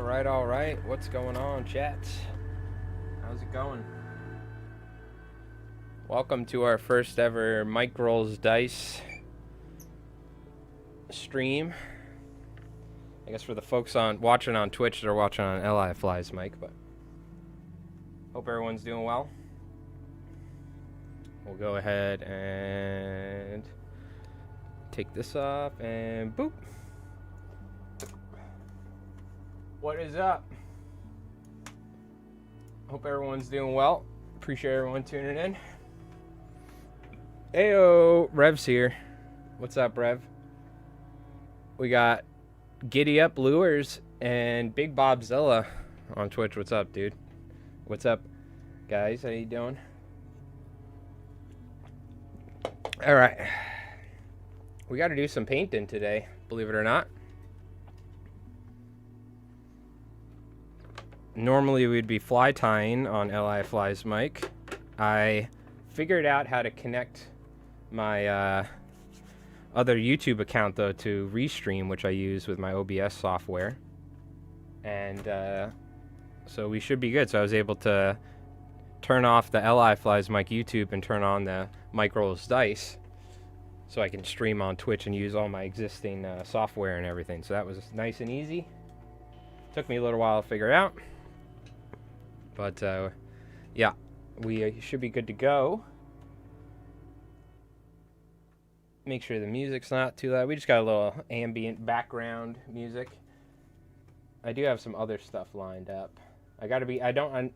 All right. What's going on, chat? How's it going? Welcome to our first ever Mike Rolls Dice stream. I guess for the folks watching on Twitch, they're watching on Li Flies Mike, but hope everyone's doing well. We'll go ahead and take this off and boop. What is up? Hope everyone's doing well. Appreciate everyone tuning in. Heyo, Rev's here. What's up, Rev? We got Giddy Up Lures and Big Bobzilla on Twitch. What's up, dude? What's up, guys? How you doing? All right. We got to do some painting today, believe it or not. Normally we'd be fly tying on Li Flies Mike. I figured out how to connect my other YouTube account though to Restream, which I use with my OBS software, and so we should be good. So I was able to turn off the Li Flies Mike YouTube and turn on the Mike Rolls Dice, so I can stream on Twitch and use all my existing software and everything. So that was nice and easy. Took me a little while to figure it out. But, yeah, we should be good to go. Make sure the music's not too loud. We just got a little ambient background music. I do have some other stuff lined up. I'm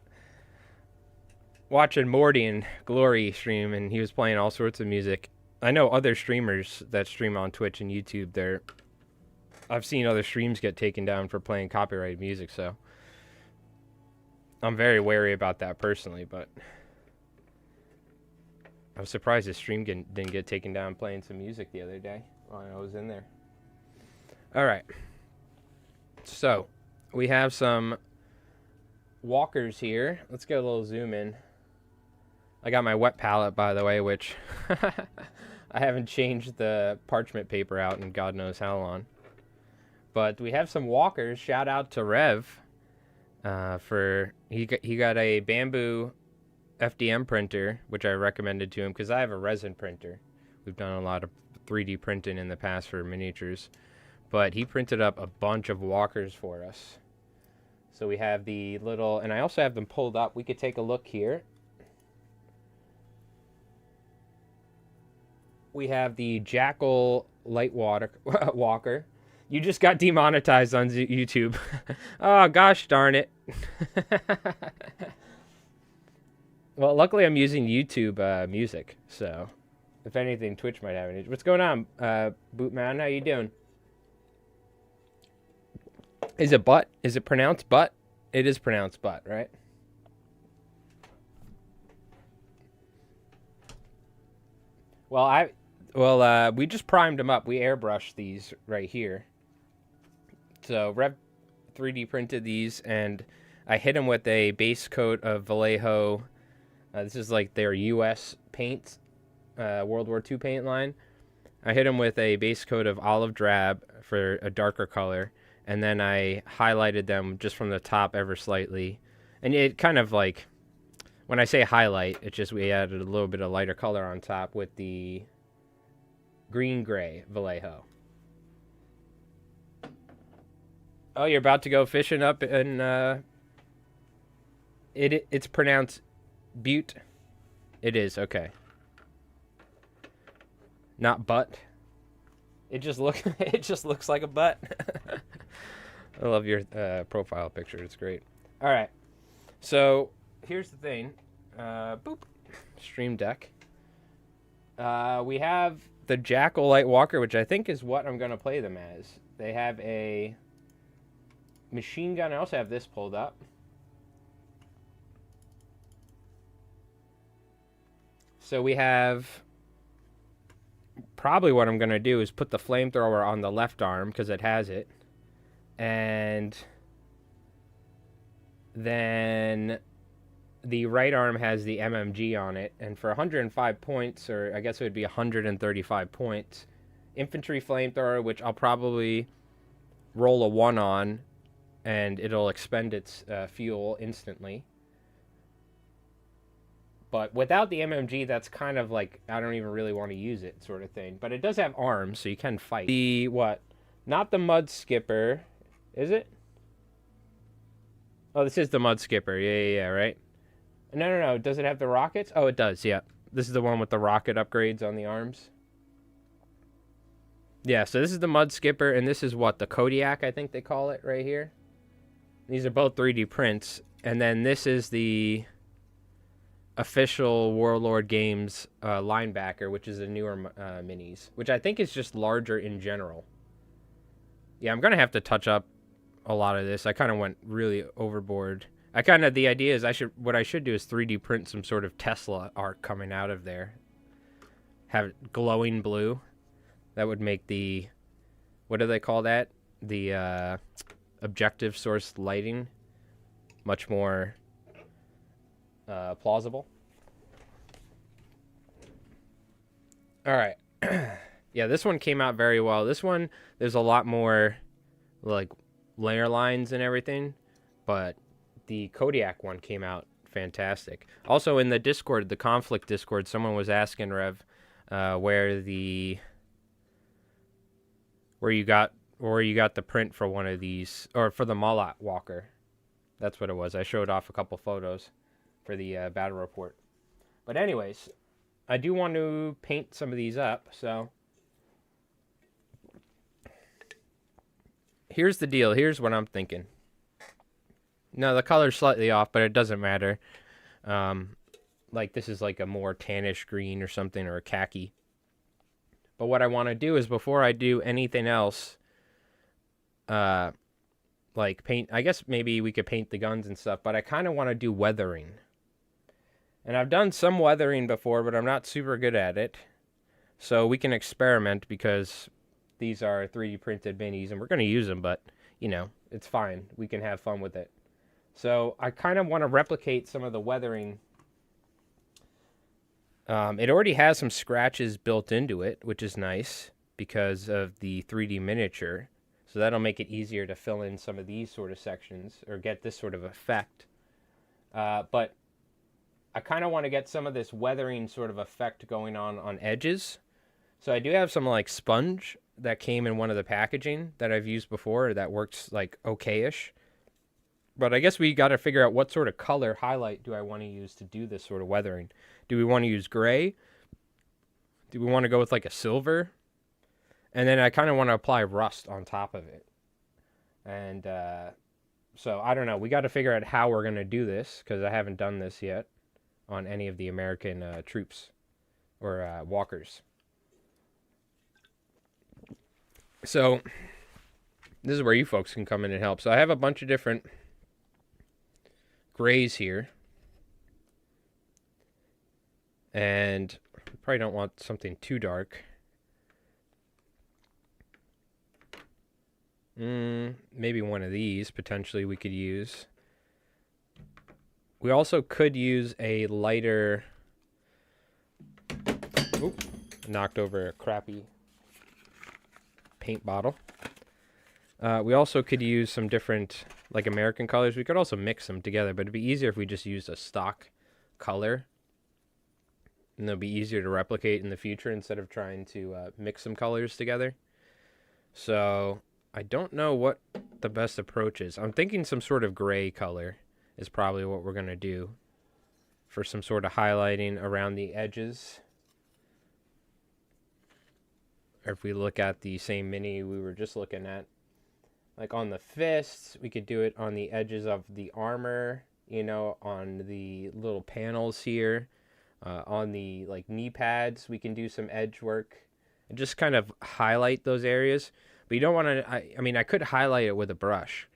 watching Morty and Glory stream, and he was playing all sorts of music. I know other streamers that stream on Twitch and YouTube, I've seen other streams get taken down for playing copyrighted music, so I'm very wary about that personally, but I was surprised his stream didn't get taken down playing some music the other day while I was in there. All right. So, we have some walkers here. Let's get a little zoom in. I got my wet palette, by the way, which I haven't changed the parchment paper out in God knows how long. But we have some walkers. Shout out to Rev. He got a bamboo FDM printer, which I recommended to him because I have a resin printer. We've done a lot of 3D printing in the past for miniatures, but he printed up a bunch of walkers for us. So we have the little, and I also have them pulled up. We could take a look here. We have the Jackal light walker. You just got demonetized on YouTube. Oh, gosh darn it. Well, luckily I'm using YouTube music, so if anything, Twitch might have it. What's going on, Bootman? How you doing? Is it butt? Is it pronounced butt? It is pronounced butt, right? Well, we just primed them up. We airbrushed these right here. So Rev 3D printed these, and I hit them with a base coat of Vallejo. This is like their U.S. paint, World War II paint line. I hit them with a base coat of olive drab for a darker color, and then I highlighted them just from the top ever slightly. And it kind of like, when I say highlight, it's just we added a little bit of lighter color on top with the green-gray Vallejo. Oh, you're about to go fishing up in, it's pronounced Butte. It is, okay. Not butt. It just looks like a butt. I love your profile picture. It's great. All right. So, here's the thing. Boop. Stream Deck. We have the Jackal Light Walker, which I think is what I'm going to play them as. They have a machine gun. I also have this pulled up. So we have, probably what I'm going to do is put the flamethrower on the left arm because it has it. And then the right arm has the MMG on it. And for 105 points, or I guess it would be 135 points, infantry flamethrower, which I'll probably roll a 1 on, and it'll expend its fuel instantly. But without the MMG, that's kind of like, I don't even really want to use it sort of thing. But it does have arms, so you can fight. The, what? Not the Mud Skipper. Is it? Oh, this is the Mud Skipper. Yeah, right? No. Does it have the rockets? Oh, it does, yeah. This is the one with the rocket upgrades on the arms. Yeah, so this is the Mud Skipper, and this is what? The Kodiak, I think they call it right here. These are both 3D prints. And then this is the official Warlord Games linebacker, which is the newer minis, which I think is just larger in general. Yeah, I'm gonna have to touch up a lot of this. I kind of went really overboard. The idea is what I should do is 3D print some sort of Tesla art coming out of there. Have it glowing blue. That would make the, what do they call that? The objective source lighting much more plausible. All right. Yeah, this one came out very well. This one, there's a lot more like layer lines and everything, but the Kodiak one came out fantastic. Also in the Discord, the Konflikt Discord, someone was asking Rev where you got the print for one of these, or for the Malat Walker. That's what it was. I showed off a couple photos for the battle report. But anyways, I do want to paint some of these up, so here's the deal. Here's what I'm thinking. No, the color's slightly off, but it doesn't matter. Like this is like a more tannish green or something, or a khaki. But what I want to do is, before I do anything else, like paint, I guess maybe we could paint the guns and stuff, but I kind of want to do weathering. And I've done some weathering before, but I'm not super good at it. So we can experiment, because these are 3D printed minis and we're going to use them, but you know, it's fine. We can have fun with it. So I kind of want to replicate some of the weathering. It already has some scratches built into it, which is nice because of the 3D miniature. So that'll make it easier to fill in some of these sort of sections or get this sort of effect. But I kind of want to get some of this weathering sort of effect going on edges. So I do have some like sponge that came in one of the packaging that I've used before that works like okay-ish. But I guess we got to figure out what sort of color highlight do I want to use to do this sort of weathering. Do we want to use gray? Do we want to go with like a silver? And then I kind of want to apply rust on top of it. And so I don't know. We got to figure out how we're going to do this, because I haven't done this yet on any of the American troops or walkers. So this is where you folks can come in and help. So I have a bunch of different grays here. And probably don't want something too dark. Maybe one of these potentially we could use. We also could use a lighter... Oop, knocked over a crappy paint bottle. We also could use some different, like American colors. We could also mix them together, but it'd be easier if we just used a stock color. And they'll be easier to replicate in the future instead of trying to mix some colors together. So I don't know what the best approach is. I'm thinking some sort of gray color is probably what we're going to do for some sort of highlighting around the edges. Or if we look at the same mini we were just looking at, like on the fists, we could do it on the edges of the armor, you know, on the little panels here. On the like knee pads, we can do some edge work and just kind of highlight those areas. But you don't want to, I mean, I could highlight it with a brush,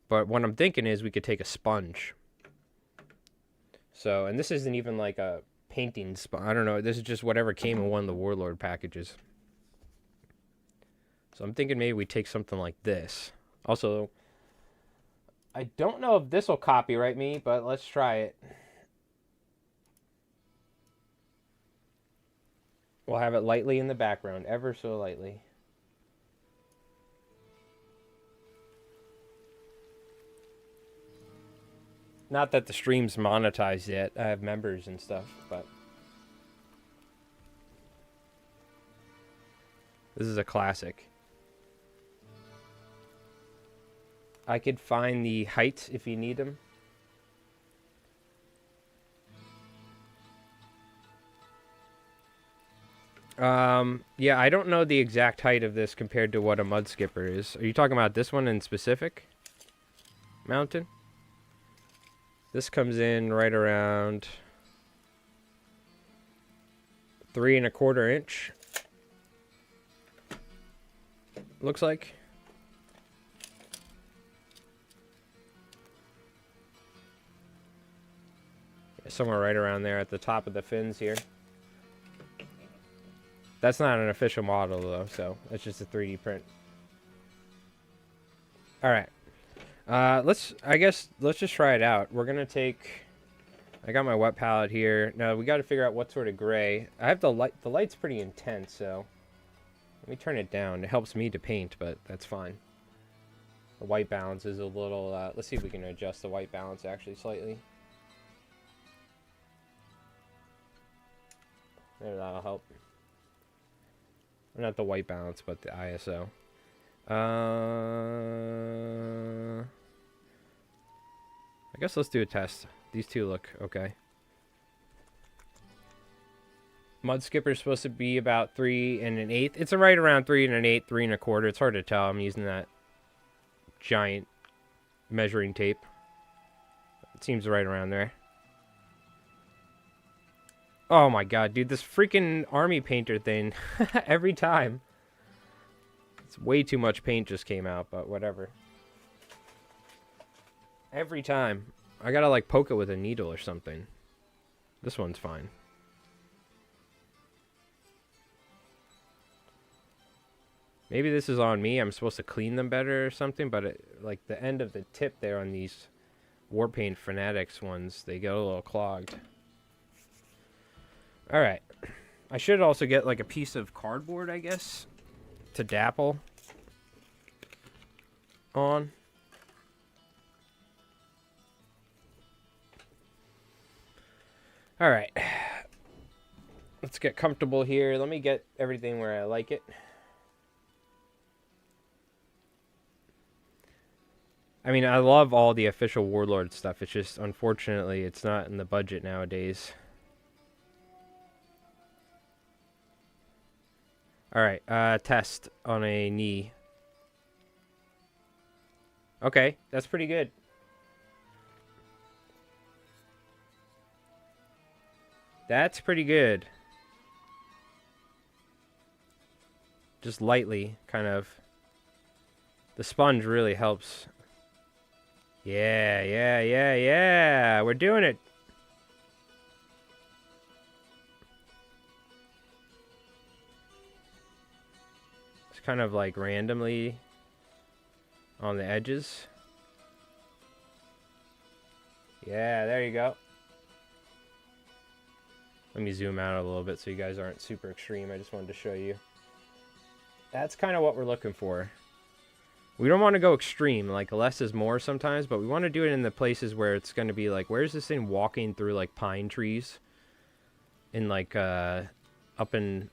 but what I'm thinking is we could take a sponge. So, and this isn't even like a painting sponge. I don't know. This is just whatever came in one of the Warlord packages. So I'm thinking maybe we take something like this. Also, I don't know if this will copyright me, but let's try it. We'll have it lightly in the background, ever so lightly. Not that the stream's monetized yet. I have members and stuff, but this is a classic. I could find the heights if you need them. Yeah, I don't know the exact height of this compared to what a mud skipper is. Are you talking about this one in specific? Mountain? This comes in right around 3¼ inch. Looks like. Somewhere right around there at the top of the fins here. That's not an official model though, so it's just a 3D print. All right. Let's just try it out. We're gonna take. I got my wet palette here. Now we got to figure out what sort of gray. I have the light. The light's pretty intense, so let me turn it down. It helps me to paint, but that's fine. The white balance is a little. Let's see if we can adjust the white balance actually slightly. Maybe that'll help. Not the white balance, but the ISO. I guess let's do a test. These two look okay. Mud skipper's supposed to be about 3 1/8. It's right around 3 1/8, 3 1/4. It's hard to tell. I'm using that giant measuring tape. It seems right around there. Oh my god, dude, this freaking army painter thing. Every time. It's way too much paint just came out, but whatever. Every time. I gotta like poke it with a needle or something. This one's fine. Maybe this is on me. I'm supposed to clean them better or something, but like the end of the tip there on these Warpaint Fanatics ones, they get a little clogged. Alright. I should also get like a piece of cardboard, I guess, to dapple on. Alright. Let's get comfortable here. Let me get everything where I like it. I mean, I love all the official Warlord stuff. It's just, unfortunately, it's not in the budget nowadays. Alright, test on a knee. Okay, that's pretty good. That's pretty good. Just lightly, kind of. The sponge really helps. Yeah. We're doing it. It's kind of like randomly on the edges. Yeah, there you go. Let me zoom out a little bit so you guys aren't super extreme. I just wanted to show you. That's kind of what we're looking for. We don't want to go extreme, like less is more sometimes, but we want to do it in the places where it's going to be like, where's this thing walking through like pine trees in like up in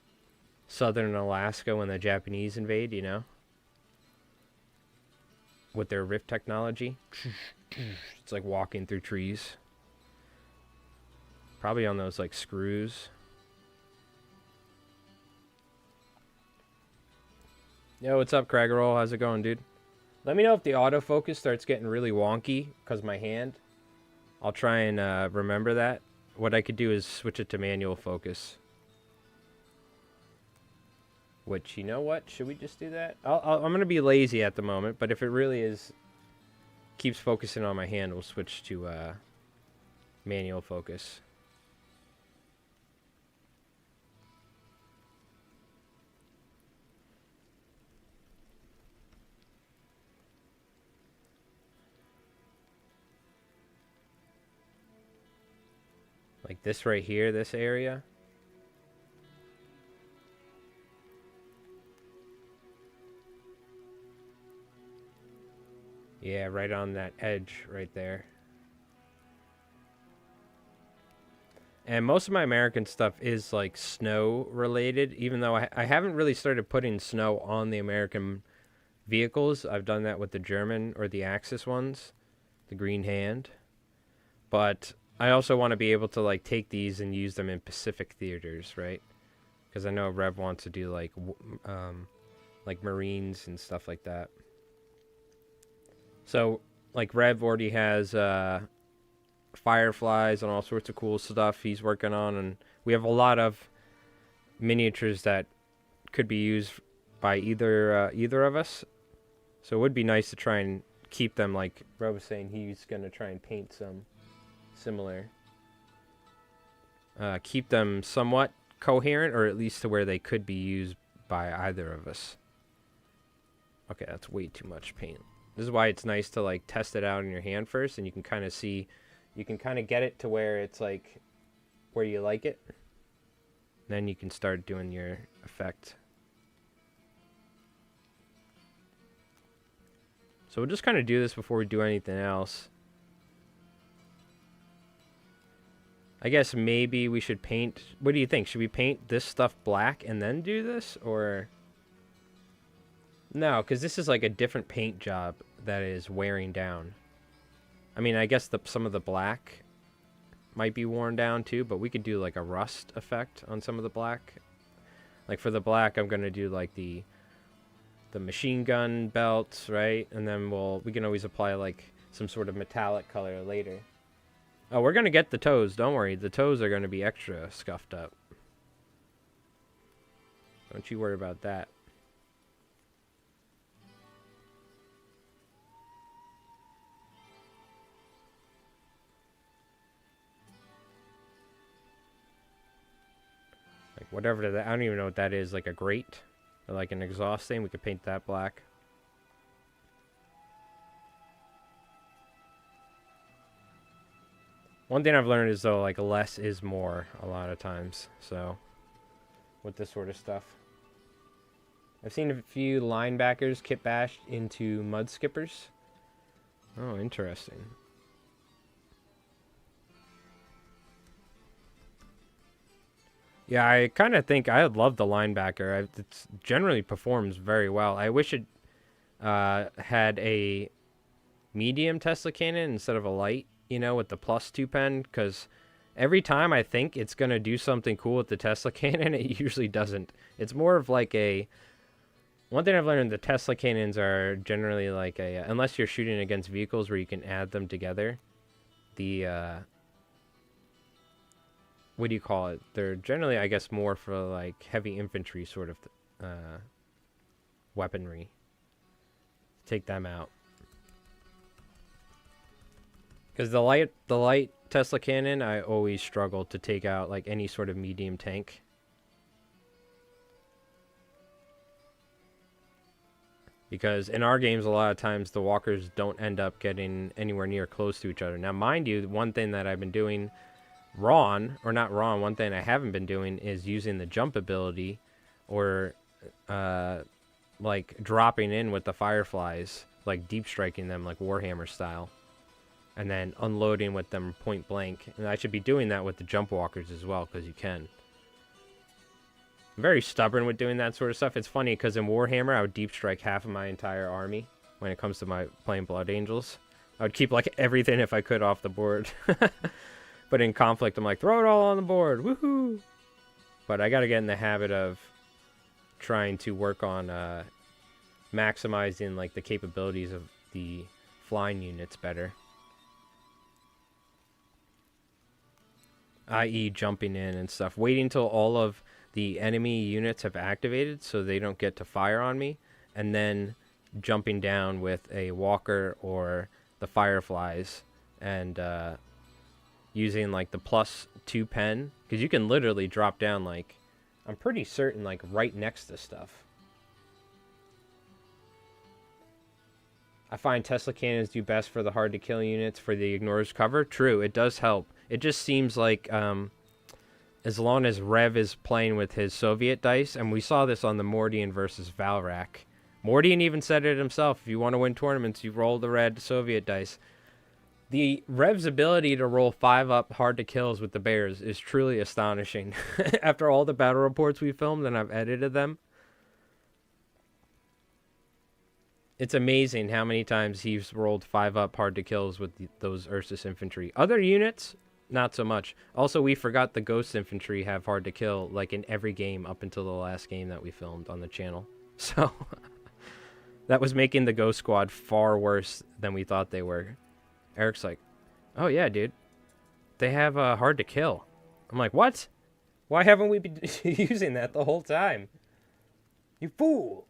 southern Alaska when the Japanese invade, you know, with their rift technology. It's like walking through trees, probably on those like screws. Yo, what's up, Craggerroll? How's it going, dude? Let me know if the autofocus starts getting really wonky because my hand. I'll try and remember that. What I could do is switch it to manual focus. Which, you know what? Should we just do that? I'm going to be lazy at the moment, but if it really is keeps focusing on my hand, we'll switch to manual focus. Like this right here, this area. Yeah, right on that edge right there. And most of my American stuff is like snow related, even though I haven't really started putting snow on the American vehicles. I've done that with the German or the Axis ones, the Green Hand. But I also want to be able to like take these and use them in Pacific theaters, right? Because I know Rev wants to do like Marines and stuff like that. So like Rev already has fireflies and all sorts of cool stuff he's working on, and we have a lot of miniatures that could be used by either of us. So it would be nice to try and keep them, like Rev was saying, he's going to try and paint some similar. Keep them somewhat coherent, or at least to where they could be used by either of us. Okay, that's way too much paint. This is why it's nice to like test it out in your hand first, and you can kind of see, you can kind of get it to where it's like where you like it. Then you can start doing your effect. So we'll just kind of do this before we do anything else. I guess maybe we should paint... What do you think? Should we paint this stuff black and then do this? Or... No, because this is like a different paint job that is wearing down. I mean, I guess some of the black might be worn down too, but we could do like a rust effect on some of the black. Like for the black, I'm going to do like the machine gun belts, right? And then we can always apply like some sort of metallic color later. Oh, we're going to get the toes. Don't worry. The toes are going to be extra scuffed up. Don't you worry about that. Like whatever that, I don't even know what that is. Like a grate or like an exhaust thing. We could paint that black. One thing I've learned is, though, like, less is more a lot of times, so, with this sort of stuff. I've seen a few linebackers kit bashed into mud skippers. Oh, interesting. Yeah, I kind of think I love the linebacker. It generally performs very well. I wish it had a medium Tesla cannon instead of a light. You know, with the +2 pen, because every time I think it's going to do something cool with the Tesla cannon, it usually doesn't. It's more of like a... One thing I've learned, the Tesla cannons are generally like a... unless you're shooting against vehicles where you can add them together, the... what do you call it? They're generally, I guess, more for like heavy infantry sort of weaponry. Take them out. Because the light Tesla cannon, I always struggle to take out like any sort of medium tank. Because in our games, a lot of times the walkers don't end up getting anywhere near close to each other. Now, mind you, one thing that I've been doing one thing I haven't been doing is using the jump ability, or like dropping in with the fireflies, like deep striking them like Warhammer style. And then unloading with them point blank. And I should be doing that with the jump walkers as well, because you can. I'm very stubborn with doing that sort of stuff. It's funny, because in Warhammer, I would deep strike half of my entire army when it comes to playing Blood Angels. I would keep like everything if I could off the board. But in Konflikt, I'm like, throw it all on the board. Woohoo! But I got to get in the habit of trying to work on maximizing like the capabilities of the flying units better. I.e. jumping in and stuff. Waiting until all of the enemy units have activated so they don't get to fire on me. And then jumping down with a walker or the fireflies. And using like the +2 pen. Because you can literally drop down like... I'm pretty certain like right next to stuff. I find Tesla cannons do best for the hard to kill units for the ignores cover. True, it does help. It just seems like as long as Rev is playing with his Soviet dice, and we saw this on the Mordian versus Valrak. Mordian even said it himself, if you want to win tournaments, you roll the red Soviet dice. The Rev's ability to roll 5 up hard to kills with the bears is truly astonishing. After all the battle reports we filmed and I've edited them, it's amazing how many times he's rolled 5 up hard to kills with those Ursus infantry. Other units, not so much. Also, we forgot the Ghost infantry have hard to kill like in every game up until the last game that we filmed on the channel. So that was making the Ghost squad far worse than we thought they were. Eric's like, oh yeah, dude, they have hard to kill. I'm like, what? Why haven't we been using that the whole time? You fool!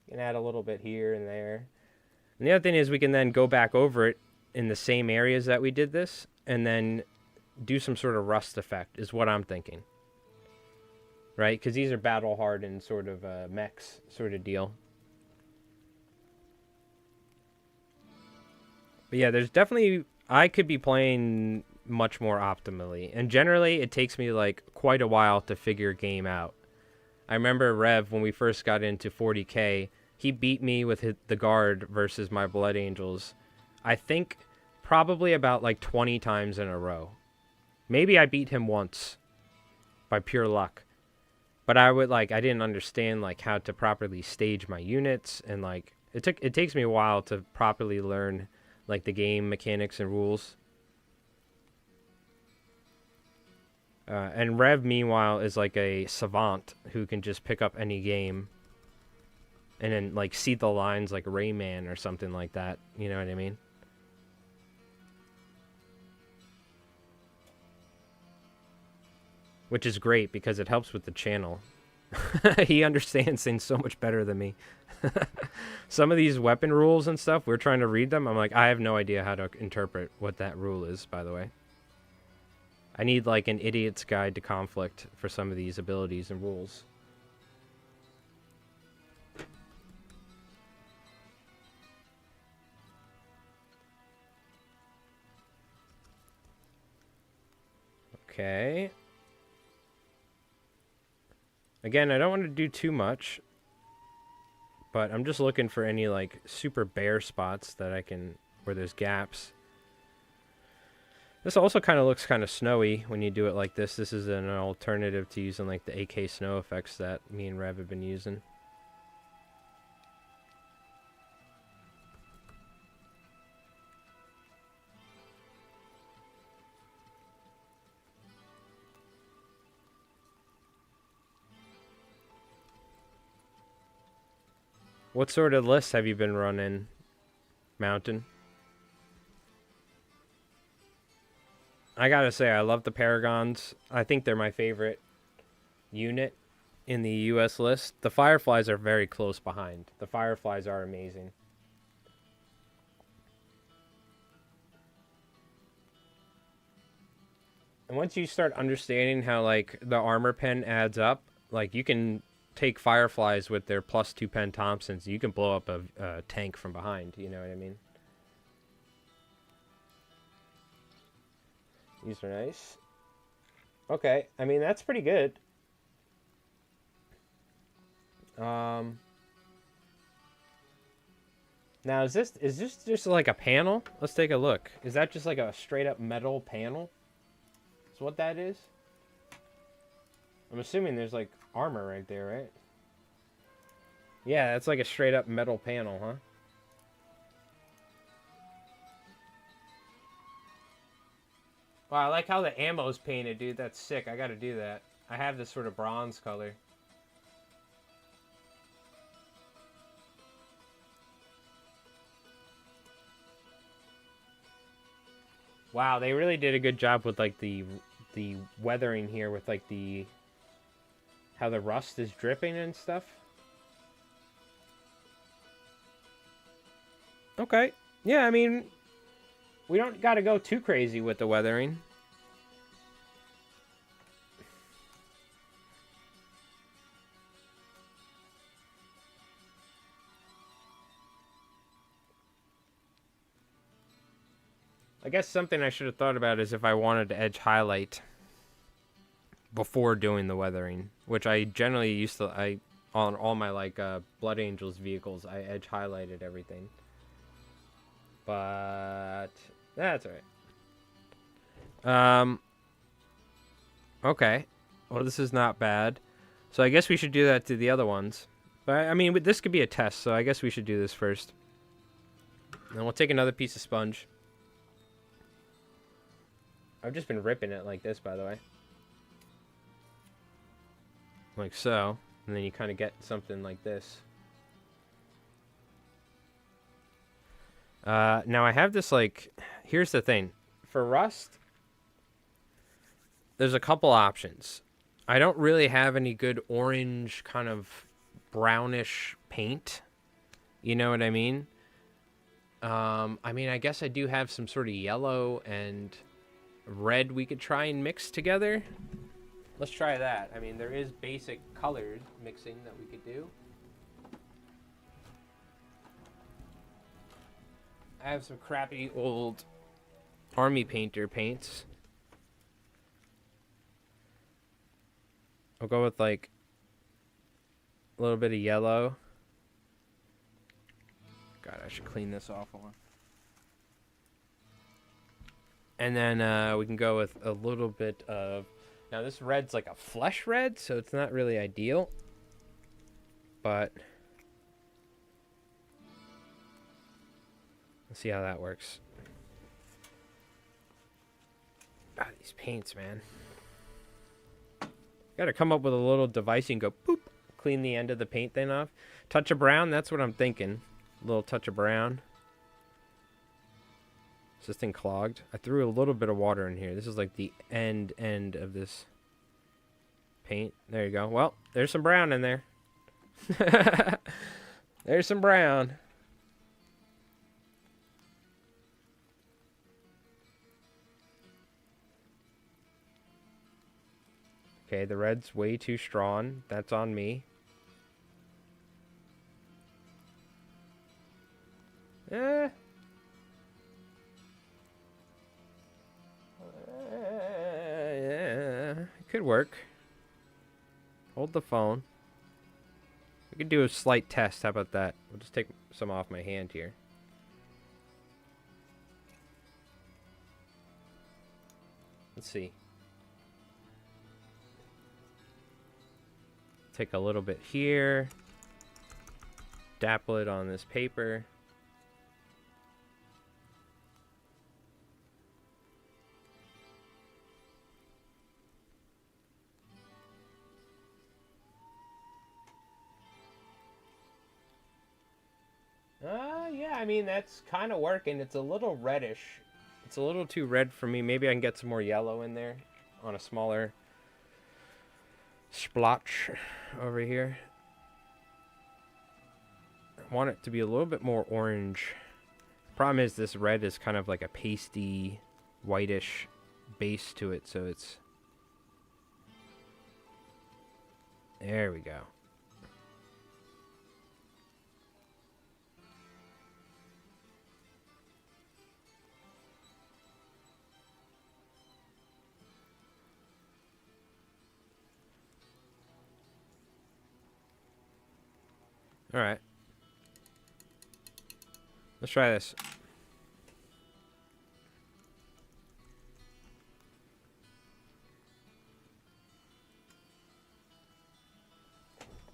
You can add a little bit here and there. And the other thing is we can then go back over it in the same areas that we did this and then do some sort of rust effect is what I'm thinking. Right? Because these are battle hardened sort of mechs sort of deal. But yeah, there's definitely... I could be playing much more optimally. And generally, it takes me like quite a while to figure a game out. I remember Rev, when we first got into 40k, he beat me with the guard versus my Blood Angels. I think probably about like 20 times in a row. Maybe I beat him once by pure luck. But I didn't understand like how to properly stage my units, and like it takes me a while to properly learn like the game mechanics and rules. And Rev, meanwhile, is like a savant who can just pick up any game and then like see the lines like Rayman or something like that. You know what I mean? Which is great because it helps with the channel. He understands things so much better than me. Some of these weapon rules and stuff, we're trying to read them. I'm like, I have no idea how to interpret what that rule is, by the way. I need like an idiot's guide to Konflikt for some of these abilities and rules. Okay. Again, I don't want to do too much, but I'm just looking for any like super bare spots that I can, where there's gaps. This also kind of looks kind of snowy when you do it like this. This is an alternative to using like the AK snow effects that me and Rev have been using. What sort of lists have you been running, Mountain? I gotta say, I love the Paragons. I think they're my favorite unit in the US list. The Fireflies are very close behind. The Fireflies are amazing. And once you start understanding how, like, the armor pen adds up, like, you can take Fireflies with their +2 pen Thompsons. You can blow up a tank from behind, you know what I mean? These are nice. Okay, I mean, that's pretty good. Now, is this just like a panel? Let's take a look. Is that just like a straight up metal panel? Is what that is? I'm assuming there's like armor right there, right? Yeah, that's like a straight up metal panel, huh? Wow, I like how the ammo's painted, dude. That's sick. I gotta do that. I have this sort of bronze color. Wow, they really did a good job with like the weathering here with like the how the rust is dripping and stuff. Okay. Yeah, I mean, we don't got to go too crazy with the weathering. I guess something I should have thought about is if I wanted to edge highlight before doing the weathering, which I generally used to, on all my like Blood Angels vehicles, I edge highlighted everything. But that's all right. Okay. Well, this is not bad. So I guess we should do that to the other ones. But I mean, this could be a test, so I guess we should do this first. And we'll take another piece of sponge. I've just been ripping it like this, by the way. Like so. And then you kind of get something like this. Now I have this, like, here's the thing. For rust, there's a couple options. I don't really have any good orange kind of brownish paint. You know what I mean? I mean, I guess I do have some sort of yellow and red we could try and mix together. Let's try that. I mean, there is basic color mixing that we could do. I have some crappy old army painter paints. I'll go with like a little bit of yellow. God, I should clean this off more. And then we can go with a little bit of... Now this red's like a flesh red, so it's not really ideal. But... let's see how that works. God, these paints, man. Gotta come up with a little device and go boop, clean the end of the paint thing off. Touch of brown, that's what I'm thinking. A little touch of brown. Is this thing clogged? I threw a little bit of water in here. This is like the end of this paint. There you go. Well, there's some brown in there. There's some brown. Okay, the red's way too strong. That's on me. It could work. Hold the phone. We could do a slight test. How about that? We'll just take some off my hand here. Let's see. Take a little bit here. Dapple it on this paper. Yeah, I mean, that's kind of working. It's a little reddish. It's a little too red for me. Maybe I can get some more yellow in there on a smaller splotch over here. I want it to be a little bit more orange. Problem is this red is kind of like a pasty, whitish base to it, so it's... There we go. Alright. Let's try this.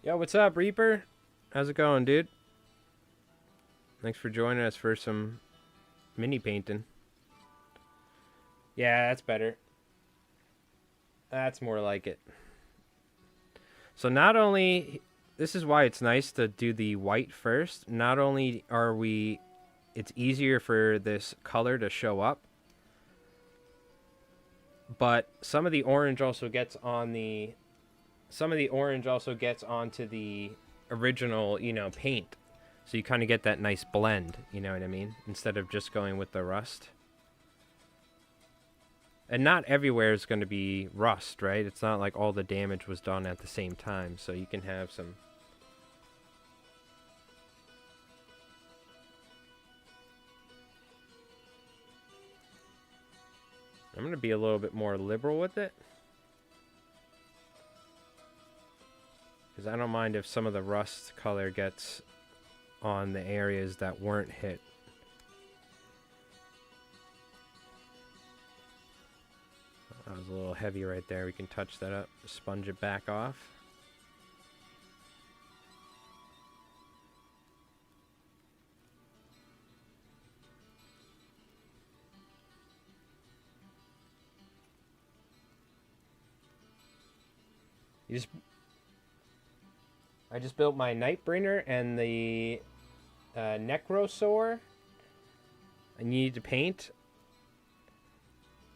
Yo, what's up, Reaper? How's it going, dude? Thanks for joining us for some mini painting. Yeah, that's better. That's more like it. So not only... This is why it's nice to do the white first. Not only are we... It's easier for this color to show up. But some of the orange also gets on the... Some of the orange also gets onto the original, you know, paint. So you kind of get that nice blend, you know what I mean? Instead of just going with the rust. And not everywhere is going to be rust, right? It's not like all the damage was done at the same time. So you can have some... I'm going to be a little bit more liberal with it. Because I don't mind if some of the rust color gets on the areas that weren't hit. a little heavy right there. We can touch that up, sponge it back off. I just built my Nightbringer and the Necrosaur. I need to paint.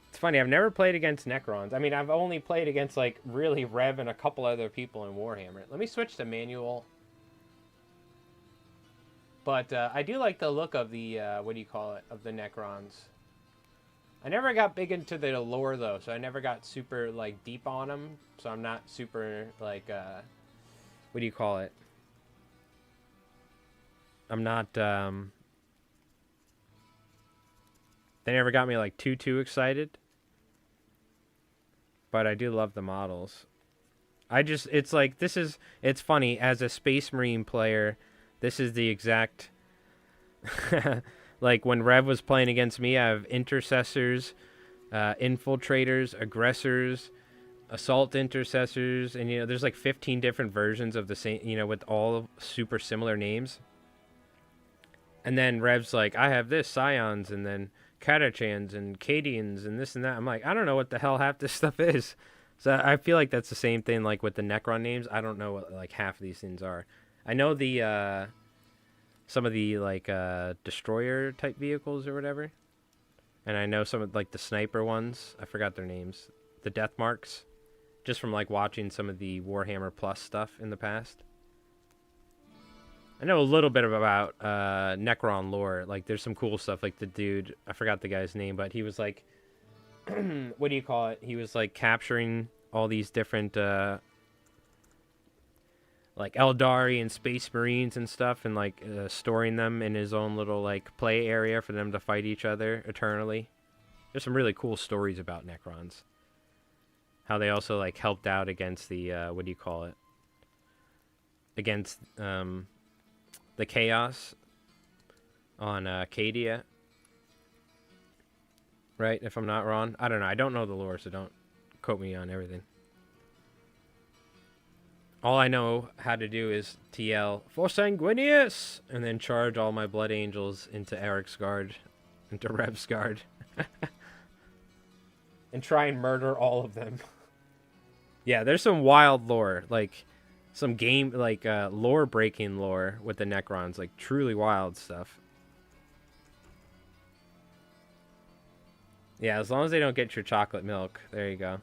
It's funny, I've never played against Necrons. I mean, I've only played against, like, really Rev and a couple other people in Warhammer. Let me switch to manual. But I do like the look of the, what do you call it, of the Necrons. I never got big into the lore, though, so I never got super, like, deep on them. So I'm not super, like, what do you call it? I'm not, they never got me, like, too excited. But I do love the models. It's like, it's funny, as a Space Marine player, this is the exact, like, when Rev was playing against me, I have intercessors, infiltrators, aggressors, assault intercessors, and, you know, there's like 15 different versions of the same, you know, with all super similar names. And then Rev's like, I have this, Scions, and then Catachans, and Cadians, and this and that. I'm like, I don't know what the hell half this stuff is. So I feel like that's the same thing, like, with the Necron names. I don't know what, like, half of these things are. I know the, some of the, like, destroyer-type vehicles or whatever. And I know some of, like, the sniper ones. I forgot their names. The death marks. Just from, like, watching some of the Warhammer Plus stuff in the past. I know a little bit about Necron lore. Like, there's some cool stuff. Like, the dude, I forgot the guy's name, but he was, like, what do you call it? He was, like, capturing all these different, like, Eldari and Space Marines and stuff, and, like, storing them in his own little, like, play area for them to fight each other eternally. There's some really cool stories about Necrons. How they also, like, helped out against the, what do you call it? Against, the Chaos on, Cadia. Right, if I'm not wrong. I don't know. I don't know the lore, so don't quote me on everything. All I know how to do is TL for Sanguinius, and then charge all my Blood Angels into Eric's guard, into Rev's guard. And try and murder all of them. Yeah, there's some wild lore, like some game, like lore-breaking lore with the Necrons, like truly wild stuff. Yeah, as long as they don't get your chocolate milk. There you go.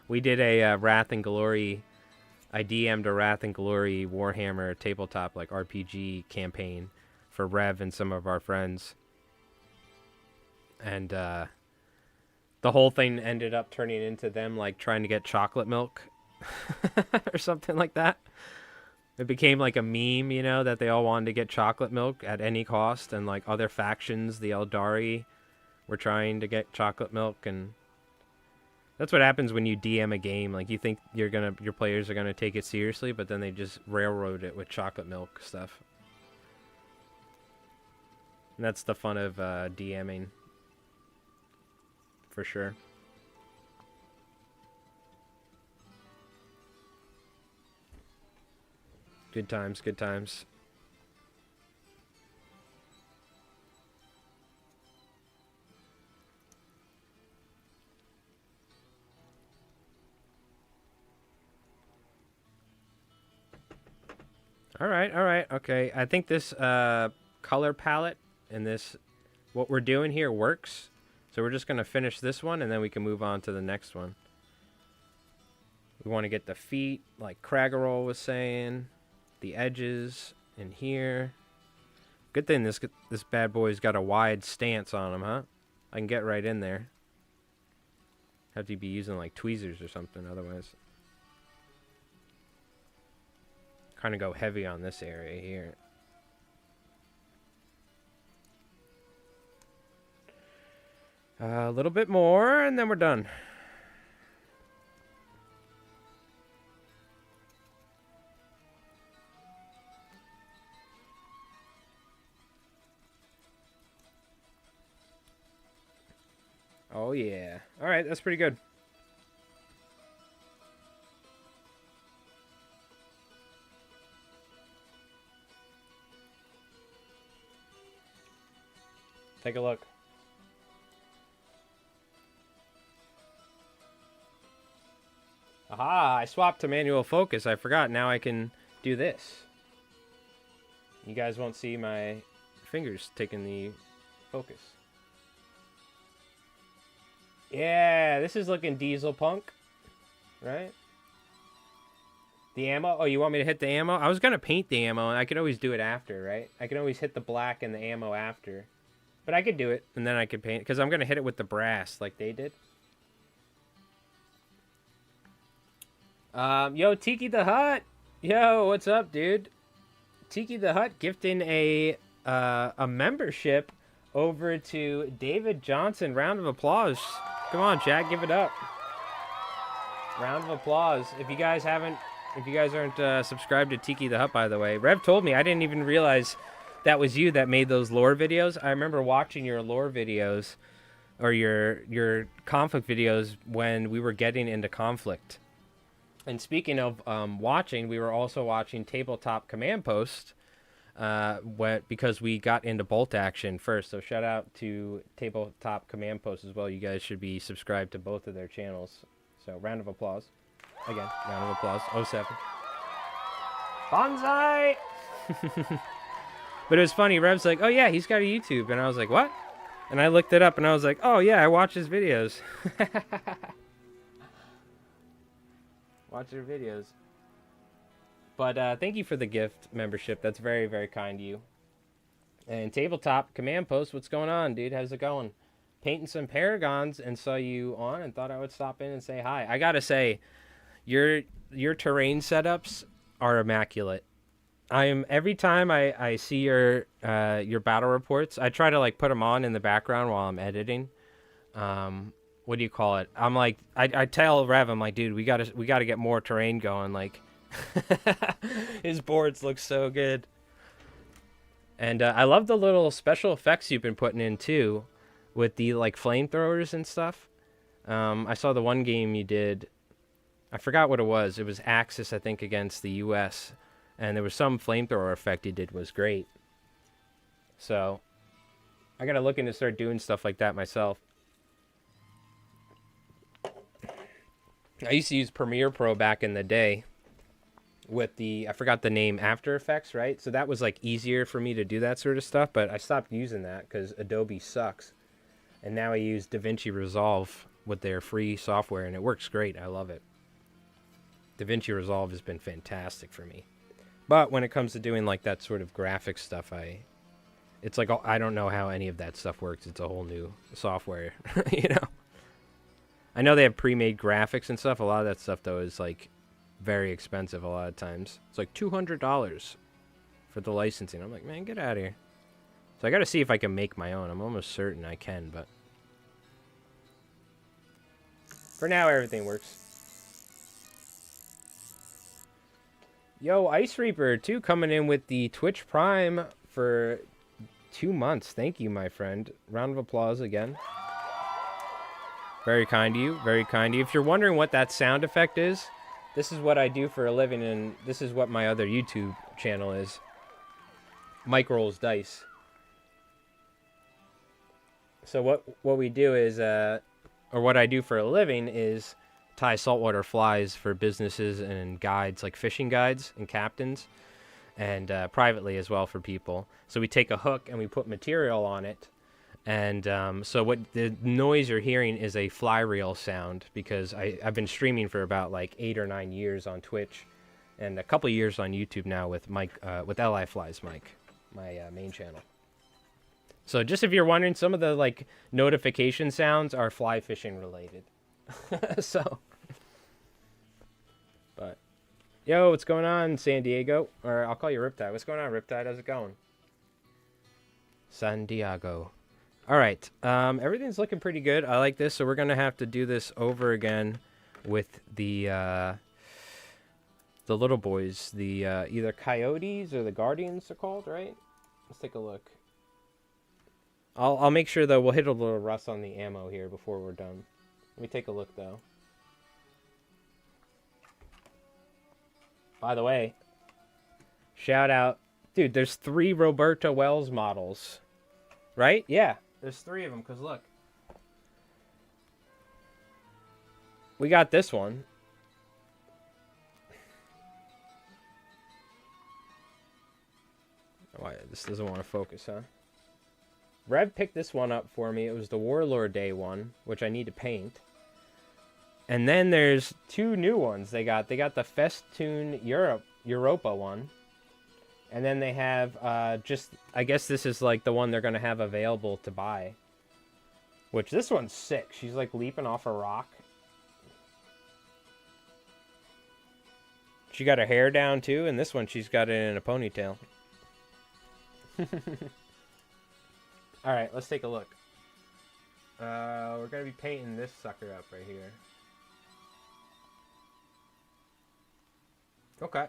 We did a Wrath and Glory. I DM'd a Wrath and Glory Warhammer tabletop, like, RPG campaign for Rev and some of our friends. And the whole thing ended up turning into them, like, trying to get chocolate milk. Or something like that. It became like a meme, you know, that they all wanted to get chocolate milk at any cost. And, like, other factions, the Eldari, were trying to get chocolate milk, and that's what happens when you DM a game. Like, you think your players are gonna take it seriously, but then they just railroad it with chocolate milk stuff. And that's the fun of DMing, for sure. Good times, good times. All right, okay. I think this color palette and this, what we're doing here works. So we're just going to finish this one, and then we can move on to the next one. We want to get the feet, like Craggerol was saying, the edges in here. Good thing this bad boy's got a wide stance on him, huh? I can get right in there. Have to be using, like, tweezers or something otherwise. Kind of go heavy on this area here. A little bit more, and then we're done. Oh, yeah. All right, that's pretty good. Take a look. Aha, I swapped to manual focus. I forgot. Now I can do this. You guys won't see my fingers taking the focus. Yeah, this is looking diesel punk, right? The ammo? Oh, you want me to hit the ammo? I was going to paint the ammo, and I could always do it after, right? I could always hit the black and the ammo after. But I could do it, and then I could paint, because I'm going to hit it with the brass like they did. Yo, Tiki the Hut! Yo, what's up, dude? Tiki the Hut gifting a membership over to David Johnson. Round of applause. Come on, chat, give it up. Round of applause. If you guys aren't subscribed to Tiki the Hut, by the way, Rev told me. I didn't even realize that was you that made those lore videos. I remember watching your lore videos or your Konflikt videos when we were getting into Konflikt. And speaking of watching, we were also watching Tabletop Command Post because we got into bolt action first. So shout out to Tabletop Command Post as well. You guys should be subscribed to both of their channels. So round of applause. Again, round of applause. 07. Bonsai! But it was funny. Rev's like, oh yeah, he's got a YouTube. And I was like, what? And I looked it up and I was like, oh yeah, I watch his videos. Watch their videos. But thank you for the gift membership. That's very, very kind of you. And Tabletop Command Post, what's going on, dude? How's it going? Painting some Paragons and saw you on and thought I would stop in and say hi. I gotta say, your terrain setups are immaculate. Every time I see your battle reports, I try to like put them on in the background while I'm editing. What do you call it? I'm like, I tell Rev, I'm like, dude, we gotta get more terrain going. Like, his boards look so good. And I love the little special effects you've been putting in too, with the like flamethrowers and stuff. I saw the one game you did. I forgot what it was. It was Axis, I think, against the U.S. And there was some flamethrower effect he did was great. So I gotta look into start doing stuff like that myself. I used to use Premiere Pro back in the day with I forgot the name, After Effects, right? So that was like easier for me to do that sort of stuff, but I stopped using that because Adobe sucks. And now I use DaVinci Resolve with their free software, and it works great. I love it. DaVinci Resolve has been fantastic for me. But when it comes to doing like that sort of graphic stuff, it's like I don't know how any of that stuff works. It's a whole new software, you know? I know they have pre-made graphics and stuff. A lot of that stuff, though, is like very expensive a lot of times. It's like $200 for the licensing. I'm like, man, get out of here. So I got to see if I can make my own. I'm almost certain I can, but for now, everything works. Yo, Ice Reaper, too, coming in with the Twitch Prime for 2 months. Thank you, my friend. Round of applause again. Very kind of you. Very kind of you. If you're wondering what that sound effect is, this is what I do for a living, and this is what my other YouTube channel is. Mike Rolls Dice. So what we do is, or what I do for a living is tie saltwater flies for businesses and guides, like fishing guides and captains, and privately as well for people. So we take a hook and we put material on it. And so what the noise you're hearing is a fly reel sound, because I've been streaming for about like 8 or 9 years on Twitch and a couple years on YouTube now with Mike, with Li Flies Mike, my main channel. So just if you're wondering, some of the like notification sounds are fly fishing related. So, but yo, what's going on, San Diego? Or I'll call you Riptide. What's going on, Riptide? How's it going? San Diego. All right, everything's looking pretty good. I like this, so we're gonna have to do this over again with the little boys, the either Coyotes or the Guardians they're called, right? Let's take a look. I'll make sure though we'll hit a little rust on the ammo here before we're done. Let me take a look, though. By the way, shout out. Dude, there's 3 Roberta Wells models. Right? Yeah, there's 3 of them, because look. We got this one. Why, this doesn't want to focus, huh? Rev picked this one up for me. It was the Warlord Day one, which I need to paint. And then there's 2 new ones they got. They got the Festoon Europa one. And then they have just, I guess this is like the one they're going to have available to buy. Which, this one's sick. She's like leaping off a rock. She got her hair down too, and this one she's got it in a ponytail. Alright, let's take a look. We're going to be painting this sucker up right here. Okay.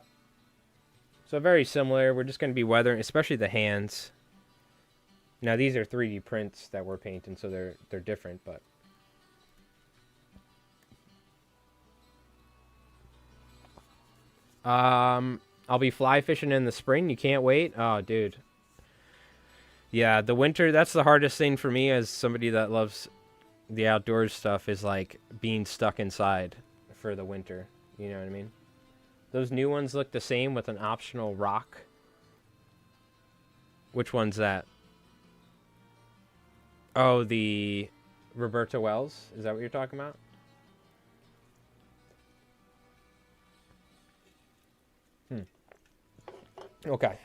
So very similar. We're just going to be weathering, especially the hands. Now these are 3D prints that we're painting, so they're different, but I'll be fly fishing in the spring. You can't wait. Oh, dude. Yeah, the winter, that's the hardest thing for me as somebody that loves the outdoors stuff, is like being stuck inside for the winter. You know what I mean? Those new ones look the same with an optional rock. Which one's that? Oh, the Roberta Wells? Is that what you're talking about? Okay.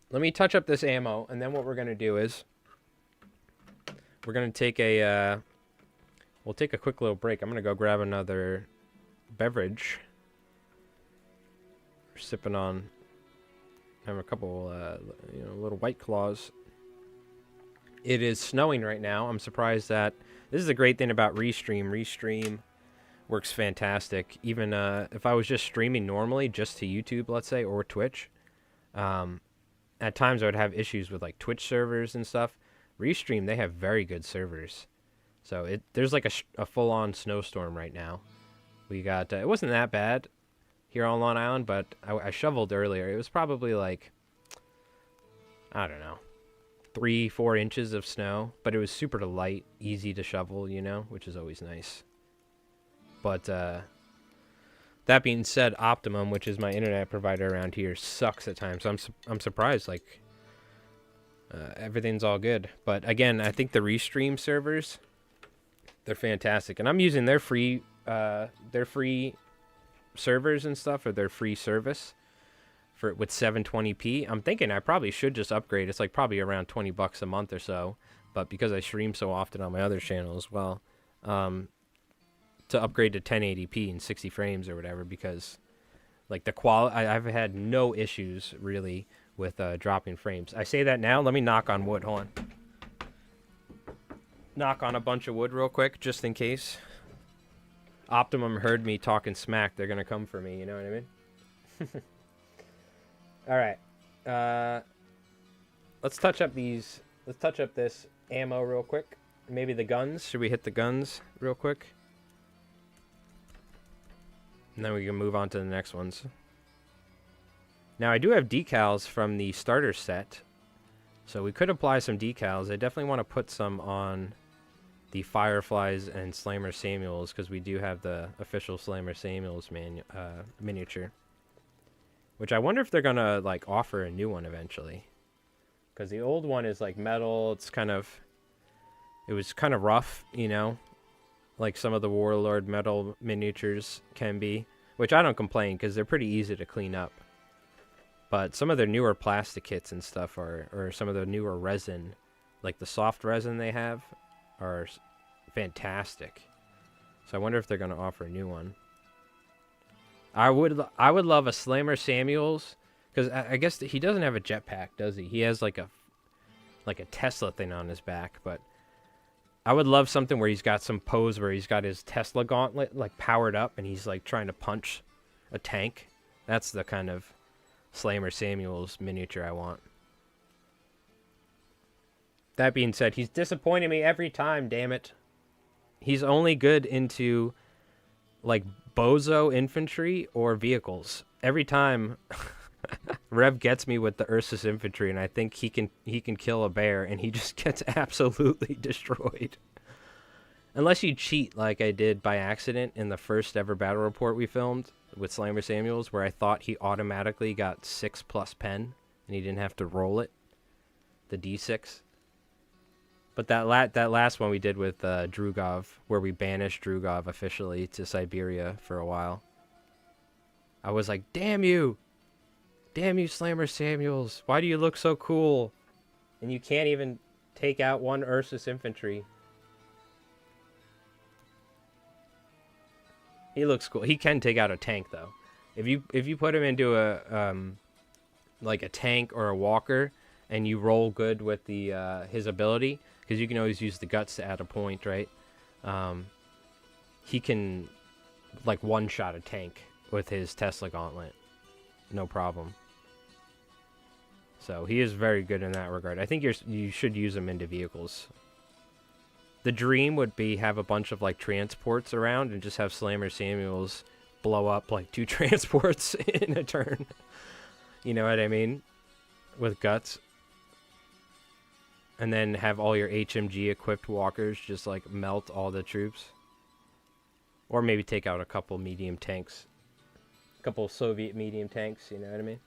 Let me touch up this ammo, and then what we're going to do is we're going to take a we'll take a quick little break. I'm going to go grab another beverage. We're sipping on, have a couple little White Claws. It is snowing right now. I'm surprised that this is a great thing about Restream. Restream works fantastic. Even if I was just streaming normally, just to YouTube, let's say, or Twitch, at times I would have issues with like Twitch servers and stuff. Restream, they have very good servers. So there's like a full-on snowstorm right now. We got, it wasn't that bad here on Long Island, but I shoveled earlier. It was probably like, I don't know, 3-4 inches of snow, but it was super light, easy to shovel, you know, which is always nice. But that being said, Optimum, which is my internet provider around here, sucks at times. So I'm surprised, like, everything's all good. But again, I think the Restream servers, they're fantastic, and I'm using their free servers and stuff, or their free service with 720p. I'm thinking I probably should just upgrade. It's like probably around $20 a month or so, but because I stream so often on my other channel as well, to upgrade to 1080p and 60 frames or whatever, because like the quality, I've had no issues really with dropping frames. I say that now. Let me knock on wood. Hold on. Knock on a bunch of wood real quick, just in case Optimum heard me talking smack. They're gonna come for me. You know what I mean? All right. Let's touch up these. Let's touch up this ammo real quick. Maybe the guns. Should we hit the guns real quick? And then we can move on to the next ones. Now, I do have decals from the starter set, so we could apply some decals. I definitely want to put some on the Fireflies and Slammer Samuels, because we do have the official Slammer Samuels miniature. Which I wonder if they're going to like offer a new one eventually. Because the old one is like metal. It's kind of... It was kind of rough, you know? Like some of the Warlord metal miniatures can be, which I don't complain because they're pretty easy to clean up. But some of their newer plastic kits and stuff or some of the newer resin, like the soft resin they have, are fantastic. So I wonder if they're going to offer a new one. I would love a Slammer Samuels, because I guess he doesn't have a jetpack, does he? He has like a Tesla thing on his back, but I would love something where he's got some pose where he's got his Tesla gauntlet like powered up and he's like trying to punch a tank. That's the kind of Slammer Samuels miniature I want. That being said, he's disappointing me every time, damn it. He's only good into like bozo infantry or vehicles. Every time Rev gets me with the Ursus infantry, and I think he can kill a bear, and he just gets absolutely destroyed. Unless you cheat like I did by accident in the first ever battle report we filmed with Slammer Samuels, where I thought he automatically got 6+ pen, and he didn't have to roll it, the D6. But that last one we did with Drugov, where we banished Drugov officially to Siberia for a while, I was like, damn you! Damn you, Slammer Samuels! Why do you look so cool? And you can't even take out one Ursus infantry. He looks cool. He can take out a tank, though. If you put him into a like a tank or a walker, and you roll good with the his ability, because you can always use the guts to add a point, right? He can like one-shot a tank with his Tesla gauntlet, no problem. So he is very good in that regard. I think you should use him into vehicles. The dream would be have a bunch of like transports around and just have Slammer Samuels blow up like 2 transports in a turn. You know what I mean? With guts. And then have all your HMG equipped walkers just like melt all the troops. Or maybe take out a couple medium tanks. A couple Soviet medium tanks, you know what I mean?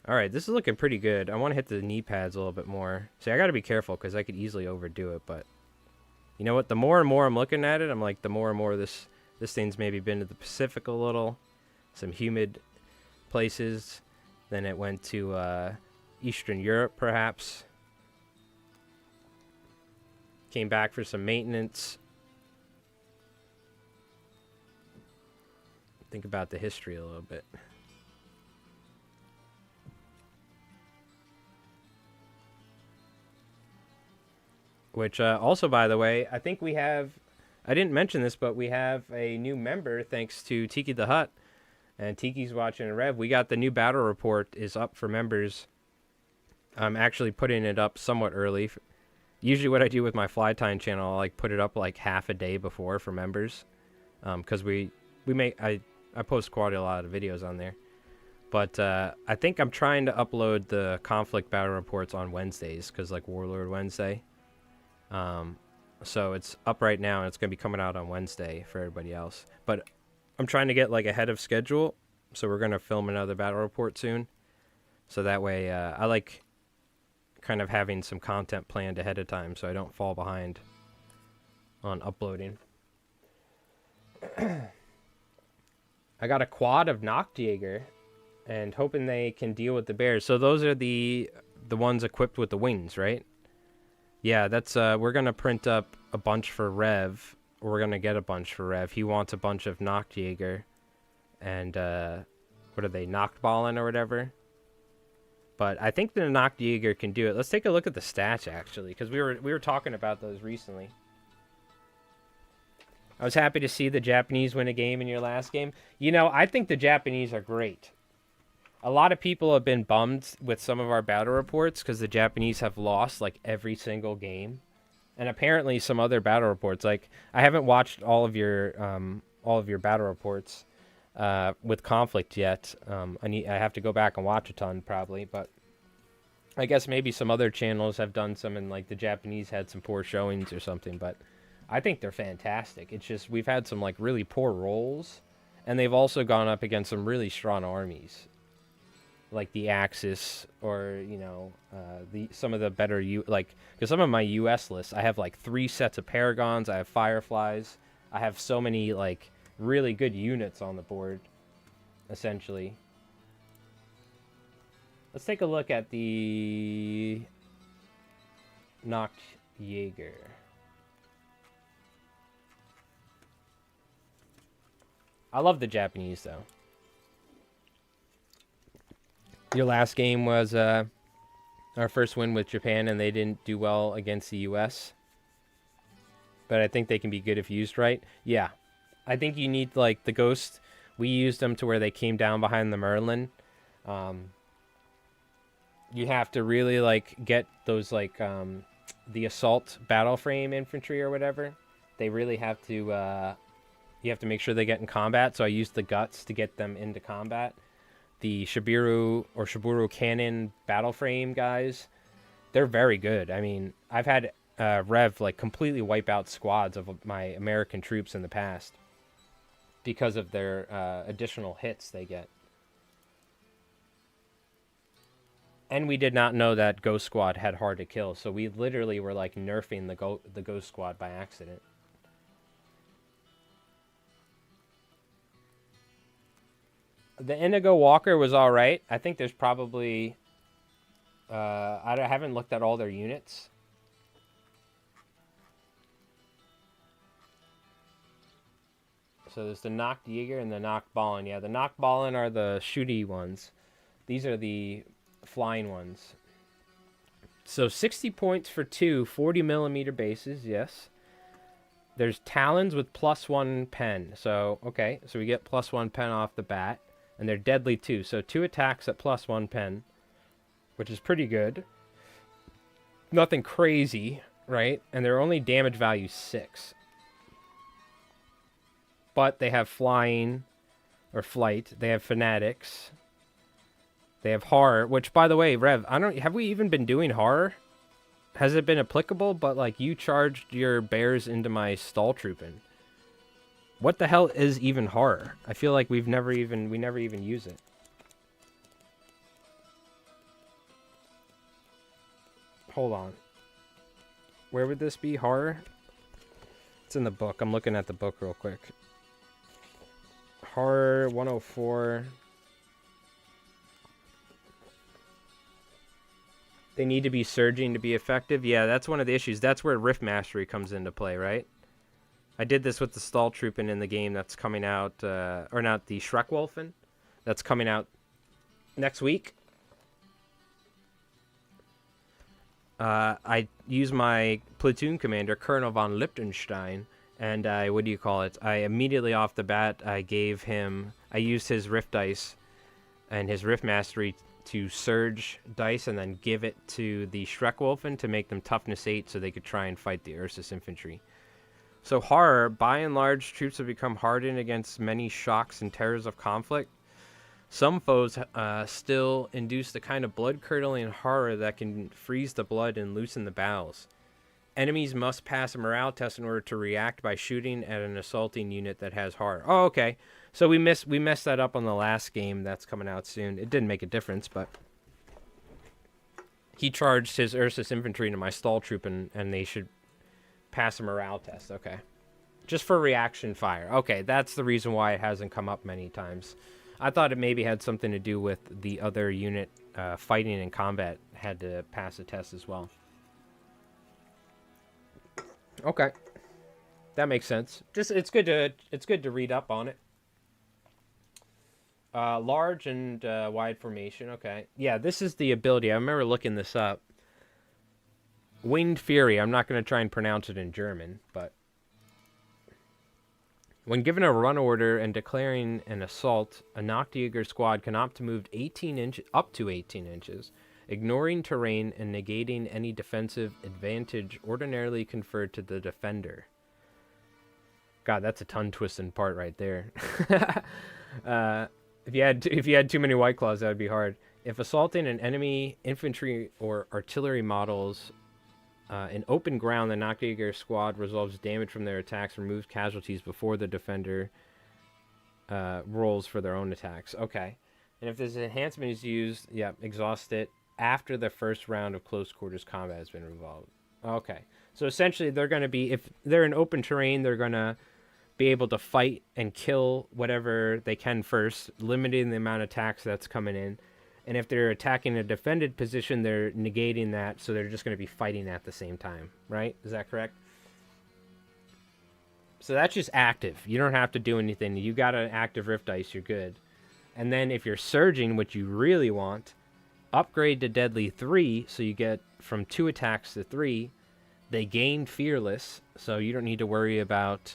Alright, this is looking pretty good. I want to hit the knee pads a little bit more. See, I got to be careful because I could easily overdo it, but... You know what? The more and more I'm looking at it, I'm like, the more and more this thing's maybe been to the Pacific a little. Some humid places. Then it went to Eastern Europe, perhaps. Came back for some maintenance. Think about the history a little bit. Which, also, by the way, I think we have... I didn't mention this, but we have a new member thanks to Tiki the Hut. And Tiki's watching a Rev. We got the new battle report is up for members. I'm actually putting it up somewhat early. Usually what I do with my Flytime channel, I like put it up like half a day before for members. Because I post quite a lot of videos on there. But I think I'm trying to upload the Konflikt battle reports on Wednesdays, because like Warlord Wednesday. So it's up right now, and it's going to be coming out on Wednesday for everybody else. But I'm trying to get like ahead of schedule, so we're going to film another battle report soon. So that way, I like kind of having some content planned ahead of time, so I don't fall behind on uploading. I got a quad of Nachtjäger, and hoping they can deal with the bears. So those are the ones equipped with the wings, right? Yeah, that's we're gonna print up a bunch for Rev. We're gonna get a bunch for Rev. He wants a bunch of Nachtjäger, and what are they, Nachtballen or whatever? But I think the Nachtjäger can do it. Let's take a look at the stats actually, because we were talking about those recently. I was happy to see the Japanese win a game in your last game. You know, I think the Japanese are great. A lot of people have been bummed with some of our battle reports because the Japanese have lost like every single game, and apparently some other battle reports. Like I haven't watched all of your battle reports with Konflikt yet. I have to go back and watch a ton probably, but I guess maybe some other channels have done some, and like the Japanese had some poor showings or something. But I think they're fantastic. It's just we've had some like really poor rolls, and they've also gone up against some really strong armies. Like the Axis, or you know, some of the better because some of my U.S. lists, I have like 3 sets of Paragons, I have Fireflies, I have so many like really good units on the board, essentially. Let's take a look at the Nachtjäger. I love the Japanese though. Your last game was our first win with Japan, and they didn't do well against the U.S. But I think they can be good if used right. Yeah. I think you need, like, the Ghost. We used them to where they came down behind the Merlin. You have to really, like, get those, like, the assault battle frame infantry or whatever, they really have to, you have to make sure they get in combat. So I used the guts to get them into combat. The Shiburu cannon battle frame guys, they're very good. I mean, I've had Rev like completely wipe out squads of my American troops in the past because of their additional hits they get. And we did not know that Ghost Squad had hard to kill, so we literally were like nerfing the Ghost Squad by accident. The Indigo Walker was alright. I think there's probably... I haven't looked at all their units. So there's the Nacht Jäger and the Nacht Ballen. Yeah, the Nacht Ballen are the shooty ones. These are the flying ones. So 60 points for 2 40mm bases, yes. There's Talons with +1 pen. So, okay, so we get +1 pen off the bat. And they're deadly too. So 2 attacks at +1 pen, which is pretty good. Nothing crazy, right? And their only damage value 6. But they have flying or flight. They have fanatics. They have horror, which, by the way, Rev, have we even been doing horror? Has it been applicable? But like, you charged your bears into my stall trooping. What the hell is even horror? I feel like we never even use it. Hold on. Where would this be? Horror? It's in the book. I'm looking at the book real quick. Horror 104. They need to be surging to be effective. Yeah, that's one of the issues. That's where Rift Mastery comes into play, right? I did this with the Stall Troopin in the game that's coming out, or not, the Schreckwolfen. That's coming out next week. I use my platoon commander, Colonel von Liechtenstein, and I immediately off the bat, I used his Rift dice and his Rift Mastery to surge dice and then give it to the Schreckwolfen to make them toughness 8 so they could try and fight the Ursus infantry. So horror, by and large, troops have become hardened against many shocks and terrors of conflict. Some foes still induce the kind of blood-curdling horror that can freeze the blood and loosen the bowels. Enemies must pass a morale test in order to react by shooting at an assaulting unit that has horror. Oh, okay. So we messed that up on the last game that's coming out soon. It didn't make a difference, but he charged his Ursus infantry into my stall troop, and they should pass a morale test. Okay. Just for reaction fire. Okay, that's the reason why it hasn't come up many times. I thought it maybe had something to do with the other unit fighting in combat had to pass a test as well. Okay. That makes sense. Just it's good to read up on it. Large and wide formation. Okay. Yeah, this is the ability. I remember looking this up. Winged Fury. I'm not going to try and pronounce it in German, but when given a run order and declaring an assault, a Nachtjäger squad can opt to move up to 18 inches, ignoring terrain and negating any defensive advantage ordinarily conferred to the defender. God, that's a tongue-twisting part right there. If you had too many White Claws, that would be hard. If assaulting an enemy infantry or artillery models in open ground, the Nachtjäger squad resolves damage from their attacks, removes casualties before the defender rolls for their own attacks. Okay. And if this enhancement is used, exhaust it after the first round of close quarters combat has been resolved. Okay. So essentially, they're going to be, if they're in open terrain, they're going to be able to fight and kill whatever they can first, limiting the amount of attacks that's coming in. And if they're attacking a defended position, they're negating that, so they're just going to be fighting at the same time, right? Is that correct? So that's just active. You don't have to do anything. You got an active Rift Dice, you're good. And then if you're surging, which you really want, upgrade to Deadly 3, so you get from 2 attacks to 3. They gain Fearless, so you don't need to worry about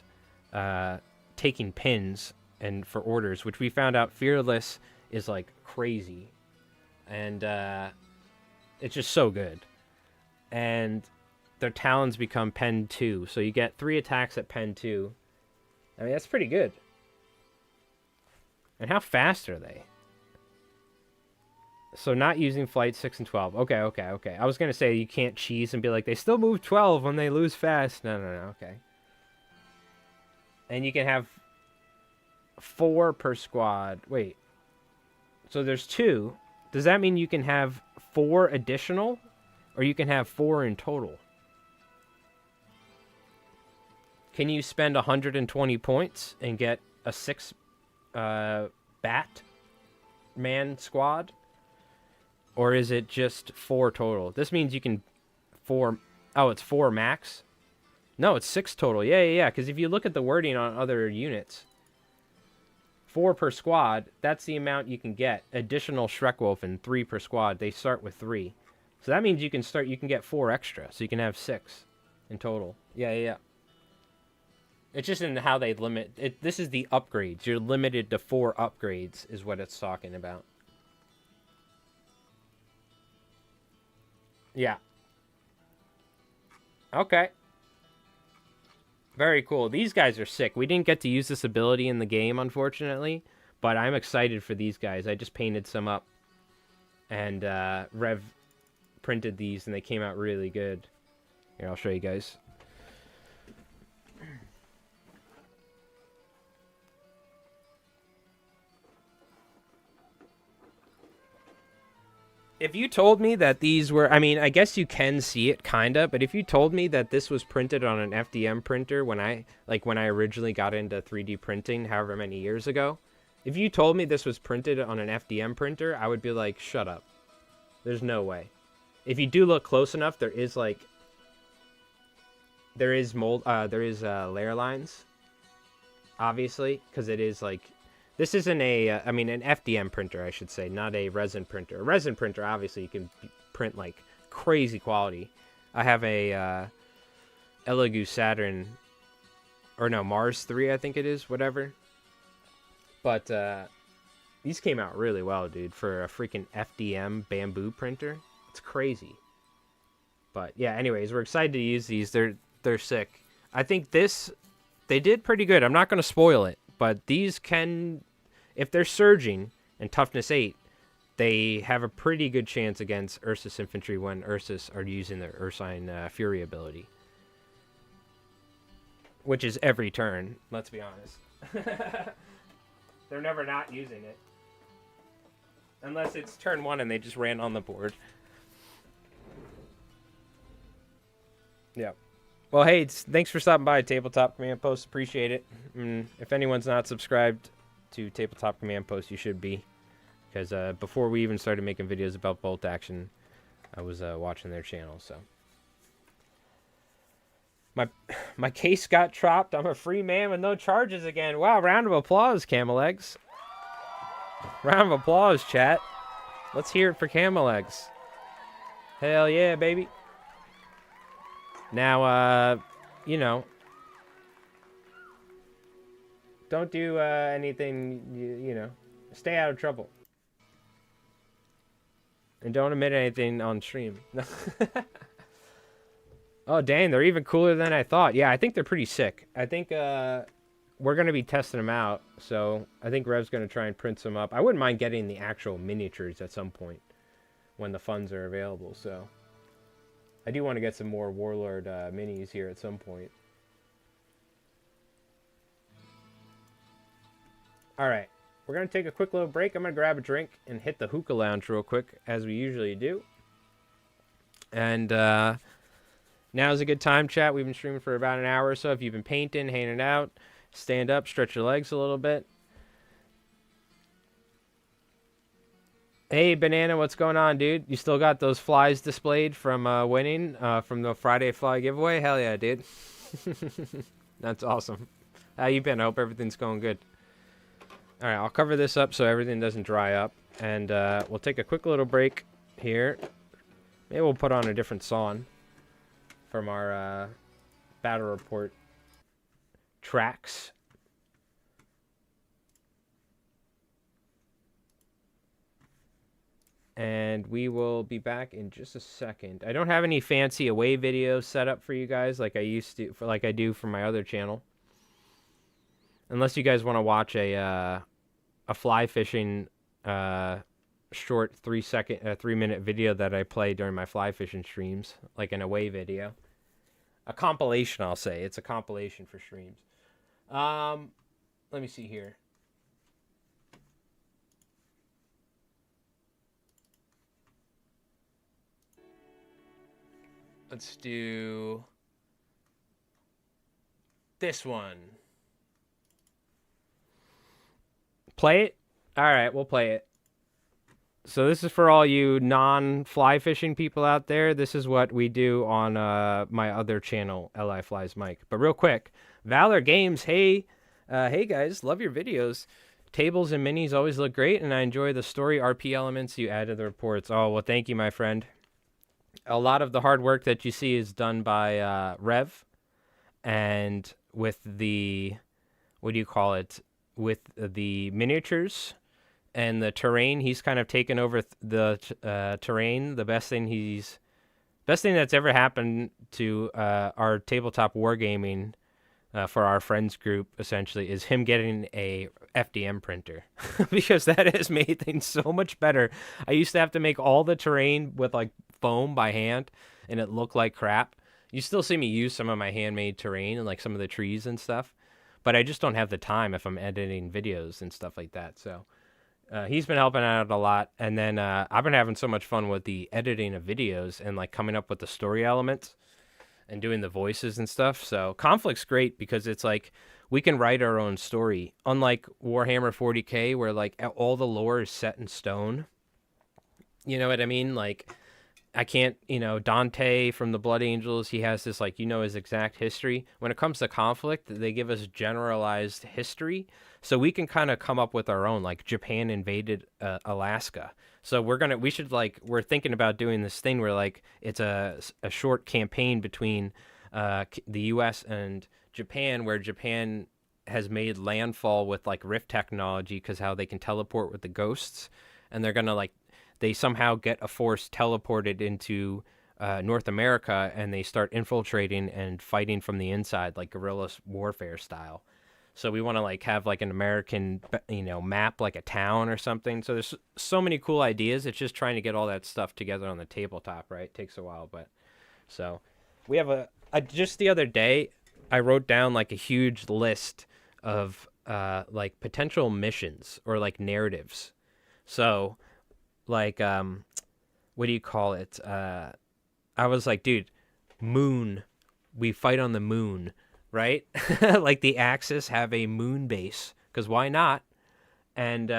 taking pins and for orders, which we found out Fearless is like crazy. And it's just so good. And their talons become pen 2. So you get 3 attacks at pen 2. I mean, that's pretty good. And how fast are they? So not using flight 6 and 12. Okay. I was going to say you can't cheese and be like, they still move 12 when they lose fast. No, okay. And you can have 4 per squad. Wait. So there's 2. Does that mean you can have 4 additional? Or you can have 4 in total? Can you spend 120 points and get a 6 Batman squad? Or is it just 4 total? This means you can 4... Oh, it's 4 max? No, it's 6 total. Yeah. Because if you look at the wording on other units, 4 per squad, that's the amount you can get. Additional Shrekwolfen, 3 per squad. They start with 3. So that means you can get 4 extra. So you can have 6 in total. Yeah. It's just in how they limit it. This is the upgrades. You're limited to 4 upgrades is what it's talking about. Yeah. Okay. Very cool. These guys are sick. We didn't get to use this ability in the game, unfortunately, but I'm excited for these guys. I just painted some up, and Rev printed these, and they came out really good. Here, I'll show you guys. If you told me that these were, I mean, I guess you can see it kinda, but if you told me that this was printed on an FDM printer when I originally got into 3D printing however many years ago, if you told me this was printed on an FDM printer, I would be like, shut up. There's no way. If you do look close enough, there is layer lines, obviously, because it is like, this isn't an FDM printer, I should say, not a resin printer. A resin printer, obviously, you can print, like, crazy quality. I have a Elegoo Saturn, or no, Mars 3, I think it is, whatever. But these came out really well, dude, for a freaking FDM bamboo printer. It's crazy. But, yeah, anyways, we're excited to use these. They're sick. I think they did pretty good. I'm not going to spoil it, but these can... If they're surging and toughness 8, they have a pretty good chance against Ursus infantry when Ursus are using their Ursine Fury ability. Which is every turn, let's be honest. They're never not using it. Unless it's turn 1 and they just ran on the board. Yeah. Well, hey, thanks for stopping by Tabletop Command Post. Appreciate it. If anyone's not subscribed to Tabletop Command Post, you should be, because before we even started making videos about bolt action, I was watching their channel. So my case got dropped. I'm a free man with no charges again. Wow! Round of applause, Camel Eggs. Round of applause, chat. Let's hear it for Camel Eggs. Hell yeah, baby. Now, you know. Don't do anything, you know, stay out of trouble. And don't admit anything on stream. Oh, dang, they're even cooler than I thought. Yeah, I think they're pretty sick. I think we're going to be testing them out. So I think Rev's going to try and print some up. I wouldn't mind getting the actual miniatures at some point when the funds are available. So I do want to get some more Warlord minis here at some point. Alright, we're going to take a quick little break. I'm going to grab a drink and hit the hookah lounge real quick, as we usually do. And now's a good time, chat. We've been streaming for about an hour or so. If you've been painting, hanging out, stand up, stretch your legs a little bit. Hey, Banana, what's going on, dude? You still got those flies displayed from winning from the Friday Fly giveaway? Hell yeah, dude. That's awesome. How you been? I hope everything's going good. All right, I'll cover this up so everything doesn't dry up, and we'll take a quick little break here. Maybe we'll put on a different song from our battle report tracks. and we will be back in just a second. I don't have any fancy away videos set up for you guys like I used to, like I do for my other channel. Unless you guys want to watch a fly fishing short 3-minute video that I play during my fly fishing streams, like an away video. A compilation, I'll say. It's a compilation for streams. Let me see here. Let's do this one. Play it? All right, we'll play it. So this is for all you non-fly fishing people out there. This is what we do on my other channel, Li Flies Mike. But real quick, Valor Games, hey guys, love your videos. Tables and minis always look great, and I enjoy the story RP elements you add to the reports. Oh, well, thank you, my friend. A lot of the hard work that you see is done by Rev, and with the, what do you call it, with the miniatures and the terrain, he's kind of taken over the terrain. The best thing that's ever happened to our tabletop wargaming for our friends group, essentially, is him getting a FDM printer because that has made things so much better. I used to have to make all the terrain with like foam by hand, and it looked like crap. You still see me use some of my handmade terrain and like some of the trees and stuff, but I just don't have the time if I'm editing videos and stuff like that. So he's been helping out a lot, and then I've been having so much fun with the editing of videos and like coming up with the story elements and doing the voices and stuff. So Konflikt's great because it's like we can write our own story, unlike Warhammer 40K where like all the lore is set in stone. You know what I mean? Like I can't, Dante from the Blood Angels, he has this like, his exact history. When it comes to Konflikt, they give us generalized history, so we can kind of come up with our own. Like Japan invaded Alaska, so we're thinking about doing this thing where like it's a short campaign between the U.S. and Japan, where Japan has made landfall with like rift technology because how they can teleport with the ghosts, and they're gonna like. They somehow get a force teleported into North America, and they start infiltrating and fighting from the inside, like guerrilla warfare style. So we want to like have like an American, map, like a town or something. So there's so many cool ideas. It's just trying to get all that stuff together on the tabletop, right? It takes a while, but so we have just the other day, I wrote down like a huge list of like potential missions or like narratives. So like what do you call it, I was like, dude, moon, we fight on the moon, right? Like the Axis have a moon base because why not? And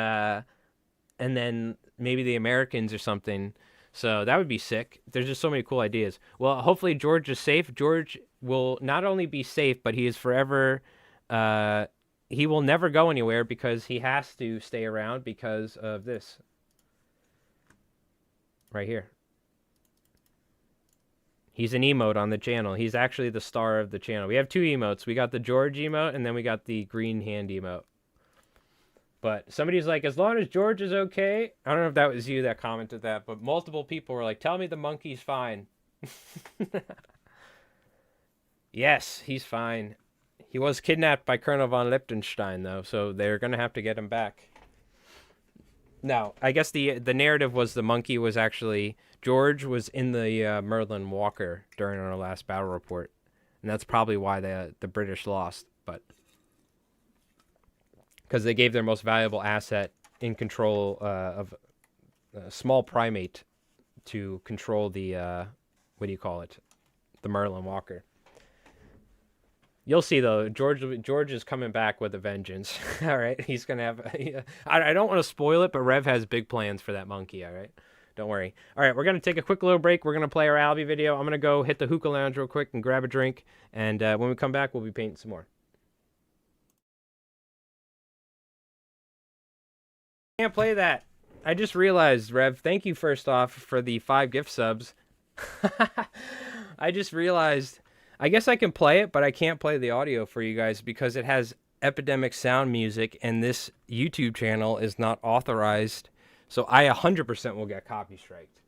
then maybe the Americans or something. So that would be sick. There's just so many cool ideas. Well, hopefully George is safe. George will not only be safe, but he is forever he will never go anywhere because he has to stay around because of this right here. He's an emote on the channel. He's actually the star of the channel. We have two emotes. We got the George emote, and then we got the green hand emote. But somebody's like, as long as George is okay. I don't know if that was you that commented that, but multiple people were like, tell me the monkey's fine. Yes, he's fine. He was kidnapped by Colonel von Liechtenstein, though, so they're going to have to get him back. No, I guess the narrative was the monkey was actually... George was in the Merlin Walker during our last battle report. And that's probably why the British lost. But because they gave their most valuable asset in control of a small primate to control the... what do you call it? The Merlin Walker. You'll see, though, George is coming back with a vengeance. All right, he's going to have... I don't want to spoil it, but Rev has big plans for that monkey, all right? Don't worry. All right, we're going to take a quick little break. We're going to play our Albie video. I'm going to go hit the hookah lounge real quick and grab a drink. And when we come back, we'll be painting some more. Can't play that. I just realized, Rev, thank you first off for the 5 gift subs. I just realized... I guess I can play it, but I can't play the audio for you guys because it has Epidemic sound music, and this YouTube channel is not authorized So I 100% will get copy striked.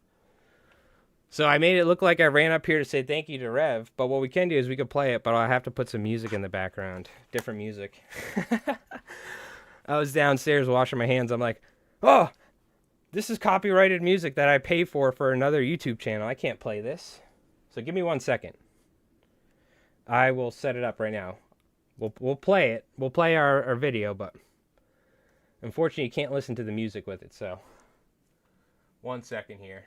So I made it look like I ran up here to say thank you to Rev, but what we can do is we could play it, but I'll have to put some music in the background. Different music. I was downstairs washing my hands. I'm like, oh, this is copyrighted music that I pay for another YouTube channel. I can't play this. So give me 1 second. I will set it up right now. We'll play it. We'll play our video, but unfortunately you can't listen to the music with it, so 1 second here.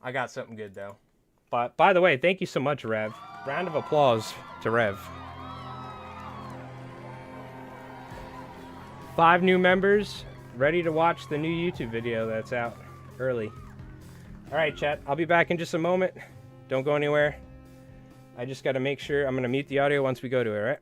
I got something good though. But by the way, thank you so much, Rev. Round of applause to Rev. 5 new members ready to watch the new YouTube video that's out early. Alright, chat. I'll be back in just a moment. Don't go anywhere. I just got to make sure. I'm going to mute the audio once we go to it, right?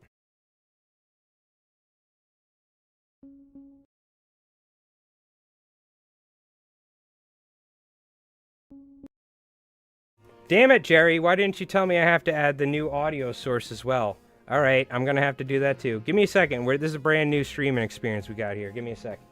Damn it, Jerry. Why didn't you tell me I have to add the new audio source as well? Alright, I'm going to have to do that too. Give me a second. This is a brand new streaming experience we got here. Give me a second.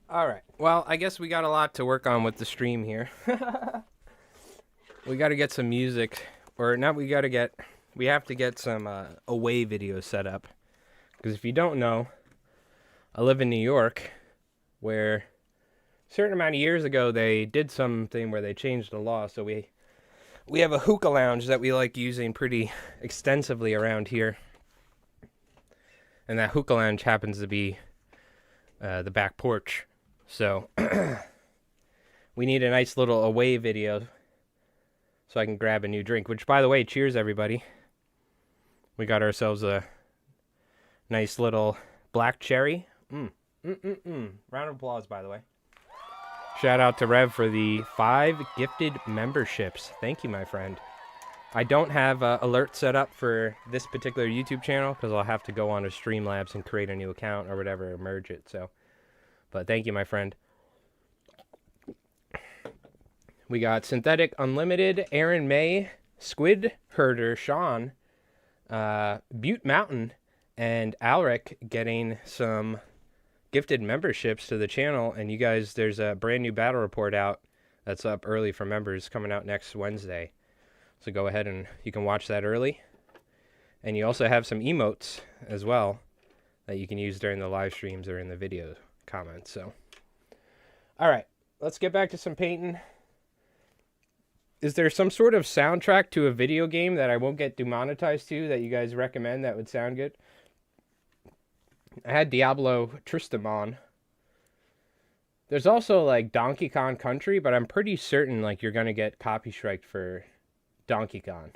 All right. Well, I guess we got a lot to work on with the stream here. We got to get some music, or not. We have to get some away videos set up. Because if you don't know, I live in New York, where a certain amount of years ago they did something where they changed the law. So we have a hookah lounge that we like using pretty extensively around here, and that hookah lounge happens to be the back porch. So we need a nice little away video so I can grab a new drink. Which, by the way, cheers, everybody. We got ourselves a nice little black cherry. Round of applause, by the way. Shout out to Rev for the 5 gifted memberships. Thank you, my friend. I don't have alert set up for this particular YouTube channel because I'll have to go on to Streamlabs and create a new account or whatever, merge it. So, but thank you, my friend. We got Synthetic Unlimited, Aaron May, Squid Herder, Sean, Butte Mountain, and Alric getting some gifted memberships to the channel. And you guys, there's a brand new battle report out that's up early for members coming out next Wednesday. So go ahead and you can watch that early. And you also have some emotes as well that you can use during the live streams or in the video comments. So, all right, let's get back to some painting. Is there some sort of soundtrack to a video game that I won't get demonetized to that you guys recommend that would sound good? I had Diablo Tristram on. There's also like Donkey Kong Country, but I'm pretty certain like you're going to get copy striked for Donkey Kong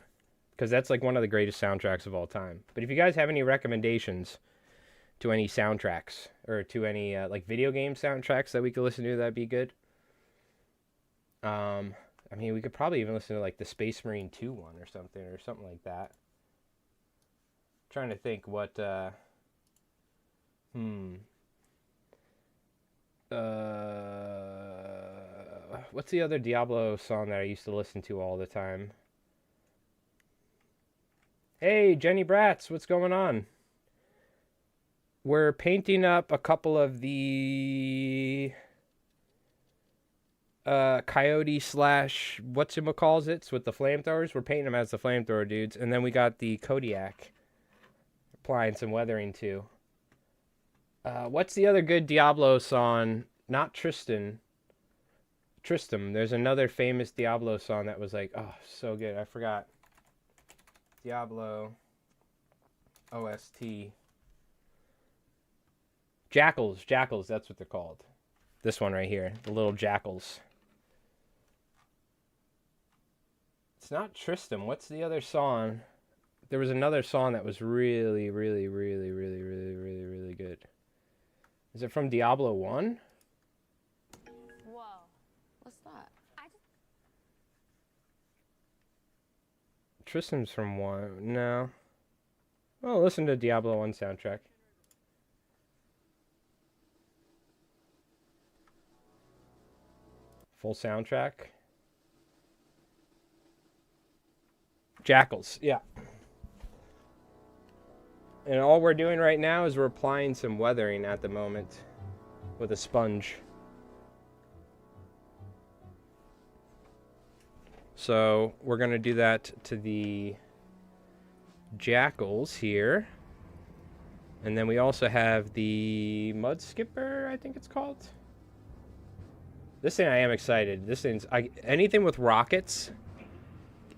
because that's like one of the greatest soundtracks of all time. But if you guys have any recommendations to any soundtracks or to any like video game soundtracks that we could listen to, that'd be good. I mean, we could probably even listen to like the Space Marine 2 one or something like that. Trying to think what what's the other Diablo song that I used to listen to all the time? Hey, Jenny Bratz, what's going on? We're painting up a couple of the coyote slash whatchamacallits with the flamethrowers. We're painting them as the flamethrower dudes. And then we got the Kodiak. Applying some weathering too. What's the other good Diablo song? Not Tristram. There's another famous Diablo song that was like, oh, so good. I forgot. Diablo OST. Jackals, that's what they're called. This one right here, the little jackals. It's not Tristram. What's the other song? There was another song that was really, really, really, really, really, really, really good. Is it from Diablo 1? Whoa. What's that? Tristram's from 1. No. Well, listen to Diablo 1 soundtrack. Full soundtrack. Jackals, yeah. And all we're doing right now is we're applying some weathering at the moment with a sponge. So we're going to do that to the jackals here. And then we also have the mud skipper, I think it's called. This thing, I am excited. This thing's anything with rockets.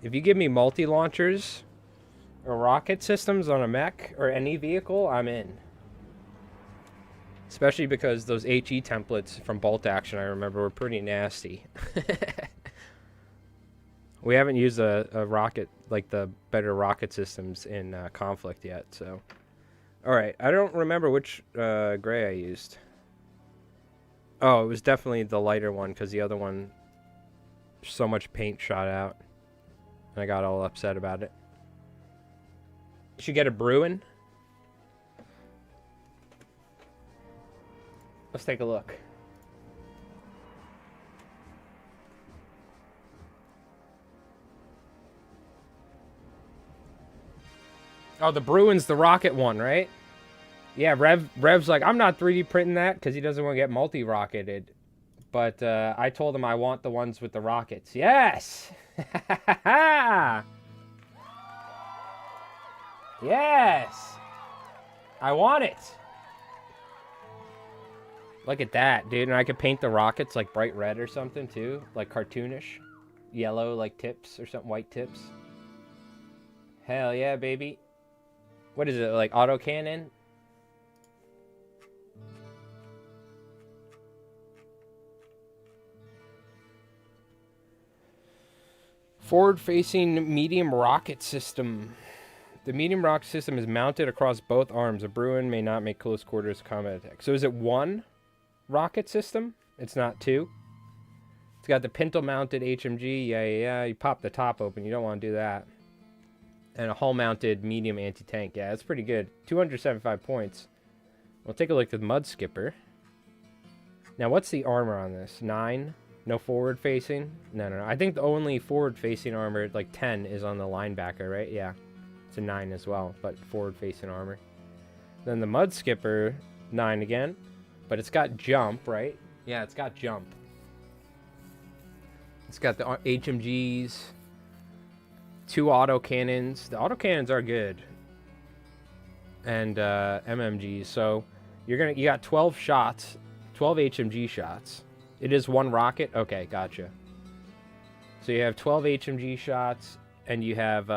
If you give me multi-launchers or rocket systems on a mech or any vehicle, I'm in. Especially because those HE templates from Bolt Action, I remember, were pretty nasty. We haven't used a rocket, like the better rocket systems in Konflikt yet, so. Alright, I don't remember which gray I used. Oh, it was definitely the lighter one, because the other one, so much paint shot out. And I got all upset about it. You should get a Bruin. Let's take a look. Oh, the Bruin's the rocket one, right? Yeah, Rev's like, I'm not 3D printing that because he doesn't want to get multi-rocketed. But I told him I want the ones with the rockets. Yes! Yes! I want it! Look at that, dude. And I could paint the rockets like bright red or something too. Like cartoonish. Yellow like tips or something, white tips. Hell yeah, baby. What is it, like autocannon? Forward-facing medium rocket system. The medium rocket system is mounted across both arms. A Bruin may not make close quarters combat attacks. So is it one rocket system? It's not two? It's got the pintle-mounted HMG. Yeah. You pop the top open. You don't want to do that. And a hull-mounted medium anti-tank. Yeah, that's pretty good. 275 points. We'll take a look at the Mud Skipper. Now, what's the armor on this? 9? No forward-facing? No. I think the only forward-facing armor, like 10, is on the linebacker, right? Yeah. It's a 9 as well, but forward-facing armor. Then the Mud Skipper, 9 again. But it's got jump, right? Yeah, it's got jump. It's got the HMGs, 2 autocannons. The autocannons are good. And MMGs. So you got 12 shots, 12 HMG shots. It is one rocket? Okay, gotcha. So you have 12 HMG shots, and you have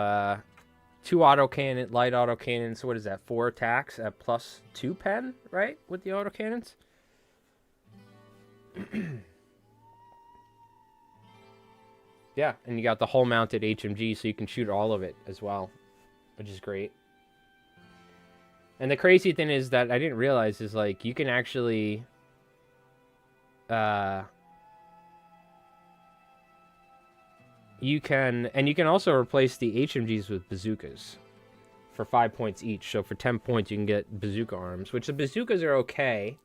2 autocannon, light autocannons. So what is that? 4 attacks at +2 pen, right? With the autocannons? Yeah, and you got the hull-mounted HMG, so you can shoot all of it as well, which is great. And the crazy thing is that I didn't realize is, like, you can actually... you can also replace the HMGs with bazookas for 5 points each. So for 10 points, you can get bazooka arms, which the bazookas are okay.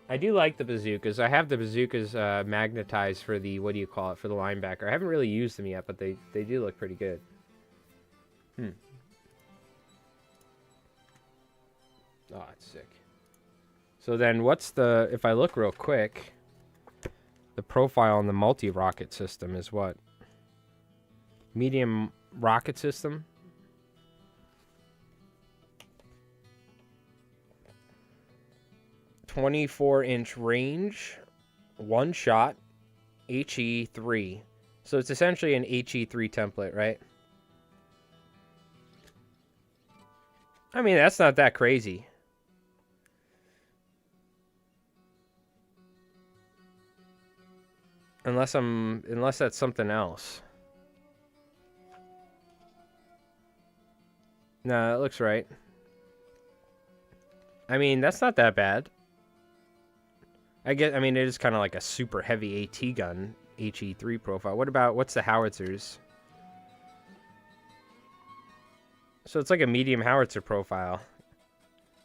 I do like the bazookas. I have the bazookas magnetized for the, what do you call it, for the linebacker. I haven't really used them yet, but they do look pretty good. Oh, it's sick. So then what's the, if I look real quick, the profile on the multi-rocket system is what? Medium rocket system? .24-inch range, 1 shot, HE3. So it's essentially an HE3 template, right? I mean, that's not that crazy. Unless that's something else. No, that looks right. I mean, that's not that bad. I mean, it is kind of like a super heavy AT gun, HE3 profile. What's the howitzers? So it's like a medium howitzer profile.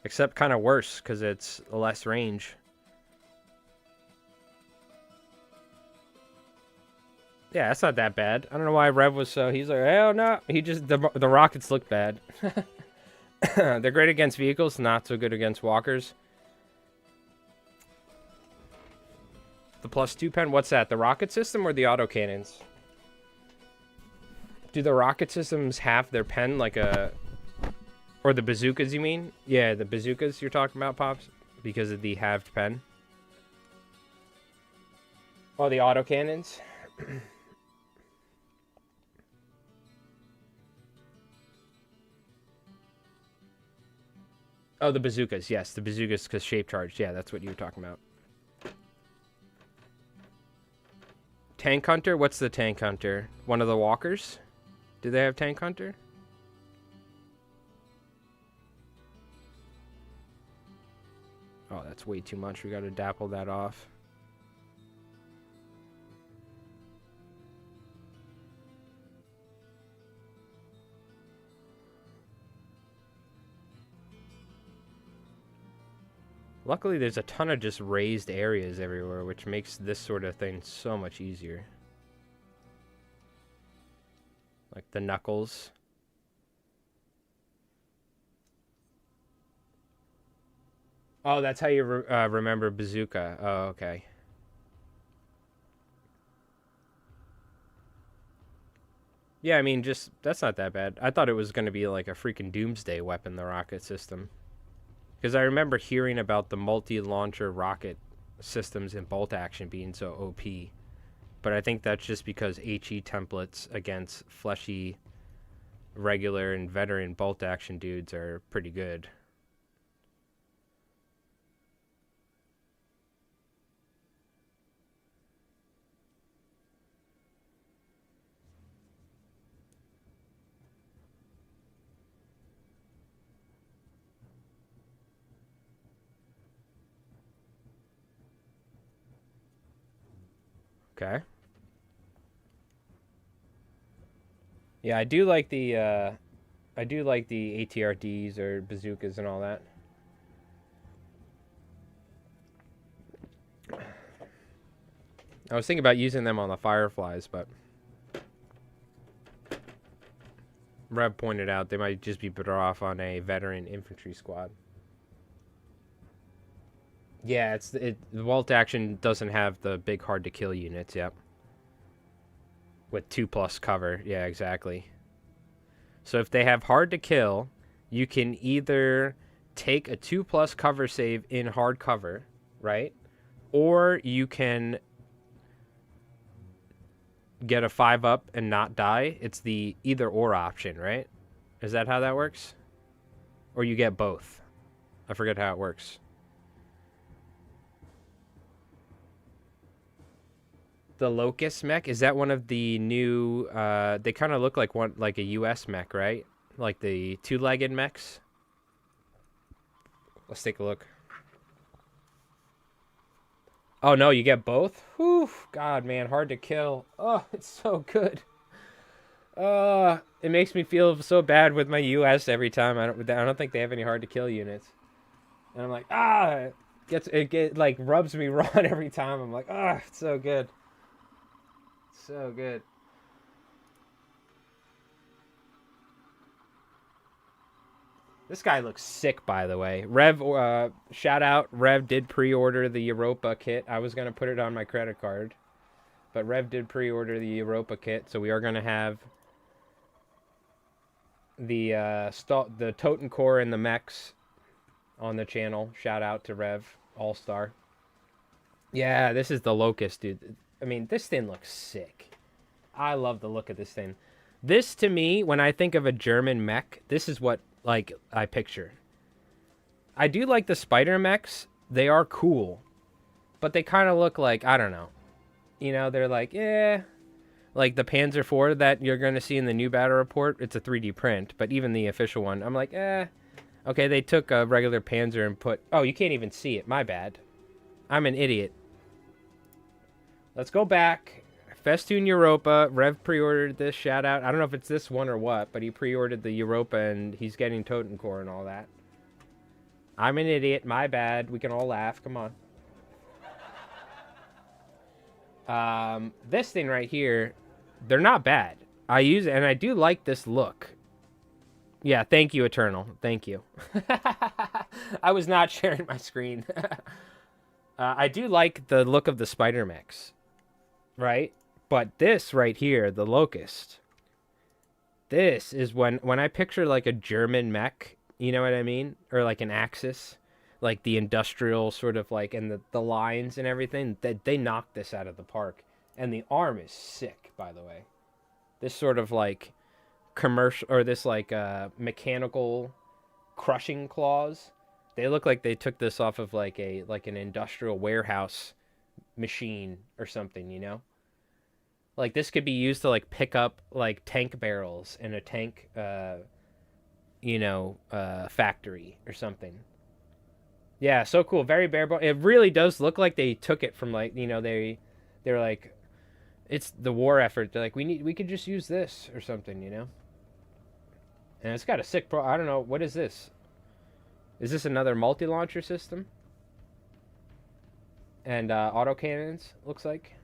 Except kind of worse, because it's less range. Yeah, that's not that bad. I don't know why Rev was so... He's like, hell no. He just... The rockets look bad. They're great against vehicles, not so good against walkers. The +2 pen, what's that? The rocket system or the autocannons? Do the rocket systems have their pen like a... Or the bazookas, you mean? Yeah, the bazookas you're talking about, Pops? Because of the halved pen. Oh, the autocannons? Oh, the bazookas, yes. The bazookas, because shape charged. Yeah, that's what you were talking about. Tank Hunter? What's the Tank Hunter? One of the walkers? Do they have Tank Hunter? Oh, that's way too much. We gotta dapple that off. Luckily, there's a ton of just raised areas everywhere, which makes this sort of thing so much easier. Like the knuckles. Oh, that's how you remember bazooka. Oh, okay. Yeah, I mean, just, that's not that bad. I thought it was going to be like a freaking doomsday weapon, the rocket system. Because I remember hearing about the multi-launcher rocket systems in bolt action being so OP. But I think that's just because HE templates against fleshy, regular, and veteran bolt action dudes are pretty good. Okay. Yeah, I do like the ATRDs or bazookas and all that. I was thinking about using them on the Fireflies, but Rev pointed out they might just be better off on a veteran infantry squad. Yeah, the Vault Action doesn't have the big hard to kill units, yep. With 2+ cover, yeah, exactly. So if they have hard to kill, you can either take a 2+ cover save in hard cover, right? Or you can get a 5+ and not die. It's the either or option, right? Is that how that works? Or you get both? I forget how it works. The Locust mech, is that one of the new they kind of look like a US mech, right? Like the two-legged mechs. Let's take a look. Oh no, you get both? Whew, God, man, hard to kill. Oh, it's so good. It makes me feel so bad with my US every time. I don't think they have any hard to kill units. And I'm like, it like rubs me raw every time. I'm like, it's so good. So good. This guy looks sick, by the way. Rev, shout out. Rev did pre-order the Europa kit. I was going to put it on my credit card. But Rev did pre-order the Europa kit, so we are going to have the Totem Core and the mechs on the channel. Shout out to Rev, All-Star. Yeah, this is the Locust, dude. I mean, this thing looks sick. I love the look of this thing. This, to me, when I think of a German mech, this is what like I picture. I do like the spider mechs. They are cool. But they kind of look like, I don't know. You know, they're like, like the Panzer IV that you're going to see in the new battle report. It's a 3D print, but even the official one, I'm like, okay, they took a regular Panzer and put... Oh, you can't even see it. My bad. I'm an idiot. Let's go back. Festoon Europa. Rev pre-ordered this. Shout out. I don't know if it's this one or what, but he pre-ordered the Europa and he's getting Totem Core and all that. I'm an idiot. My bad. We can all laugh. Come on. This thing right here, they're not bad. I use it and I do like this look. Yeah, thank you, Eternal. Thank you. I was not sharing my screen. I do like the look of the spider mechs, right? But this right here, the Locust, this is when I picture like a German mech, you know what I mean? Or like an Axis, like the industrial sort of like, and the lines and everything, they knocked this out of the park. And the arm is sick, by the way. This sort of like commercial, or this like mechanical crushing claws. They look like they took this off of like an industrial warehouse machine or something, you know? Like this could be used to like pick up like tank barrels in a tank factory or something. Yeah, so cool. Very bare bone. It really does look like they took it from like, they're like, it's the war effort. They're like, we could just use this or something, you know? And it's got a sick I don't know, what is this? Is this another multi-launcher system? And autocannons, looks like.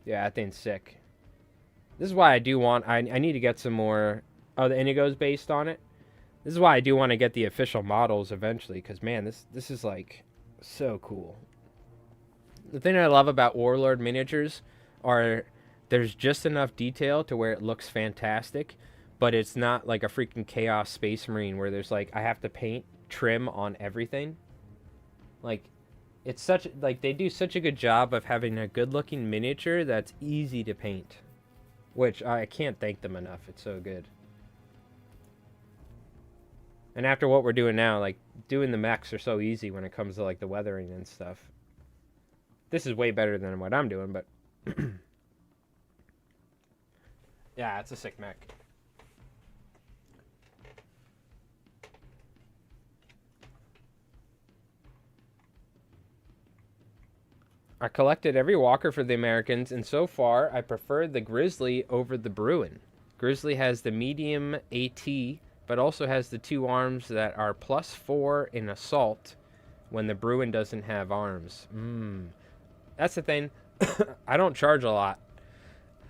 Yeah, that thing's sick. This is why I do want... I need to get some more... Oh, the Inigo's based on it? This is why I do want to get the official models eventually, because, man, this is, like, so cool. The thing I love about Warlord miniatures are there's just enough detail to where it looks fantastic, but it's not like a freaking Chaos Space Marine where there's, like, I have to paint trim on everything. Like... It's such, like, they do such a good job of having a good-looking miniature that's easy to paint. Which, I can't thank them enough. It's so good. And after what we're doing now, like, doing the mechs are so easy when it comes to, like, the weathering and stuff. This is way better than what I'm doing, but... yeah, it's a sick mech. I collected every walker for the Americans, and so far I prefer the Grizzly over the Bruin. Grizzly has the medium AT, but also has the 2 arms that are +4 in assault when the Bruin doesn't have arms. That's the thing. I don't charge a lot.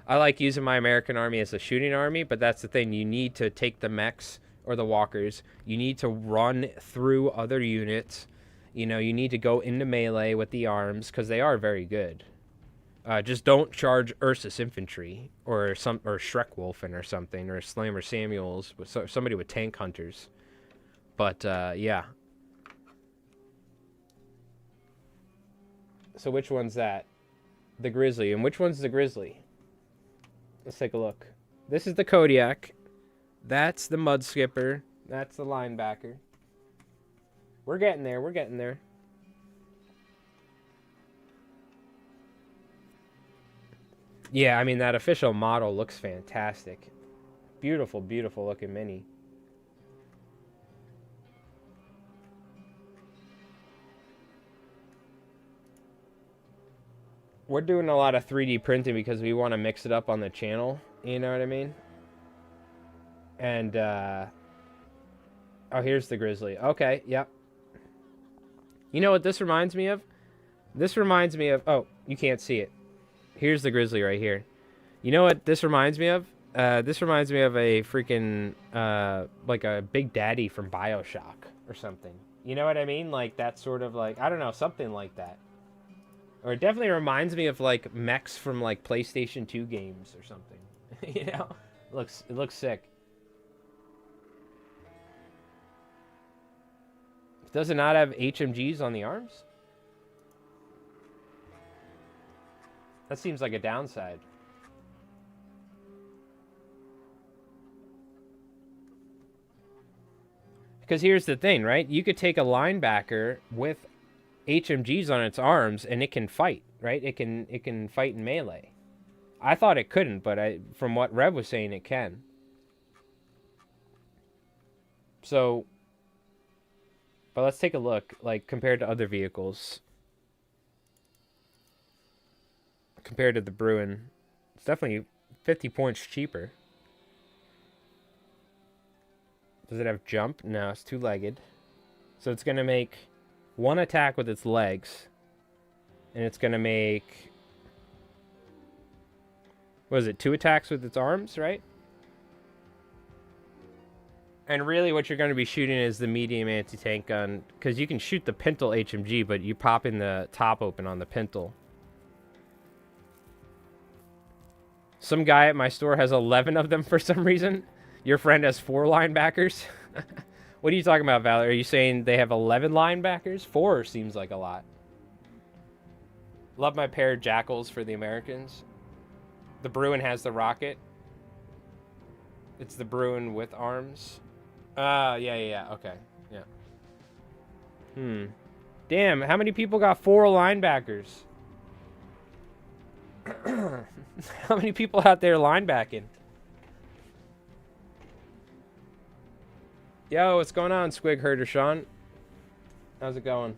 I like using my American army as a shooting army, but that's the thing. You need to take the mechs or the walkers. You need to run through other units. You know, you need to go into melee with the arms because they are very good. Just don't charge Ursus infantry or Schreckwolfen or something, or Slammer Samuels, somebody with tank hunters. But yeah. So which one's that? The Grizzly. And which one's the Grizzly? Let's take a look. This is the Kodiak. That's the Mud Skipper. That's the linebacker. We're getting there. We're getting there. Yeah, I mean, that official model looks fantastic. Beautiful, beautiful looking mini. We're doing a lot of 3D printing because we want to mix it up on the channel. You know what I mean? And, oh, here's the Grizzly. Okay, yep. You know what this reminds me of? This reminds me of, oh, you can't see it. Here's the Grizzly right here. You know what this reminds me of? This reminds me of a freaking, like a Big Daddy from BioShock or something. You know what I mean? Like that sort of like, I don't know, something like that. Or it definitely reminds me of like mechs from like PlayStation 2 games or something. You know? It looks sick. Does it not have HMGs on the arms? That seems like a downside. Because here's the thing, right? You could take a linebacker with HMGs on its arms and it can fight, right? It can fight in melee. I thought it couldn't, but from what Rev was saying, it can. So, but let's take a look, like compared to other vehicles. Compared to the Bruin, it's definitely 50 points cheaper. Does it have jump? No, it's 2-legged. So it's going to make 1 attack with its legs. And it's going to make... what is it? 2 attacks with its arms, right? And really what you're going to be shooting is the medium anti-tank gun. Because you can shoot the Pintle HMG, but you pop in the top open on the Pintle. Some guy at my store has 11 of them for some reason. Your friend has 4 linebackers. What are you talking about, Valor? Are you saying they have 11 linebackers? 4 seems like a lot. Love my paired jackals for the Americans. The Bruin has the rocket. It's the Bruin with arms. Yeah. Okay. Yeah. Damn, how many people got 4 linebackers? How many people out there linebacking? Yo, what's going on, Squig Herder Sean? How's it going?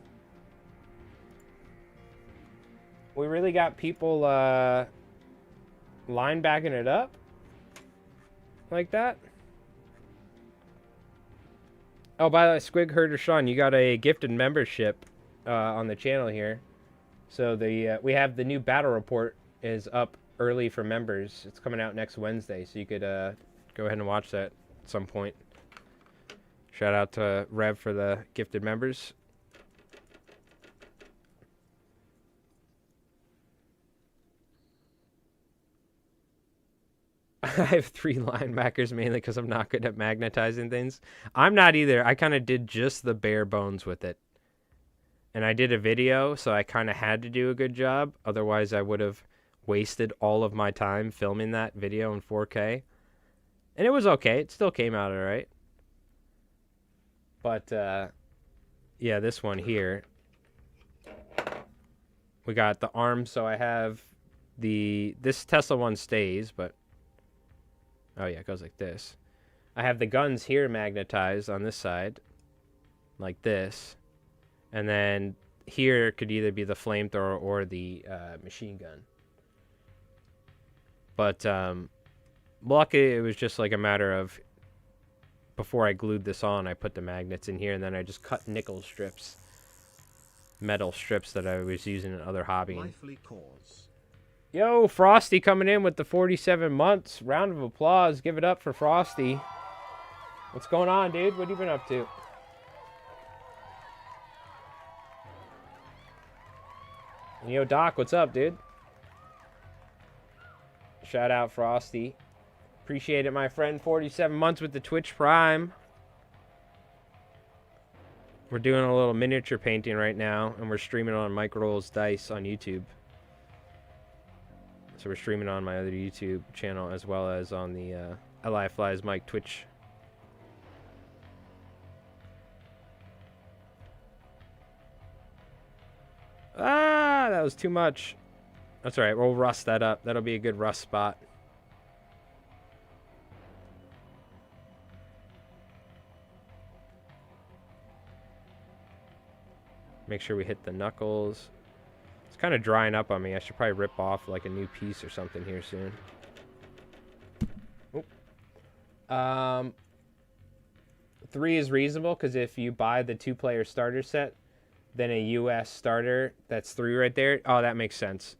We really got people linebacking it up? Like that? Oh, by the way, Squig Herder Sean, you got a gifted membership on the channel here. So we have the new battle report is up early for members. It's coming out next Wednesday, so you could go ahead and watch that at some point. Shout out to Rev for the gifted members. I have 3 linebackers mainly because I'm not good at magnetizing things. I'm not either. I kind of did just the bare bones with it. And I did a video, so I kind of had to do a good job. Otherwise, I would have wasted all of my time filming that video in 4K. And it was okay. It still came out all right. But, yeah, this one here. We got the arms, so I have this Tesla one stays, but... oh, yeah, it goes like this. I have the guns here magnetized on this side, like this. And then here could either be the flamethrower or the machine gun. But luckily, it was just like a matter of, before I glued this on, I put the magnets in here, and then I just cut nickel strips, metal strips that I was using in other hobbying. Yo, Frosty coming in with the 47 months. Round of applause. Give it up for Frosty. What's going on, dude? What have you been up to? And yo, Doc, what's up, dude? Shout out, Frosty. Appreciate it, my friend. 47 months with the Twitch Prime. We're doing a little miniature painting right now, and we're streaming on Mike Rolls Dice on YouTube. So we're streaming on my other YouTube channel as well as on the Li Flies Mike Twitch. Ah, that was too much. That's all right. We'll rust that up. That'll be a good rust spot. Make sure we hit the knuckles. It's kind of drying up on me. I should probably rip off like a new piece or something here soon. Oop. 3 is reasonable because if you buy the 2-player starter set, then a US starter, that's 3 right there. Oh, that makes sense.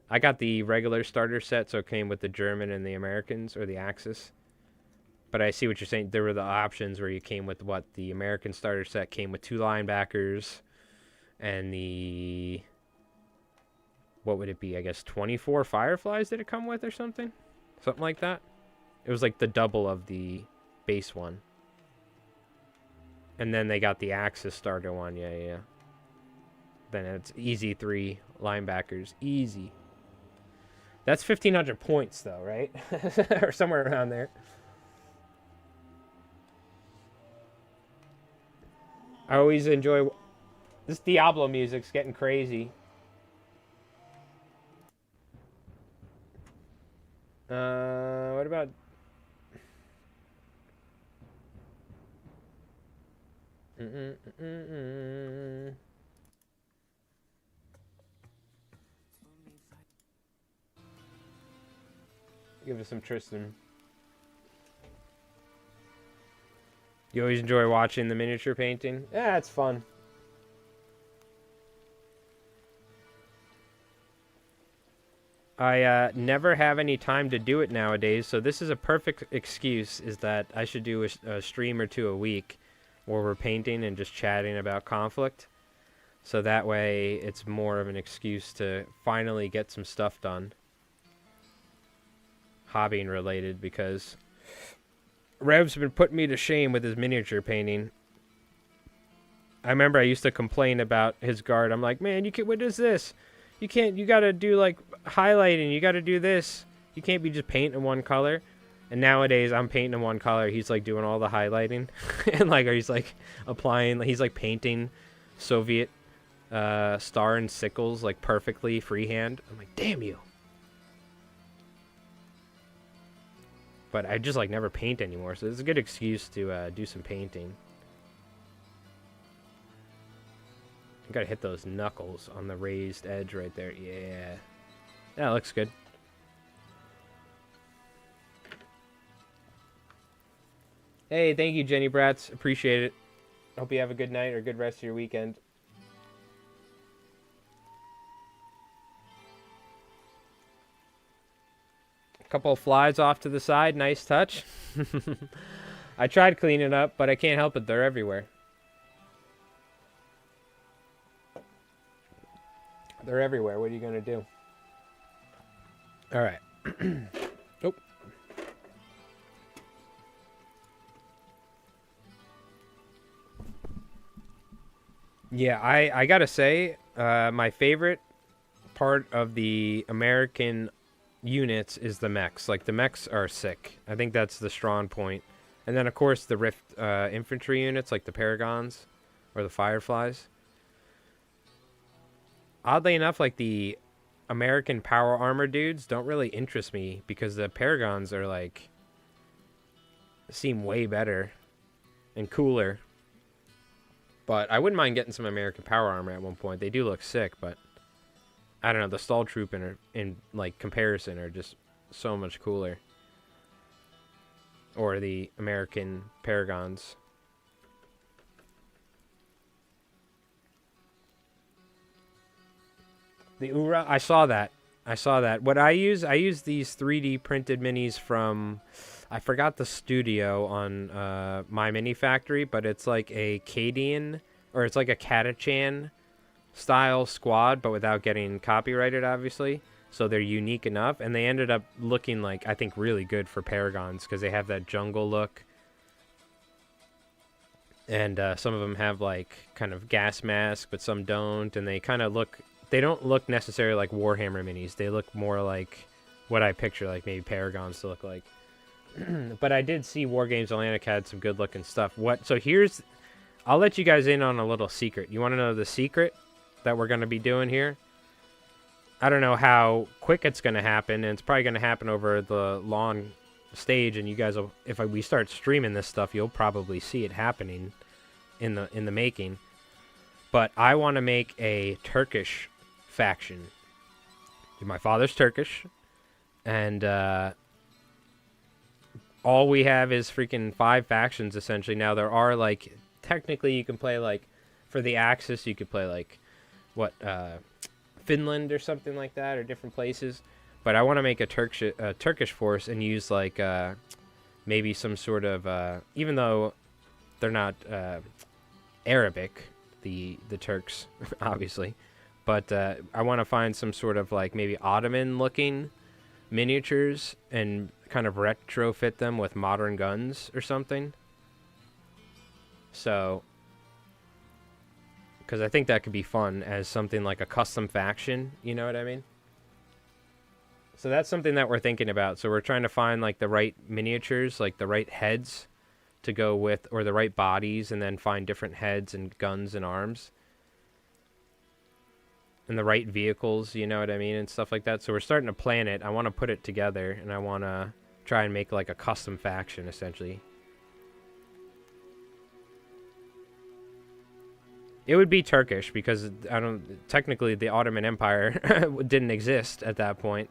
I got the regular starter set, so it came with the German and the Americans, or the Axis. But I see what you're saying. There were the options where you came with what? The American starter set came with 2 linebackers and the... What would it be? I guess 24 Fireflies did it come with or something? Something like that. It was like the double of the base one. And then they got the Axis starter one. Yeah. Then it's easy 3 linebackers. Easy. That's 1,500 points though, right? Or somewhere around there. I always enjoy... This Diablo music's getting crazy. What about... Give us some Tristan. You always enjoy watching the miniature painting? Yeah, it's fun. I never have any time to do it nowadays, so this is a perfect excuse, is that I should do a stream or 2 a week where we're painting and just chatting about Konflikt. So that way it's more of an excuse to finally get some stuff done. Hobbying related, because Rev's been putting me to shame with his miniature painting. I remember I used to complain about his guard. I'm like, man, what is this? You gotta do like highlighting, you gotta do this. You can't be just painting one color. And nowadays I'm painting in one color, he's like doing all the highlighting. And like he's like applying, he's like painting Soviet star and sickles like perfectly freehand. I'm like, damn you. But I just like never paint anymore, so it's a good excuse to do some painting. I gotta hit those knuckles on the raised edge right there. Yeah. That looks good. Hey, thank you, Jenny Bratz. Appreciate it. Hope you have a good night or good rest of your weekend. A couple of flies off to the side. Nice touch. I tried cleaning up, but I can't help it. They're everywhere. They're everywhere. What are you going to do? All right. Oh. Yeah, I got to say, my favorite part of the American units is the mechs. Like, the mechs are sick. I think that's the strong point. And then, of course, the Rift infantry units, like the Paragons or the Fireflies. Oddly enough, like the American power armor dudes don't really interest me because the Paragons are like seem way better and cooler. But I wouldn't mind getting some American Power Armor at one point. They do look sick, but I don't know. The Stall Troop in like comparison are just so much cooler. Or the American Paragons. The Ura, I saw that. What I use these 3D printed minis from, I forgot the studio on My Mini Factory, but it's like a Cadian, or it's like a Catachan style squad, but without getting copyrighted, obviously. So they're unique enough, and they ended up looking like, I think, really good for Paragons, because they have that jungle look. And some of them have like kind of gas mask, but some don't, and they kind of look, they don't look necessarily like Warhammer minis. They look more like what I picture, like maybe Paragons to look like. But I did see War Games Atlantic had some good looking stuff. So here's, I'll let you guys in on a little secret. You want to know the secret that we're going to be doing here? I don't know how quick it's going to happen, and it's probably going to happen over the long stage, and you guys will, if we start streaming this stuff, you'll probably see it happening in the making. But I want to make a Turkish faction. My father's Turkish, and all we have is freaking 5 factions essentially. Now there are like, technically you can play like, for the Axis you could play like what Finland or something like that, or different places. But I want to make a Turkish force and use like maybe some sort of even though they're not Arabic, the Turks obviously, but I want to find some sort of like maybe Ottoman looking miniatures and kind of retrofit them with modern guns or something. So, because I think that could be fun as something like a custom faction, you know what I mean? So that's something that we're thinking about. So we're trying to find like the right miniatures, like the right heads to go with, or the right bodies, and then find different heads and guns and arms. And the right vehicles, you know what I mean, and stuff like that. So we're starting to plan it. I want to put it together, and I want to try and make like a custom faction, essentially. It would be Turkish, because technically the Ottoman Empire didn't exist at that point.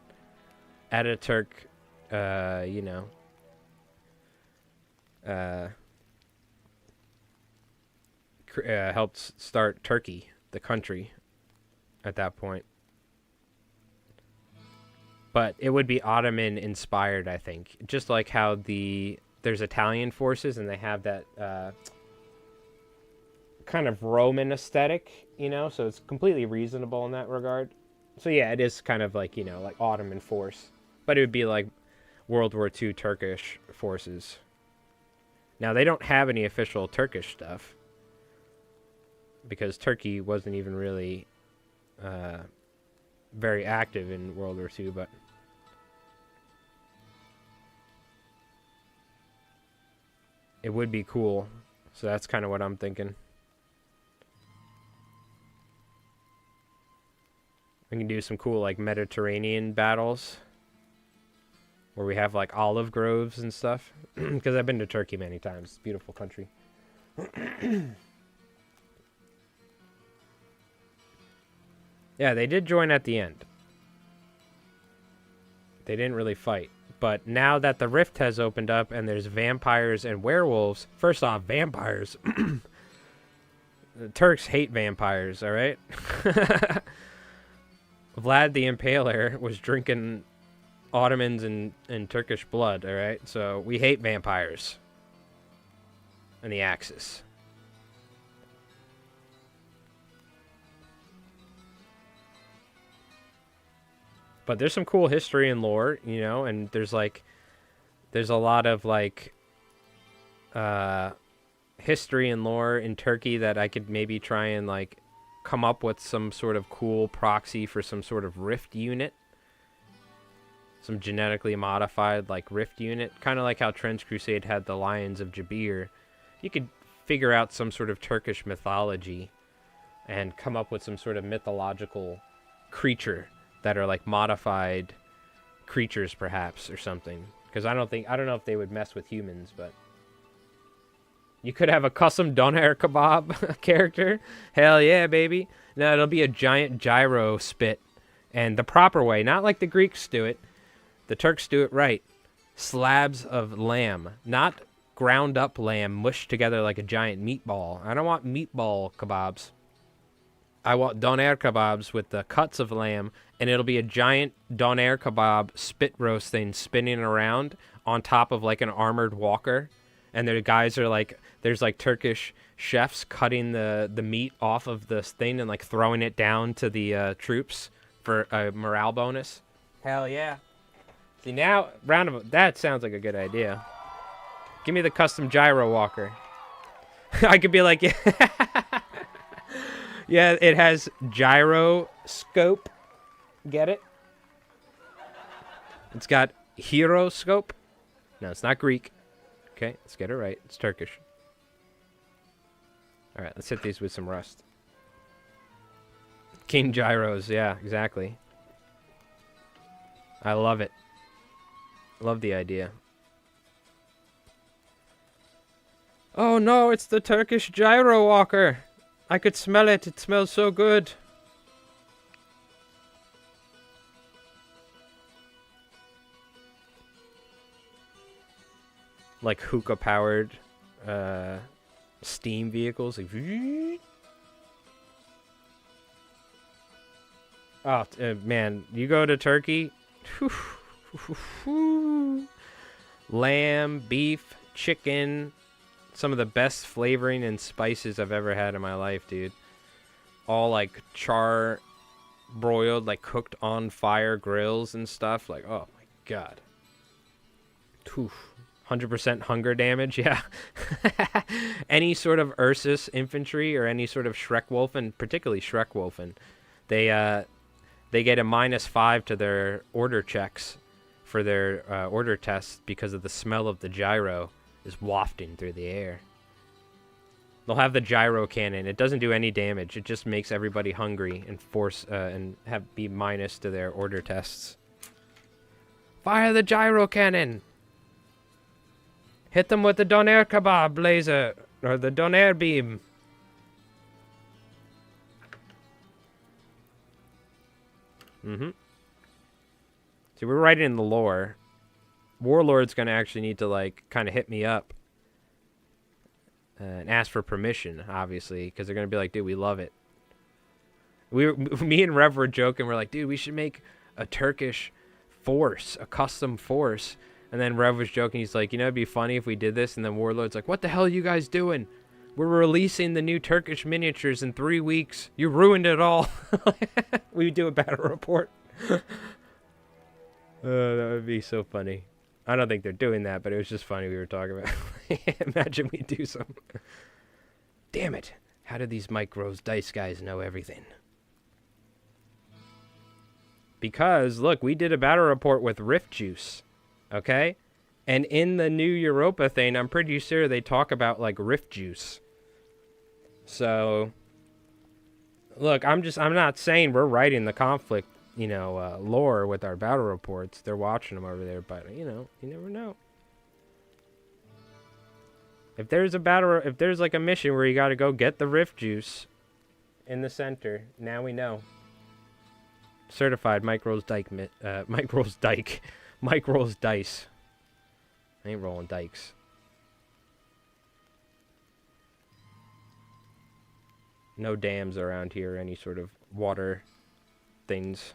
Ataturk, you know, helped start Turkey, the country, at that point. But it would be Ottoman inspired, I think. Just like how there's Italian forces and they have that kind of Roman aesthetic, you know, so it's completely reasonable in that regard. So yeah, it is kind of like, you know, like Ottoman force. But it would be like World War II Turkish forces. Now, they don't have any official Turkish stuff, because Turkey wasn't even really very active in World War II, but it would be cool. So that's kind of what I'm thinking. We can do some cool like Mediterranean battles where we have like olive groves and stuff, because I've been to Turkey many times. It's a beautiful country. Yeah, they did join at the end. They didn't really fight. But now that the rift has opened up and there's vampires and werewolves, first off, vampires. The Turks hate vampires, all right? Vlad the Impaler was drinking Ottomans and Turkish blood, all right? So we hate vampires and the Axis. But there's some cool history and lore, you know, and there's a lot of like history and lore in Turkey that I could maybe try and like come up with some sort of cool proxy for some sort of rift unit. Some genetically modified like rift unit, kind of like how Trench Crusade had the Lions of Jabir. You could figure out some sort of Turkish mythology and come up with some sort of mythological creature that are like modified creatures, perhaps, or something. Because I don't know if they would mess with humans, but You could have a custom doner kebab character. Hell yeah, baby. No, it'll be a giant gyro spit. And the proper way, not like the Greeks do it. The Turks do it right. Slabs of lamb, not ground up lamb mushed together like a giant meatball. I don't want meatball kebabs. I want doner kebabs with the cuts of lamb, and it'll be a giant doner kebab spit roast thing spinning around on top of like an armored walker. And the guys are like, there's like Turkish chefs cutting the meat off of this thing and like throwing it down to the troops for a morale bonus. Hell yeah. See, now, that sounds like a good idea. Give me the custom gyro walker. I could be like, yeah, it has gyroscope. Get it? It's got hero-scope. No, it's not Greek. Okay, let's get it right. It's Turkish. All right, let's hit these with some rust. King gyros, yeah, exactly. I love it. Love the idea. Oh no, it's the Turkish gyro walker. I could smell it. It smells so good. Like hookah powered steam vehicles. Like, oh man, you go to Turkey. Lamb, beef, chicken, some of the best flavoring and spices I've ever had in my life, dude. All like char broiled, like cooked on fire grills and stuff. Like, oh my god. 100% hunger damage, yeah. Any sort of Ursus infantry or any sort of Schreckwolfen, particularly Schreckwolfen, they get a -5 to their order checks for their order tests because of the smell of the gyro is wafting through the air. They'll have the gyro cannon. It doesn't do any damage. It just makes everybody hungry and be minus to their order tests. Fire the gyro cannon! Hit them with the doner kebab laser or the doner beam. See, we're writing in the lore. Warlord's gonna actually need to like kind of hit me up and ask for permission, obviously, because they're gonna be like, "Dude, we love it." Me and Rev were joking. We're like, "Dude, we should make a Turkish force, a custom force." And then Rev was joking. He's like, "You know, it'd be funny if we did this." And then Warlord's like, "What the hell are you guys doing? We're releasing the new Turkish miniatures in 3 weeks. You ruined it all." We do a battle report. That would be so funny. I don't think they're doing that, but it was just funny we were talking about. Imagine we do some. Damn it. How did these Mike Rose Dice guys know everything? Because, look, we did a battle report with Rift Juice. Okay? And in the new Europa thing, I'm pretty sure they talk about, like, Rift Juice. So, look, I'm not saying we're writing the Konflikt, lore with our battle reports. They're watching them over there, but, you never know. If there's like a mission where you gotta go get the Rift Juice in the center, now we know. Certified Mike Rolls Dice. Mike Rolls Dice. I ain't rolling dikes. No dams around here, any sort of water things.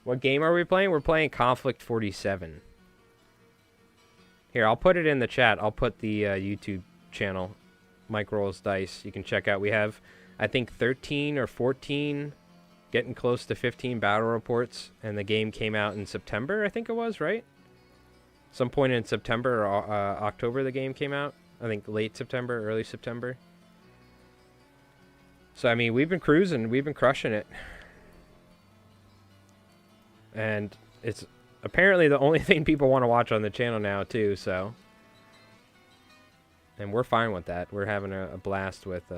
What game are we playing? We're playing Konflikt 47. Here, I'll put it in the chat. I'll put the YouTube channel, Mike Rolls Dice. You can check out. We have, I think, 13 or 14, getting close to 15 battle reports. And the game came out in September, I think it was, right? Some point in September or October the game came out. I think late September, early September. So, I mean, we've been cruising. We've been crushing it. And it's apparently the only thing people want to watch on the channel now, too, so. And we're fine with that. We're having a blast with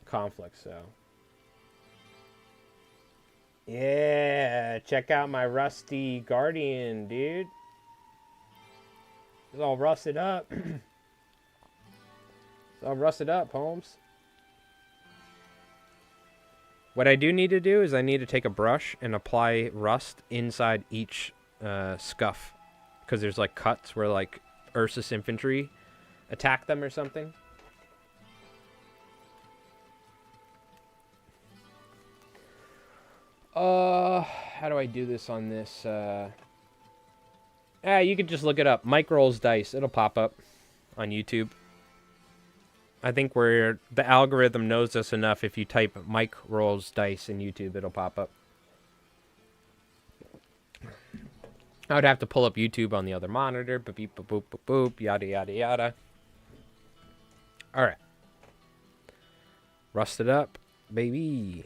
Konflikt, so. Yeah, check out my rusty Guardian, dude. It's all rusted up. It's all rusted up, Holmes. What I do need to do is I need to take a brush and apply rust inside each scuff. Because there's like cuts where like Ursus infantry attack them or something. How do I do this on this? You could just look it up. Mike Rolls Dice. It'll pop up on YouTube. I think where the algorithm knows us enough, if you type Mike Rolls Dice in YouTube, it'll pop up. I would have to pull up YouTube on the other monitor. Boop, boop, boop, boop, boop, yada, yada, yada. All right. Rusted up, baby.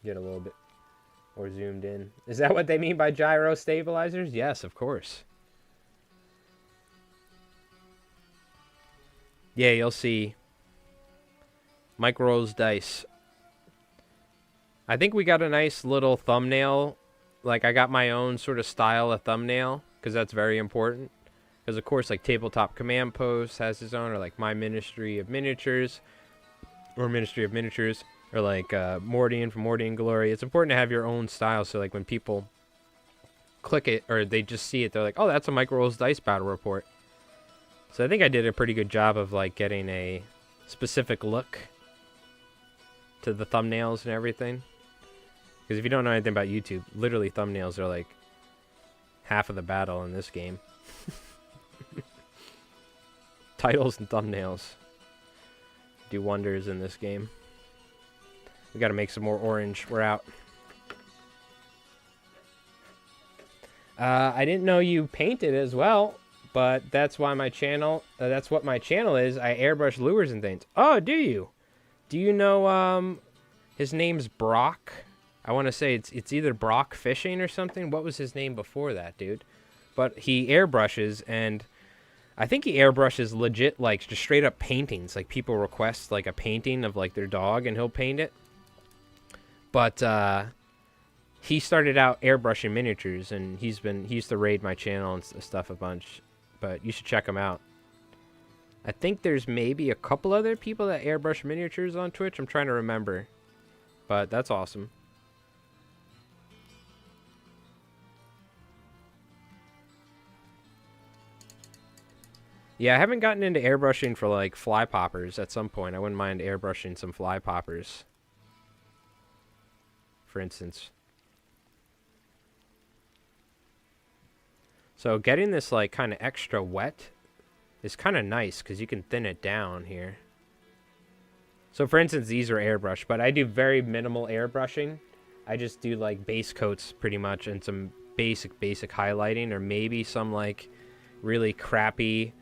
Get a little bit more zoomed in. Is that what they mean by gyro stabilizers? Yes, of course. Yeah, you'll see. Mike Rolls Dice. I think we got a nice little thumbnail. Like, I got my own sort of style of thumbnail, because that's very important. Because, of course, like, Tabletop Command Post has his own, or, like, My Ministry of Miniatures, or Ministry of Miniatures, or, like, Mordian from Mordian Glory. It's important to have your own style, so, like, when people click it, or they just see it, they're like, oh, that's a Mike Rolls Dice battle report. So I think I did a pretty good job of, like, getting a specific look to the thumbnails and everything. Because if you don't know anything about YouTube, literally thumbnails are, like, half of the battle in this game. Titles and thumbnails do wonders in this game. We gotta make some more orange. We're out. I didn't know you painted as well. But that's why my channel, that's what my channel is. I airbrush lures and things. Oh, do you? Do you know, his name's Brock? I want to say it's either Brock Fishing or something. What was his name before that, dude? But he airbrushes, and I think he airbrushes legit, like, just straight up paintings. Like, people request, like, a painting of, like, their dog, and he'll paint it. But, he started out airbrushing miniatures, and he used to raid my channel and stuff a bunch. But you should check him out. I think there's maybe a couple other people that airbrush miniatures on Twitch. I'm trying to remember. But that's awesome. Yeah, I haven't gotten into airbrushing for, like, fly poppers at some point. I wouldn't mind airbrushing some fly poppers, for instance. So getting this, like, kind of extra wet is kind of nice because you can thin it down here. So, for instance, these are airbrushed, but I do very minimal airbrushing. I just do, like, base coats pretty much and some basic highlighting, or maybe some, like, really crappy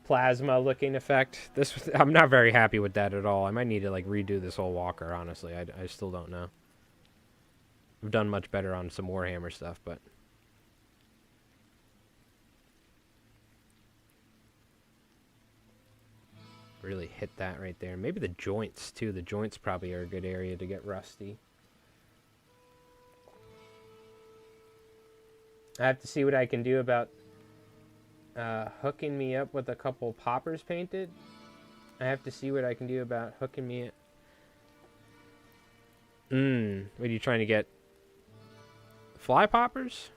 plasma-looking effect. I'm not very happy with that at all. I might need to, like, redo this whole walker, honestly. I still don't know. I've done much better on some Warhammer stuff, but... really hit that right there. Maybe the joints too. The joints probably are a good area to get rusty. I have to see what I can do about hooking me up with a couple poppers painted. I have to see what I can do about hooking me up. What are you trying to get? Fly poppers?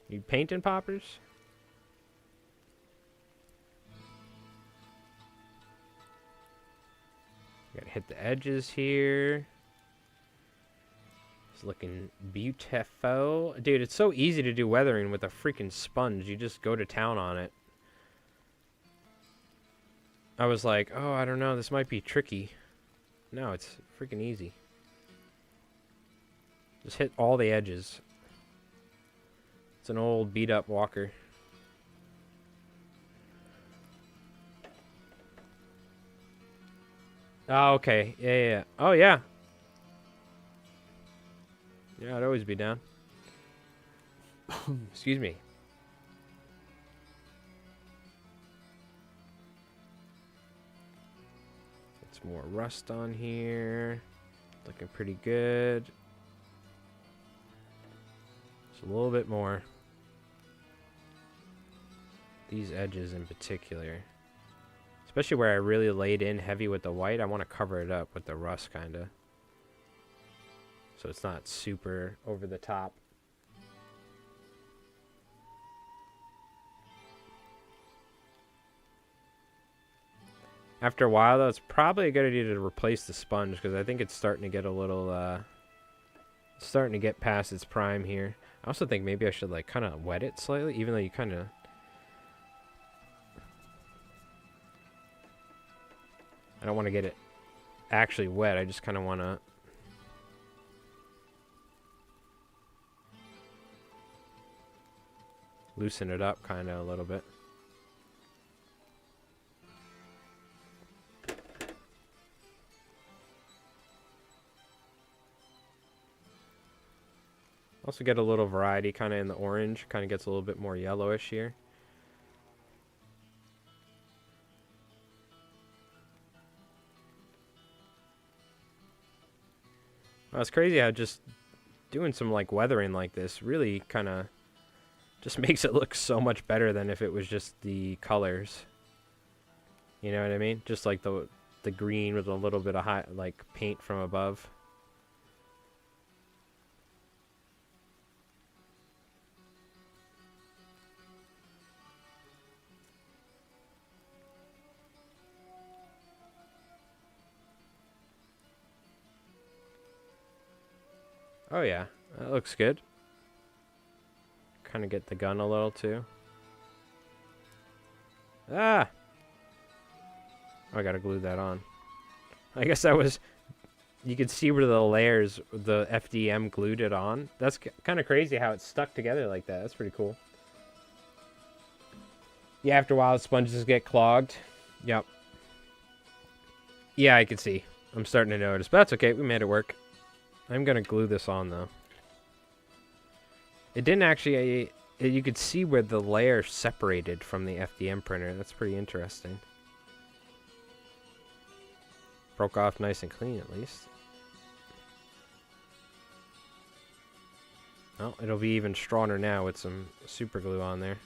You painting poppers? Gotta hit the edges here. It's looking beautiful. Dude, it's so easy to do weathering with a freaking sponge. You just go to town on it. I was like, oh, I don't know, this might be tricky. No, it's freaking easy. Just hit all the edges. It's an old beat up walker. Oh, okay. Yeah. Oh, yeah. Yeah, I'd always be down. Excuse me. It's more rust on here. Looking pretty good. Just a little bit more. These edges in particular. Especially where I really laid in heavy with the white, I want to cover it up with the rust, kind of. So it's not super over the top. After a while, though, it's probably a good idea to replace the sponge, because I think it's starting to get a little, starting to get past its prime here. I also think maybe I should, like, kind of wet it slightly, even though you kind of... I don't want to get it actually wet. I just kind of want to... loosen it up kind of a little bit. Also get a little variety kind of in the orange. Kind of gets a little bit more yellowish here. Well, it's crazy how just doing some like weathering like this really kind of just makes it look so much better than if it was just the colors. You know what I mean? Just like the green with a little bit of high, like paint from above. Oh yeah, that looks good. Kind of get the gun a little too. Ah! Oh, I gotta glue that on. I guess that was... You could see where the layers, the FDM glued it on. That's kind of crazy how it's stuck together like that. That's pretty cool. Yeah, after a while, the sponges get clogged. Yep. Yeah, I can see. I'm starting to notice. But that's okay. We made it work. I'm going to glue this on, though. It didn't actually... you could see where the layer separated from the FDM printer. That's pretty interesting. Broke off nice and clean, at least. Oh, it'll be even stronger now with some super glue on there.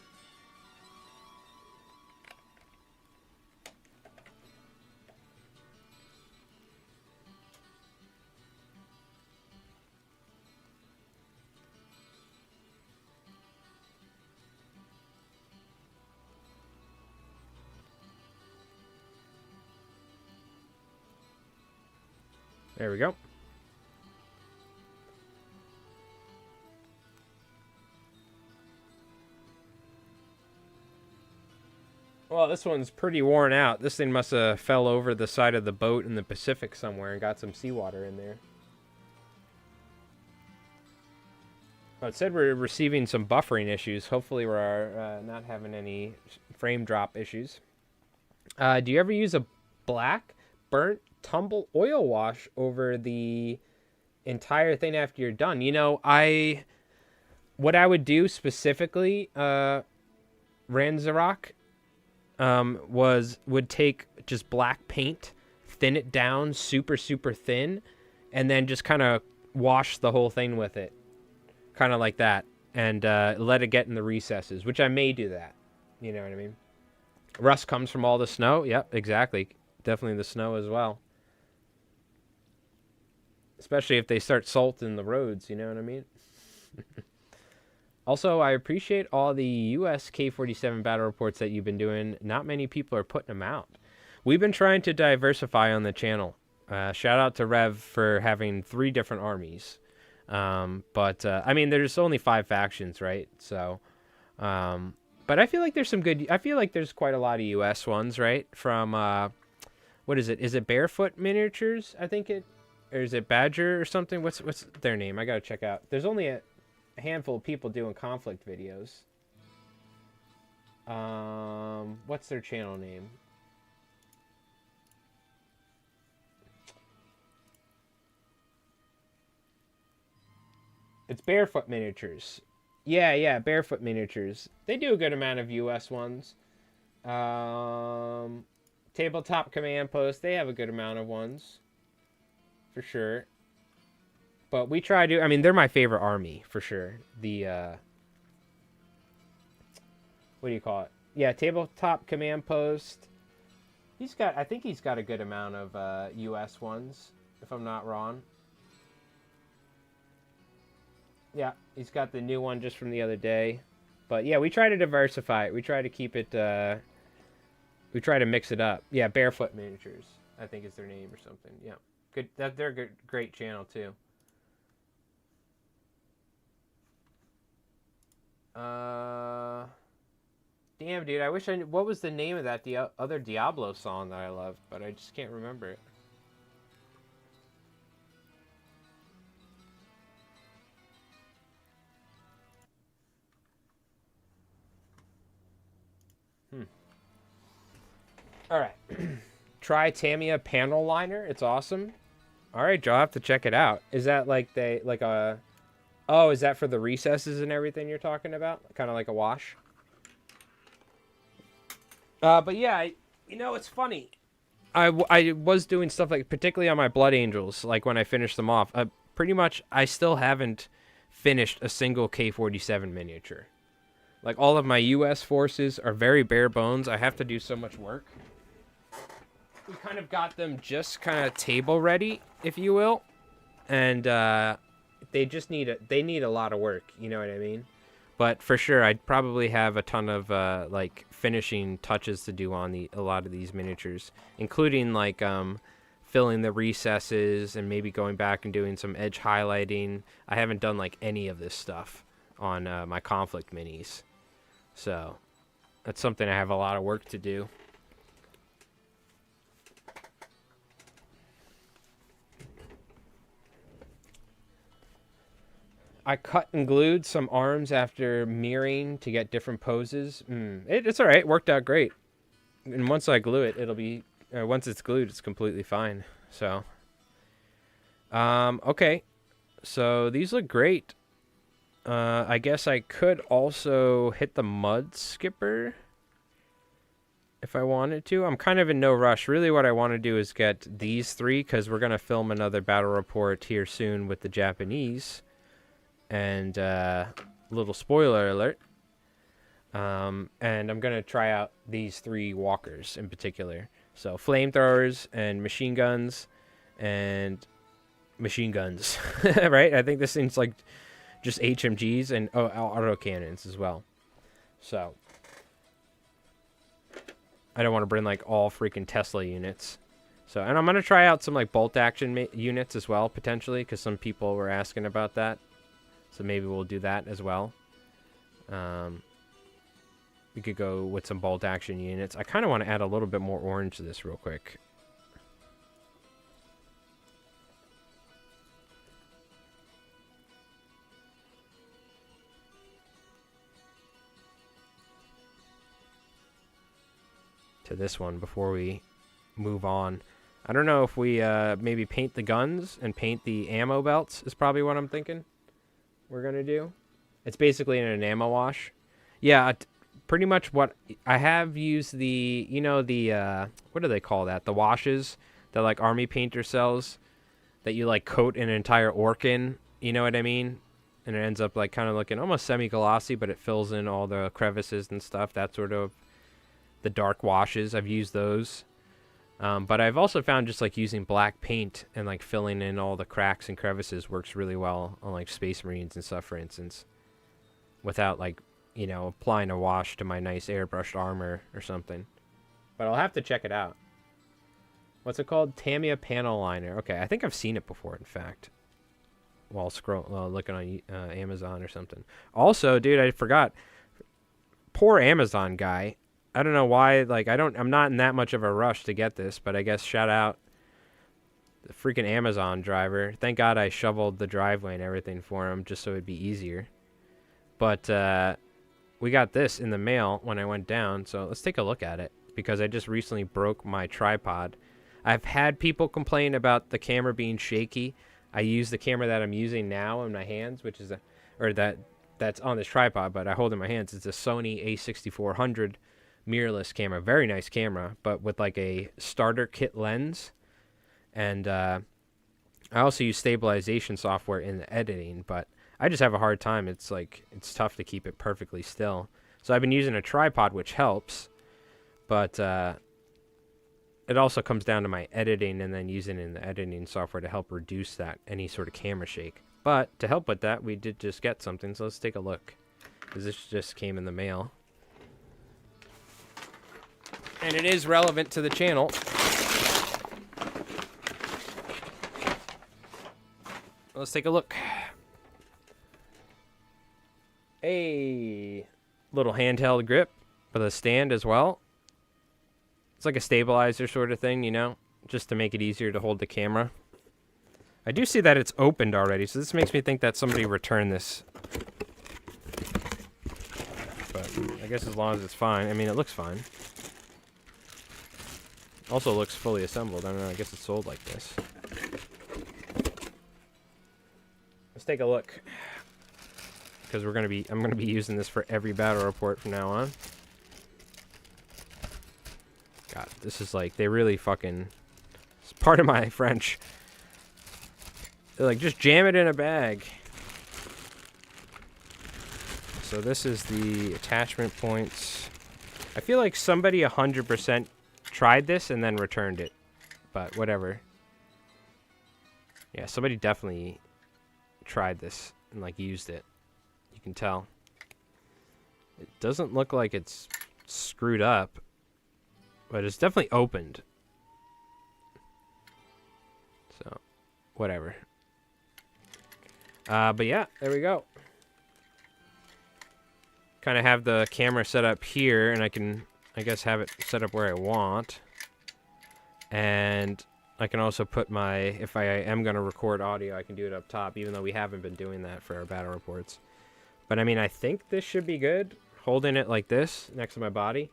There we go. Well, this one's pretty worn out. This thing must have fell over the side of the boat in the Pacific somewhere and got some seawater in there. Well, it said we're receiving some buffering issues. Hopefully we're not having any frame drop issues. Do you ever use a black burnt tumble oil wash over the entire thing after you're done? You know, what I would do specifically, Ranzarok, would take just black paint, thin it down super thin, and then just kind of wash the whole thing with it, kind of like that, and let it get in the recesses, which I may do that. You know what I mean? Rust comes from all the snow. Yep, exactly. Definitely the snow as well. Especially if they start salting the roads, you know what I mean? Also, I appreciate all the US K-47 battle reports that you've been doing. Not many people are putting them out. We've been trying to diversify on the channel. Shout out to Rev for having 3 different armies. I mean, there's only 5 factions, right? So, but I feel like there's some good... I feel like there's quite a lot of US ones, right? From, what is it? Is it Barefoot Miniatures? I think it... Or is it Badger or something? What's their name? I gotta check out. There's only a handful of people doing Konflikt videos. What's their channel name? It's Barefoot Miniatures. Yeah, Barefoot Miniatures. They do a good amount of US ones. Tabletop Command Post, they have a good amount of ones. For sure. But we try to, I mean, they're my favorite army, for sure. The, what do you call it? Yeah, Tabletop Command Post. I think he's got a good amount of US ones, if I'm not wrong. Yeah, he's got the new one just from the other day. But yeah, we try to diversify it. We try to keep it, we try to mix it up. Yeah, Barefoot Miniatures, I think is their name or something. Yeah, good. They're a good, great channel too. Damn, dude, I wish I knew, what was the name of that other Diablo song that I loved, but I just can't remember it. All right. Try Tamiya panel liner. It's awesome. All right, Joe, I'll have to check it out. Is that like oh, is that for the recesses and everything you're talking about? Kind of like a wash? But yeah, it's funny. I was doing stuff like, particularly on my Blood Angels, like when I finished them off. Pretty much, I still haven't finished a single K-47 miniature. Like, all of my U.S. forces are very bare bones. I have to do so much work. We kind of got them just kind of table ready, if you will. And they just need a lot of work, you know what I mean? But for sure, I'd probably have a ton of like finishing touches to do on a lot of these miniatures, including like filling the recesses and maybe going back and doing some edge highlighting. I haven't done like any of this stuff on my Konflikt minis, so that's something I have a lot of work to do. I cut and glued some arms after mirroring to get different poses. It's all right. It worked out great. And once I glue it, it'll be... once it's glued, it's completely fine. So... okay. So these look great. I guess I could also hit the mud skipper if I wanted to. I'm kind of in no rush. Really what I want to do is get these three, because we're going to film another battle report here soon with the Japanese. And little spoiler alert. And I'm going to try out these three walkers in particular. So flamethrowers and machine guns. And machine guns. Right? I think this thing's like just HMGs and autocannons as well. So I don't want to bring like all freaking Tesla units. So, and I'm going to try out some like bolt action units as well, potentially, because some people were asking about that. So maybe we'll do that as well. We could go with some bolt action units. I kind of want to add a little bit more orange to this real quick. To this one before we move on. I don't know if we maybe paint the guns and paint the ammo belts is probably what I'm thinking we're gonna do. It's basically an ammo wash. Yeah, pretty much what I have used the, what do they call that? The washes that like army painter sells that you like coat an entire orc in, you know what I mean? And it ends up like kind of looking almost semi-glossy, but it fills in all the crevices and stuff. That sort of the dark washes. I've used those. But I've also found just like using black paint and like filling in all the cracks and crevices works really well on like Space Marines and stuff, for instance, without like, applying a wash to my nice airbrushed armor or something. But I'll have to check it out. What's it called? Tamiya panel liner. Okay, I think I've seen it before, in fact, while looking on Amazon or something. Also, dude, I forgot. Poor Amazon guy. I don't know why, like, I'm not in that much of a rush to get this, but I guess shout out the freaking Amazon driver. Thank God I shoveled the driveway and everything for him just so it'd be easier. But we got this in the mail when I went down, so let's take a look at it, because I just recently broke my tripod. I've had people complain about the camera being shaky. I use the camera that I'm using now in my hands, which is that that's on this tripod, but I hold in my hands. It's a Sony A6400 mirrorless camera. Very nice camera, but with like a starter kit lens. And I also use stabilization software in the editing, but I just have a hard time. It's like, it's tough to keep it perfectly still. So I've been using a tripod, which helps, but it also comes down to my editing and then using it in the editing software to help reduce that, any sort of camera shake. But to help with that, we did just get something, so let's take a look. Because this just came in the mail. And it is relevant to the channel. Let's take a look. A little handheld grip with a stand as well. It's like a stabilizer sort of thing, you know, just to make it easier to hold the camera. I do see that it's opened already, so this makes me think that somebody returned this. But I guess as long as it's fine. I mean, it looks fine. Also looks fully assembled. I don't know, I guess it's sold like this. Let's take a look. Because I'm gonna be using this for every battle report from now on. God, this is like, they really fucking, it's part of my French. They're like, just jam it in a bag. So this is the attachment points. I feel like somebody 100% tried this and then returned it, but whatever. Yeah, somebody definitely tried this and like used it. You can tell. It doesn't look like it's screwed up, but it's definitely opened. So, whatever. But yeah, there we go. Kind of have the camera set up here, and I can, I guess, have it set up where I want. And I can also put my, if I am going to record audio, I can do it up top, even though we haven't been doing that for our battle reports. But I mean, I think this should be good. Holding it like this next to my body.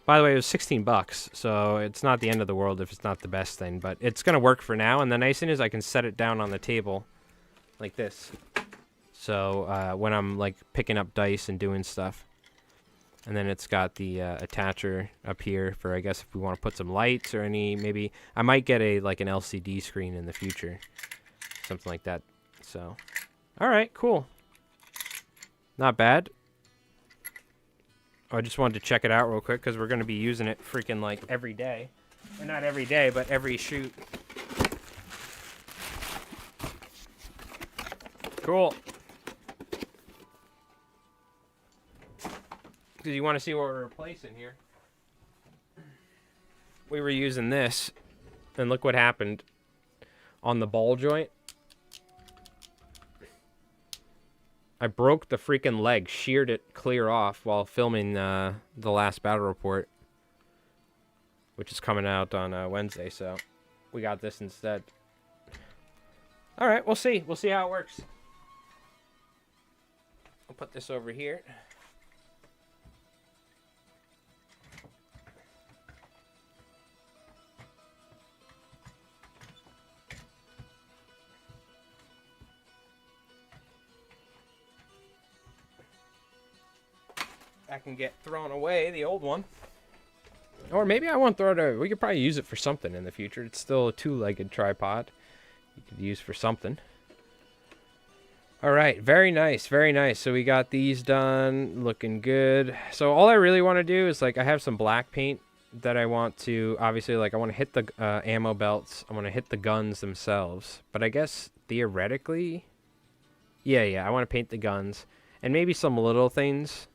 By the way, it was 16 bucks, so it's not the end of the world if it's not the best thing, but it's going to work for now. And the nice thing is I can set it down on the table like this. So when I'm like picking up dice and doing stuff. And then it's got the attacher up here for, I guess, if we want to put some lights or any, maybe I might get a like an LCD screen in the future. Something like that. So, all right, cool. Not bad. I just wanted to check it out real quick because we're going to be using it freaking like every day. Or not every day, but every shoot. Cool. Because you want to see what we're replacing here. We were using this, and look what happened on the ball joint. I broke the freaking leg, sheared it clear off while filming the last battle report, which is coming out on Wednesday, so we got this instead. All right, we'll see. We'll see how it works. I'll put this over here. I can get thrown away, the old one. Or maybe I won't throw it away. We could probably use it for something in the future. It's still a two-legged tripod. You could use for something. All right, very nice, very nice. So we got these done, looking good. So all I really want to do is, like, I have some black paint that I want to, obviously, like, I want to hit the ammo belts. I want to hit the guns themselves. But I guess, theoretically, yeah, I want to paint the guns. And maybe some little things.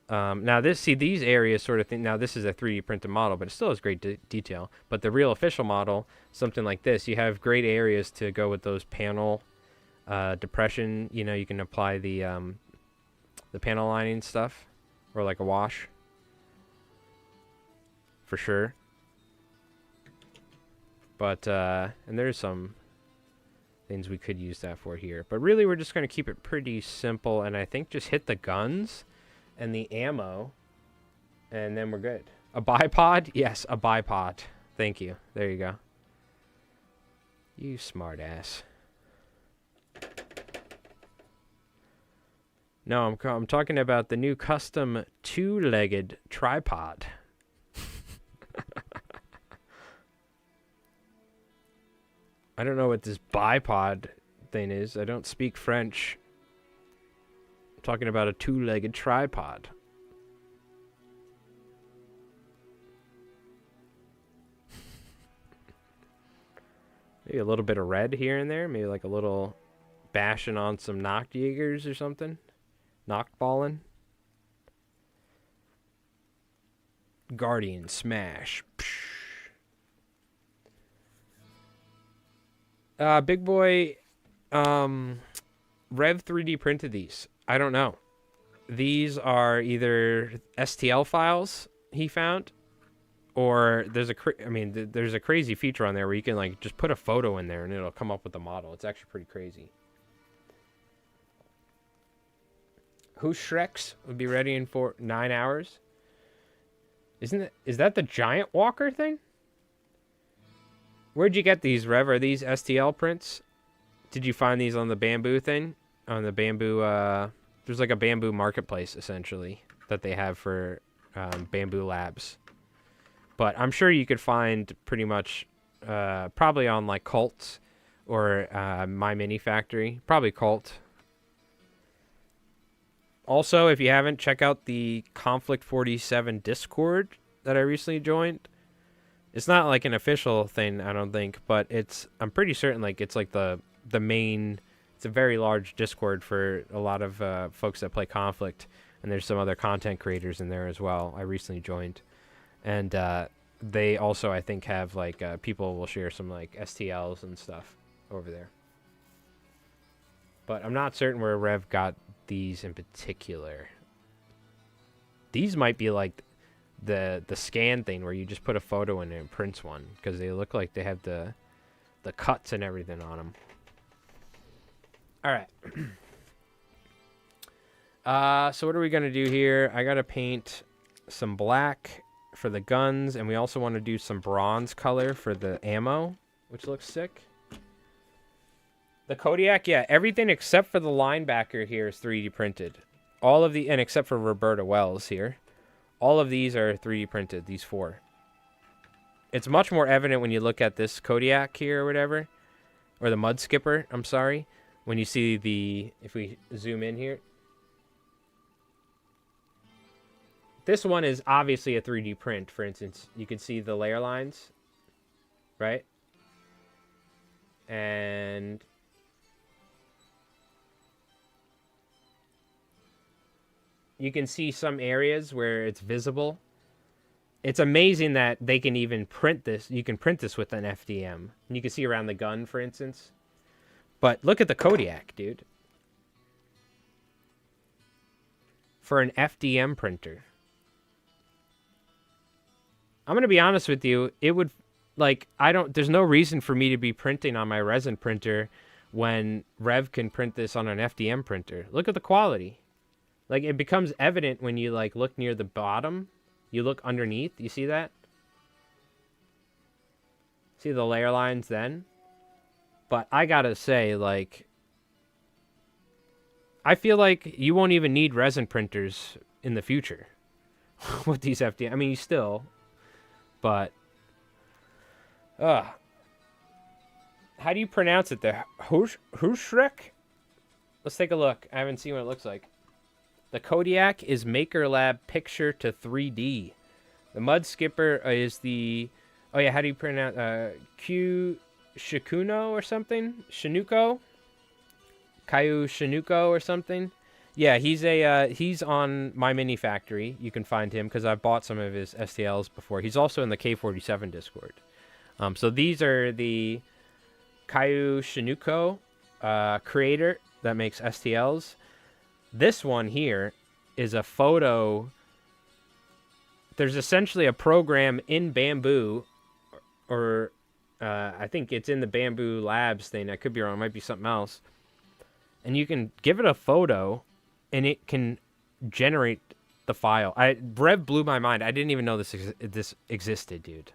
Now these areas sort of thing, now this is a 3D printed model, but it still has great detail. But the real official model, something like this, you have great areas to go with those panel depression. You know, you can apply the panel lining stuff, or like a wash, for sure. But, and there's some things we could use that for here. But really, we're just going to keep it pretty simple, and I think just hit the guns and the ammo, and then we're good. A bipod? Yes, a bipod. Thank you. There you go. You smart ass. No, I'm talking about the new custom two-legged tripod. I don't know what this bipod thing is. I don't speak French. I'm talking about a two-legged tripod. Maybe a little bit of red here and there. Maybe like a little bashing on some Nachtjägers or something. Nachtballen. Guardian smash. Big boy, Rev 3D printed these. I don't know. These are either STL files he found, or there's there's a crazy feature on there where you can like just put a photo in there and it'll come up with a model. It's actually pretty crazy. Who Shreks would be ready in 9 hours? Is that the giant walker thing? Where'd you get these, Rev? Are these STL prints? Did you find these on the bamboo thing? On the bamboo, there's like a bamboo marketplace, essentially, that they have for bamboo labs. But I'm sure you could find pretty much, probably on like Cult or My Mini Factory. Probably Cult. Also, if you haven't, check out the Konflikt 47 Discord that I recently joined. It's not like an official thing, I don't think, but I'm pretty certain like it's like the main. It's a very large Discord for a lot of folks that play Konflikt, and there's some other content creators in there as well. I recently joined, and they also I think have like people will share some like STLs and stuff over there. But I'm not certain where Rev got these in particular. These might be like the scan thing where you just put a photo in it and prints one, because they look like they have the cuts and everything on them. All right. So what are we gonna do here? I gotta paint some black for the guns, and we also want to do some bronze color for the ammo, which looks sick. The Kodiak, yeah, everything except for the linebacker here is 3D printed. All of the, and except for Roberta Wells here, all of these are 3D printed, these 4. It's much more evident when you look at this Kodiak here or whatever, or the Mud Skipper, I'm sorry, when you see the, if we zoom in here. This one is obviously a 3D print, for instance. You can see the layer lines, right? And you can see some areas where it's visible. It's amazing that they can even print this. You can print this with an FDM. And you can see around the gun, for instance. But look at the Kodiak, dude. For an FDM printer. I'm going to be honest with you. It would, like, there's no reason for me to be printing on my resin printer when Rev can print this on an FDM printer. Look at the quality. Like, it becomes evident when you, like, look near the bottom. You look underneath. You see that? See the layer lines then? But I gotta say, like, I feel like you won't even need resin printers in the future with these FDM. I mean, you still, but, how do you pronounce it there? Hushrek? Let's take a look. I haven't seen what it looks like. The Kodiak is Maker Lab Picture to 3D. The Mud Skipper is the... Oh, yeah, how do you pronounce... Q... Shikuno or something? Shinuko? Caillou Shinuko or something? Yeah, he's on My Mini Factory. You can find him because I've bought some of his STLs before. He's also in the K47 Discord. So these are the Caillou Shinuko creator that makes STLs. This one here is a photo. There's essentially a program in Bamboo, or I think it's in the Bamboo Labs thing. I could be wrong. It might be something else. And you can give it a photo, and it can generate the file. Rev blew my mind. I didn't even know this existed, dude.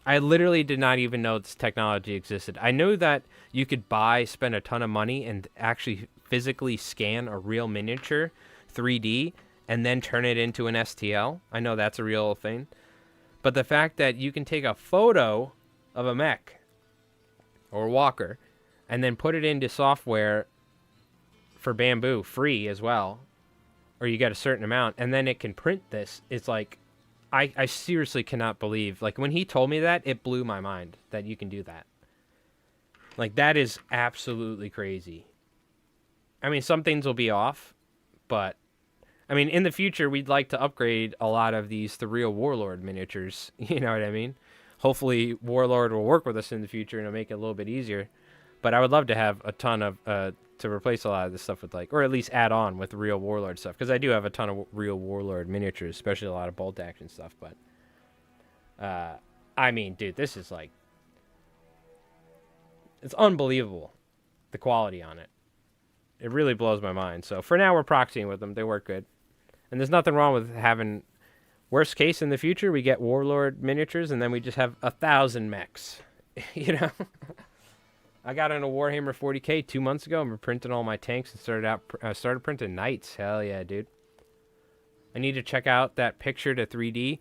I literally did not even know this technology existed. I knew that you could spend a ton of money, and actually physically scan a real miniature 3D and then turn it into an STL. I know that's a real thing. But the fact that you can take a photo of a mech or walker and then put it into software for Bamboo, free as well, or you get a certain amount, and then it can print this, it's like, I seriously cannot believe, like, when he told me that, it blew my mind that you can do that. Like, that is absolutely crazy. I mean, some things will be off, but, I mean, in the future, we'd like to upgrade a lot of these to real Warlord miniatures, you know what I mean? Hopefully, Warlord will work with us in the future and it'll make it a little bit easier. But I would love to have a ton of, to replace a lot of this stuff with, like, or at least add on with real Warlord stuff. Because I do have a ton of real Warlord miniatures, especially a lot of bolt action stuff. But, I mean, dude, this is, like, it's unbelievable, the quality on it. It really blows my mind. So, for now, we're proxying with them. They work good. And there's nothing wrong with having, worst case in the future, we get Warlord miniatures, and then we just have 1,000 mechs, you know? I got into Warhammer 40K 2 months ago and we're printing all my tanks and started printing knights. Hell yeah, dude. I need to check out that picture to 3D.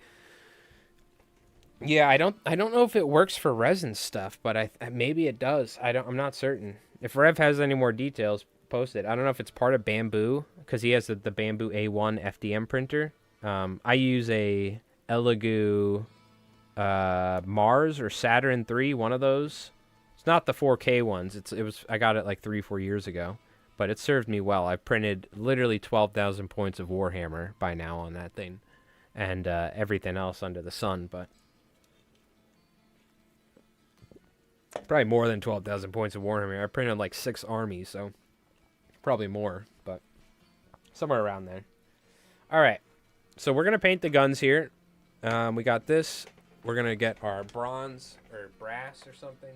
Yeah, I don't know if it works for resin stuff, but maybe it does. I'm not certain. If Rev has any more details, post it. I don't know if it's part of Bamboo because he has the Bamboo A1 FDM printer. I use a Elegoo Mars or Saturn 3, one of those. Not the 4K ones. I got it like 3-4 years ago, but it served me well. I've printed literally 12,000 points of Warhammer by now on that thing, and everything else under the sun. But probably more than 12,000 points of Warhammer. I printed like 6 armies, so probably more, but somewhere around there. All right, so we're gonna paint the guns here. We got this. We're gonna get our bronze or brass or something.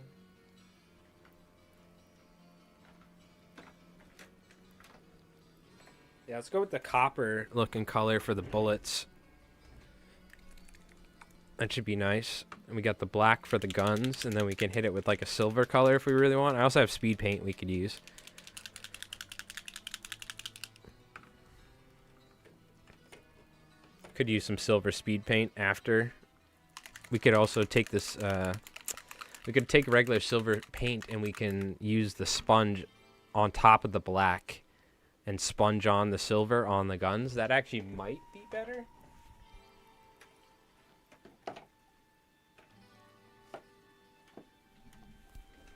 Yeah, let's go with the copper looking color for the bullets. That should be nice. And we got the black for the guns, and then we can hit it with like a silver color if we really want. I also have speed paint we could use. Could use some silver speed paint after. We could also take this, we could take regular silver paint and we can use the sponge on top of the black and sponge on the silver on the guns. That actually might be better.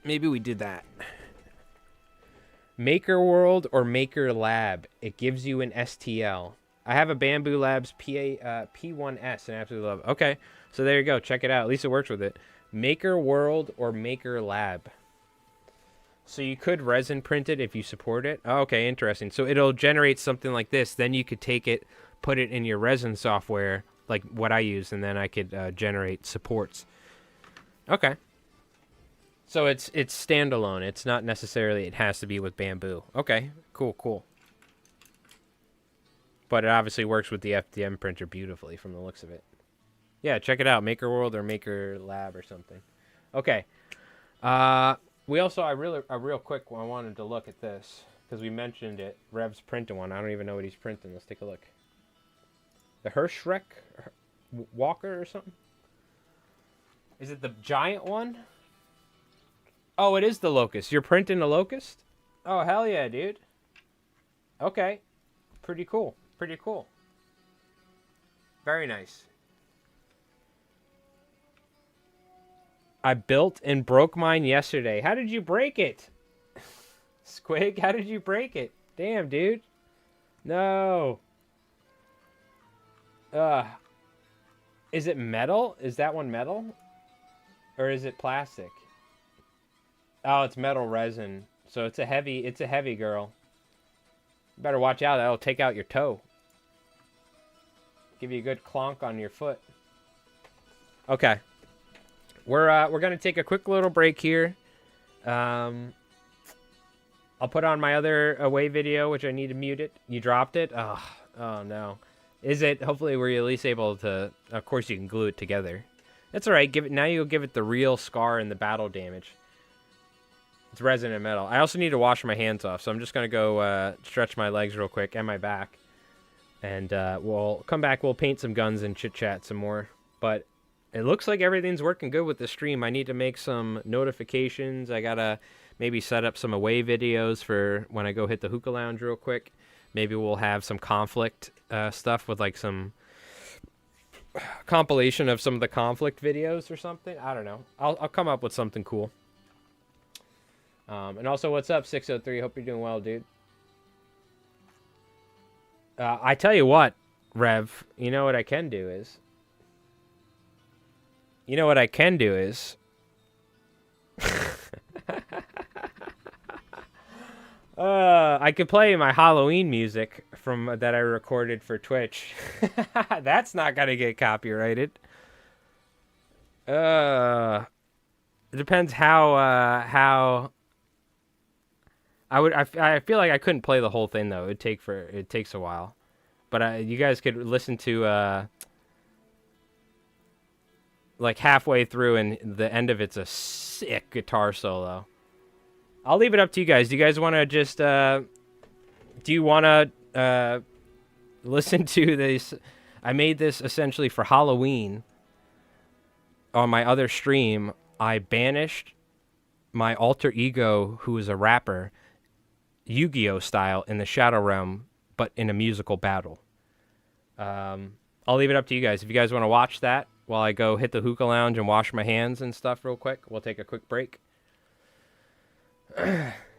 Maybe we did that. Maker World or Maker Lab. It gives you an STL. I have a Bamboo Labs P1S and I absolutely love it. Okay, so there you go. Check it out. At least it works with it. Maker World or Maker Lab. So you could resin print it if you support it. Oh, okay, interesting. So it'll generate something like this. Then you could take it, put it in your resin software, like what I use, and then I could generate supports. Okay. So it's standalone. It's not necessarily it has to be with Bamboo. Okay, cool. But it obviously works with the FDM printer beautifully from the looks of it. Yeah, check it out. Maker World or Maker Lab or something. Okay. We also, a real quick one, I wanted to look at this, because we mentioned it. Rev's printing one. I don't even know what he's printing. Let's take a look. The Hirschreck Walker or something? Is it the giant one? Oh, it is the Locust. You're printing a Locust? Oh, hell yeah, dude. Okay. Pretty cool. Very nice. I built and broke mine yesterday. How did you break it? Squig, how did you break it? Damn, dude. No. Is it metal? Is that one metal? Or is it plastic? Oh, it's metal resin. So it's a heavy girl. You better watch out. That'll take out your toe. Give you a good clonk on your foot. Okay. We're gonna take a quick little break here. I'll put on my other away video, which I need to mute it. You dropped it? Oh no. Is it? Hopefully we're at least able to. Of course you can glue it together. That's all right. Now you'll give it the real scar and the battle damage. It's resonant metal. I also need to wash my hands off, so I'm just going to go stretch my legs real quick and my back. And we'll come back, we'll paint some guns and chit-chat some more. But it looks like everything's working good with the stream. I need to make some notifications. I got to maybe set up some away videos for when I go hit the hookah lounge real quick. Maybe we'll have some Konflikt stuff with like some compilation of some of the Konflikt videos or something. I don't know. I'll come up with something cool. And also, what's up, 603? Hope you're doing well, dude. I tell you what, Rev, you know what I can do is... I could play my Halloween music from that I recorded for Twitch. That's not gonna get copyrighted. It depends how I feel like I couldn't play the whole thing though. It takes a while. But you guys could listen to like halfway through, and the end of it's a sick guitar solo. I'll leave it up to you guys. Do you guys want to just do you want to listen to this? I made this essentially for Halloween. On my other stream, I banished my alter ego, who is a rapper, Yu-Gi-Oh style, in the Shadow Realm, but in a musical battle. I'll leave it up to you guys. If you guys want to watch that while I go hit the hookah lounge and wash my hands and stuff real quick, we'll take a quick break.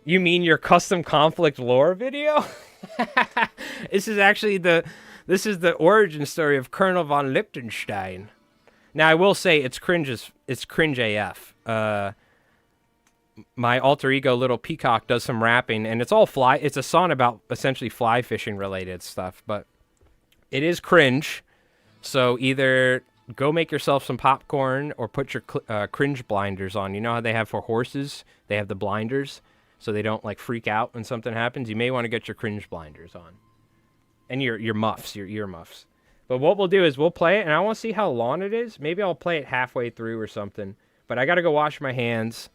You mean your custom Konflikt lore video? This is actually the origin story of Colonel von Liechtenstein. Now I will say it's cringe AF. My alter ego Little Peacock does some rapping, and it's all fly. It's a song about essentially fly fishing related stuff, but it is cringe. So either go make yourself some popcorn or put your cringe blinders on. You know how they have for horses? They have the blinders so they don't like freak out when something happens. You may want to get your cringe blinders on. And your muffs, your ear muffs. But what we'll do is we'll play it, and I want to see how long it is. Maybe I'll play it halfway through or something. But I got to go wash my hands,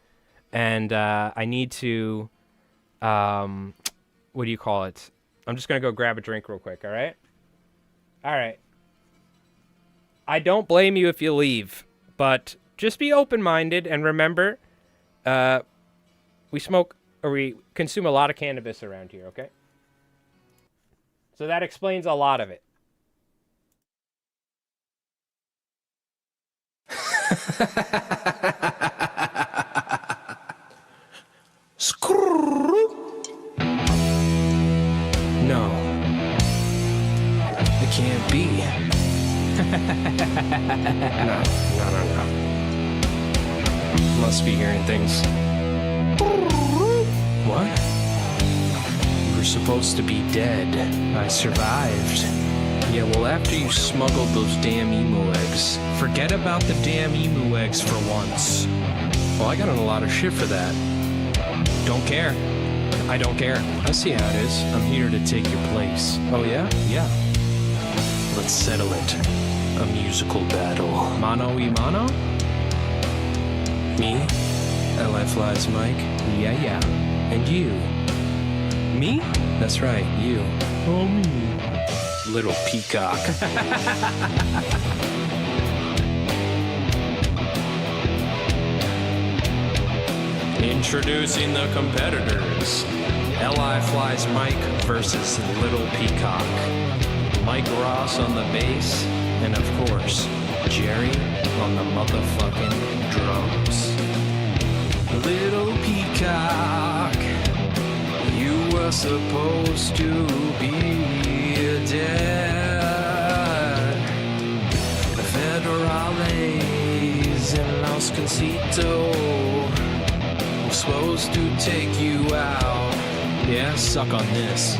and I need to, what do you call it? I'm just going to go grab a drink real quick, all right? All right. I don't blame you if you leave, but just be open-minded and remember, we consume a lot of cannabis around here, okay? So that explains a lot of it. No, it can't be. No. Must be hearing things. What? You were supposed to be dead. I survived. Yeah, well, after you smuggled those damn emu eggs. Forget about the damn emu eggs for once. Well, I got in a lot of shit for that. Don't care. I don't care. I see how it is. I'm here to take your place. Oh, yeah? Yeah. Let's settle it. A musical battle. Mano y mano? Me? LI Flies Mike? Yeah. And you? Me? That's right, you. Oh, me. Little Peacock. Introducing the competitors. LI Flies Mike versus Little Peacock. Mike Ross on the bass, and of course, Jerry on the motherfucking drums. Little Peacock, you were supposed to be dead. The Federales in Los Concito were supposed to take you out. Yeah, suck on this.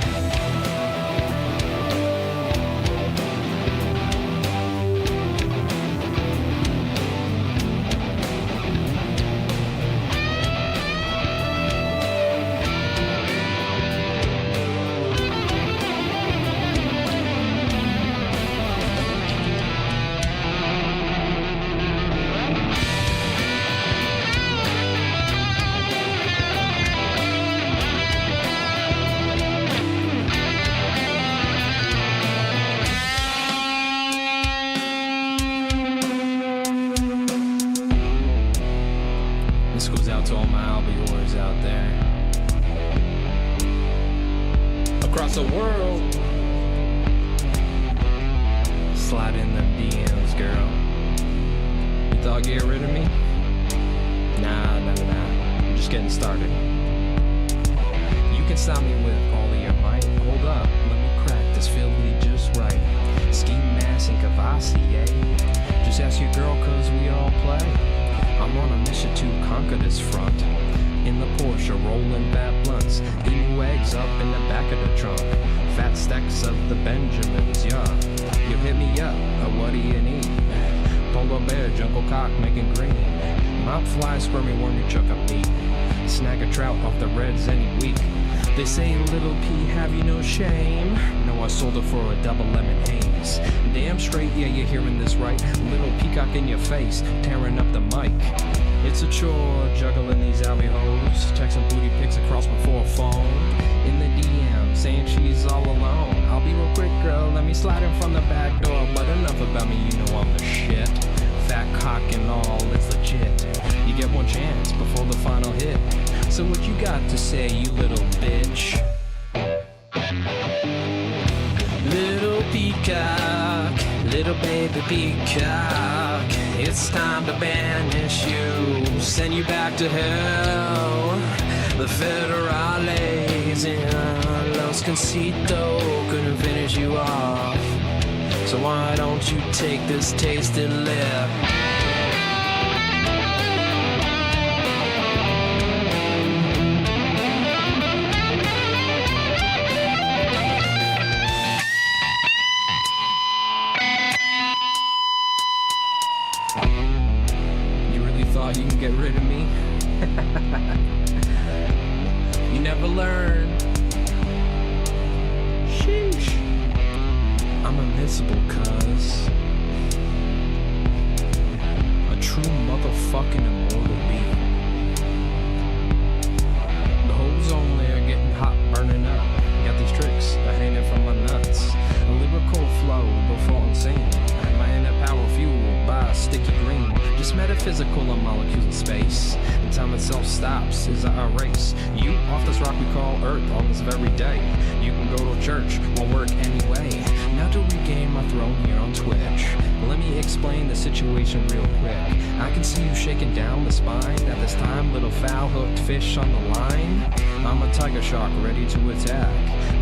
slide in the DMs, girl. You thought get rid of me? Nah. I'm just getting started. You can stop me with all of your might. Hold up, let me crack this Philly just right. Ski mask and Cavassier. Just ask your girl cause we all play. I'm on a mission to conquer this front. In the Porsche, rolling fat blunts. Emu eggs up in the back of the trunk. Fat stacks of the Benjamins, yeah. You hit me up, what do you need? Polar bear, jungle cock, making green. Mop fly, squirmy worm, you chuck a meat. Snag a trout off the reds any week. They say, little P, have you no shame? No, I sold it for a double lemon haze. Damn straight, yeah, you're hearing this right. Little peacock in your face, tearing up the mic. It's a chore, juggling these alley hoes. Texting booty pics across my phone. In the DM, saying she's all alone. I'll be real quick, girl, let me slide in from the back door. But enough about me, you know I'm the shit. Fat cock and all, it's legit. You get one chance before the final hit. So what you got to say, you little bitch? Little peacock, little baby peacock. It's time to banish you, send you back to hell. The federales in Los Concito couldn't finish you off. So why don't you take this tasted lip? You can get rid of me. You never learn. Sheesh. I'm invincible, cuz a true motherfucking immortal being. The whole zone there getting hot, burning up. Got these tricks hanging from my nuts. A lyrical flow before I'm singing. My inner power fueled by sticky green. Just metaphysical on molecules in space. And time itself stops as I erase you off this rock we call Earth on this very day. You can go to church, won't work anyway. Now to regain my throne here on Twitch, let me explain the situation real quick. I can see you shaking down the spine. At this time, little foul hooked fish on the line. I'm a tiger shark ready to attack.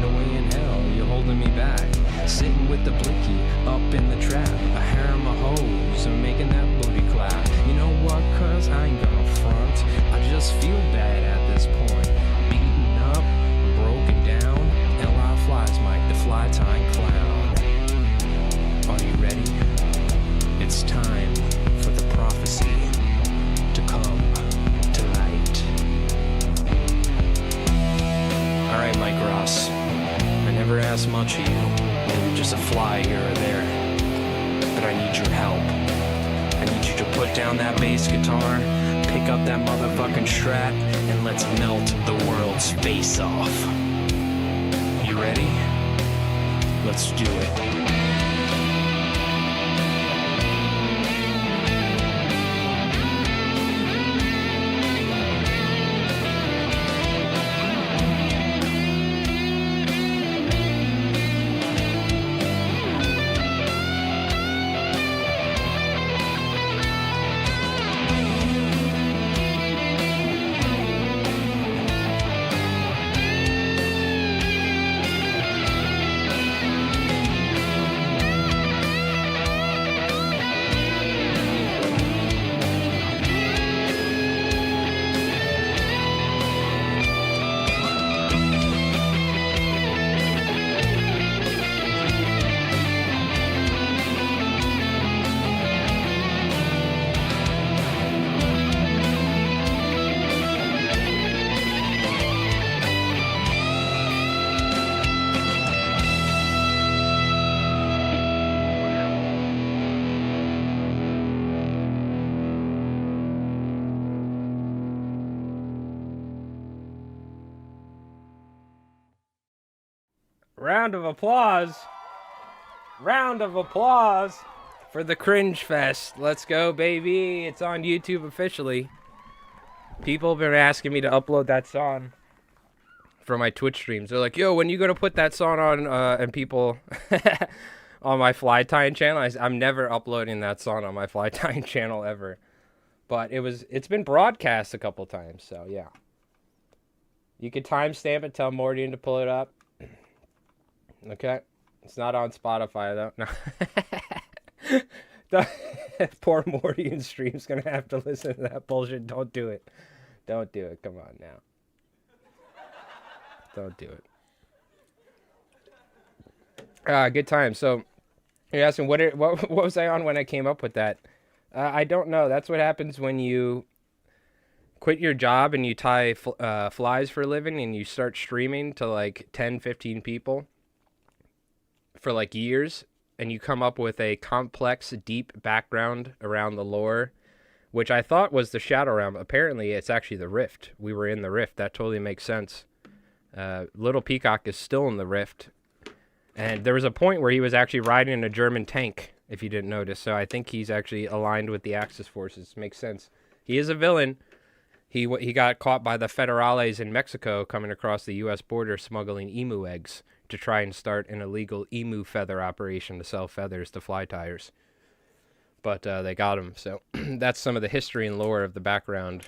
No way in hell, you're holding me back. Sitting with the blicky up in the trap. A harem of hoes and making that booty clap. You know what, cuz I ain't gonna front. I just feel bad at this point. Beaten up, broken down. L.I. flies Mike, the fly tying clown. Are you ready? It's time for the prophecy to come to light. Alright, Mike Ross. I never asked much of you. Maybe just a fly here or there. But I need your help. I need you to put down that bass guitar, pick up that motherfucking Strat, and let's melt the world's face off. You ready? Let's do it. Round of applause. Round of applause for the Cringe Fest. Let's go, baby. It's on YouTube officially. People have been asking me to upload that song for my Twitch streams. They're like, yo, when you gonna put that song on? And people, on my fly tying channel. I'm never uploading that song on my fly tying channel ever. But it's been broadcast a couple times, so yeah. You could timestamp it, tell Mordian to pull it up. Okay. It's not on Spotify though. No. Poor Mordian stream's gonna have to listen to that bullshit. Don't do it. Don't do it. Come on now. Don't do it. Good time. So you're asking what was I on when I came up with that? I don't know. That's what happens when you quit your job and you tie flies for a living and you start streaming to like 10, 15 people for like years, and you come up with a complex, deep background around the lore, which I thought was the Shadow Realm. Apparently, it's actually the Rift. We were in the Rift. That totally makes sense. Little Peacock is still in the Rift. And there was a point where he was actually riding a German tank, if you didn't notice. So I think he's actually aligned with the Axis forces. Makes sense. He is a villain. He got caught by the Federales in Mexico coming across the U.S. border smuggling emu eggs to try and start an illegal emu feather operation to sell feathers to fly tyers. But they got him. So that's some of the history and lore of the background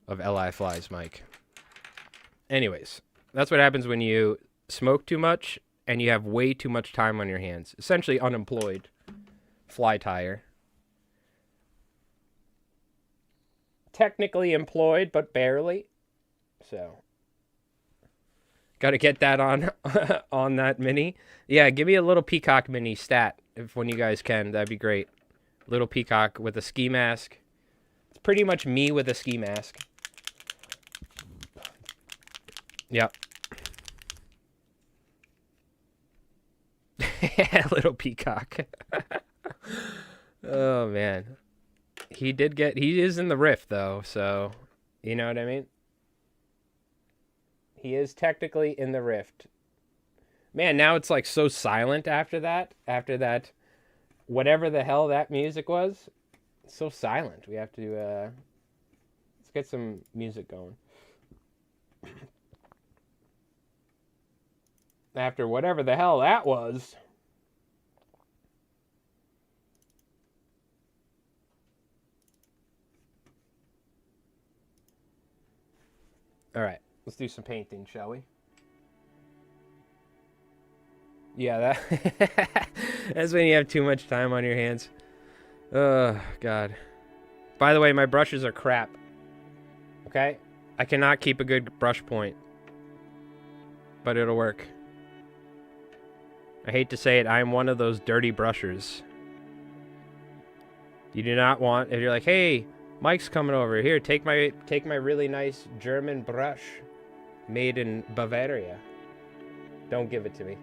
of Li Flies, Mike. Anyways, that's what happens when you smoke too much and you have way too much time on your hands. Essentially unemployed fly tyer. Technically employed, but barely. So, got to get that on on that mini. Yeah, give me a little Peacock mini stat when you guys can. That'd be great. Little Peacock with a ski mask. It's pretty much me with a ski mask. Yep. Little Peacock. Oh man, he is in the Rift though, so you know what I mean. He is technically in the Rift. Man, now it's like so silent after that. After that, whatever the hell that music was, it's so silent. We have to let's get some music going. After whatever the hell that was. All right, let's do some painting, shall we? Yeah, that's when you have too much time on your hands. Oh, God. By the way, my brushes are crap. Okay? I cannot keep a good brush point. But it'll work. I hate to say it, I am one of those dirty brushers. You do not want, if you're like, hey, Mike's coming over here, take my really nice German brush made in Bavaria. Don't give it to me.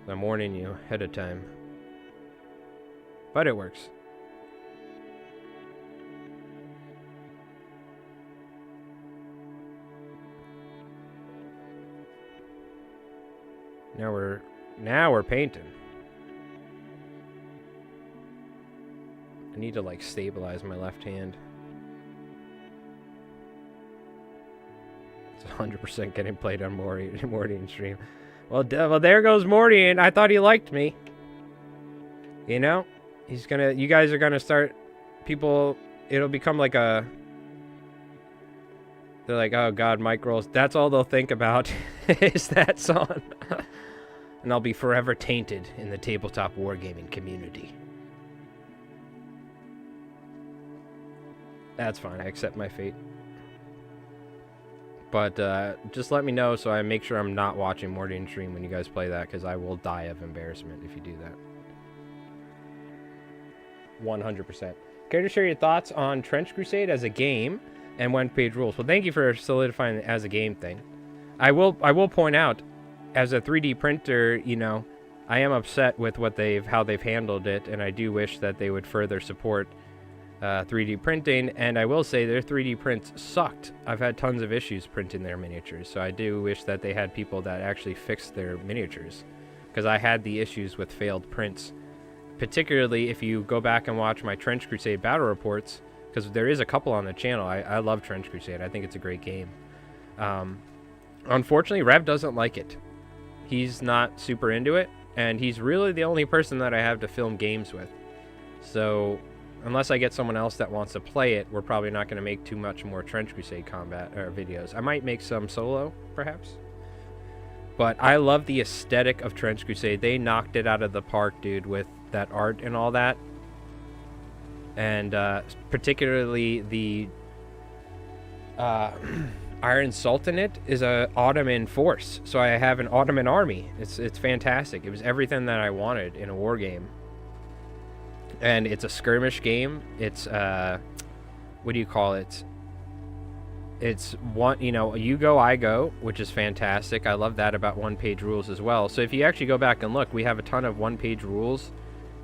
I'm warning you ahead of time. But it works. Now we're painting. I need to like stabilize my left hand. It's 100% getting played on Mordian stream. Well, there goes Mordian. I thought he liked me. You know, you guys are gonna start. People, it'll become like a. They're like, oh God, Mike rolls. That's all they'll think about is that song. And I'll be forever tainted in the tabletop wargaming community. That's fine. I accept my fate. But just let me know so I make sure I'm not watching Mordian stream when you guys play that, because I will die of embarrassment if you do that. 100%. Care to share your thoughts on Trench Crusade as a game and one-page rules? Well, thank you for solidifying it as a game thing. I will point out, as a 3D printer, you know, I am upset with how they've handled it, and I do wish that they would further support 3D printing, and I will say their 3D prints sucked. I've had tons of issues printing their miniatures, so I do wish that they had people that actually fixed their miniatures, because I had the issues with failed prints, particularly if you go back and watch my Trench Crusade battle reports, because there is a couple on the channel. I love Trench Crusade. I think it's a great game. Unfortunately, Rev doesn't like it. He's not super into it, and he's really the only person that I have to film games with. So unless I get someone else that wants to play it, we're probably not going to make too much more Trench Crusade combat or videos. I might make some solo, perhaps. But I love the aesthetic of Trench Crusade. They knocked it out of the park, dude, with that art and all that. And particularly the Iron Sultanate is a Ottoman force. So I have an Ottoman army. It's fantastic. It was everything that I wanted in a war game. And it's a skirmish game. It's what do you call it? It's one, you know, you go, I go, which is fantastic. I love that about one-page rules as well. So if you actually go back and look, we have a ton of one-page rules,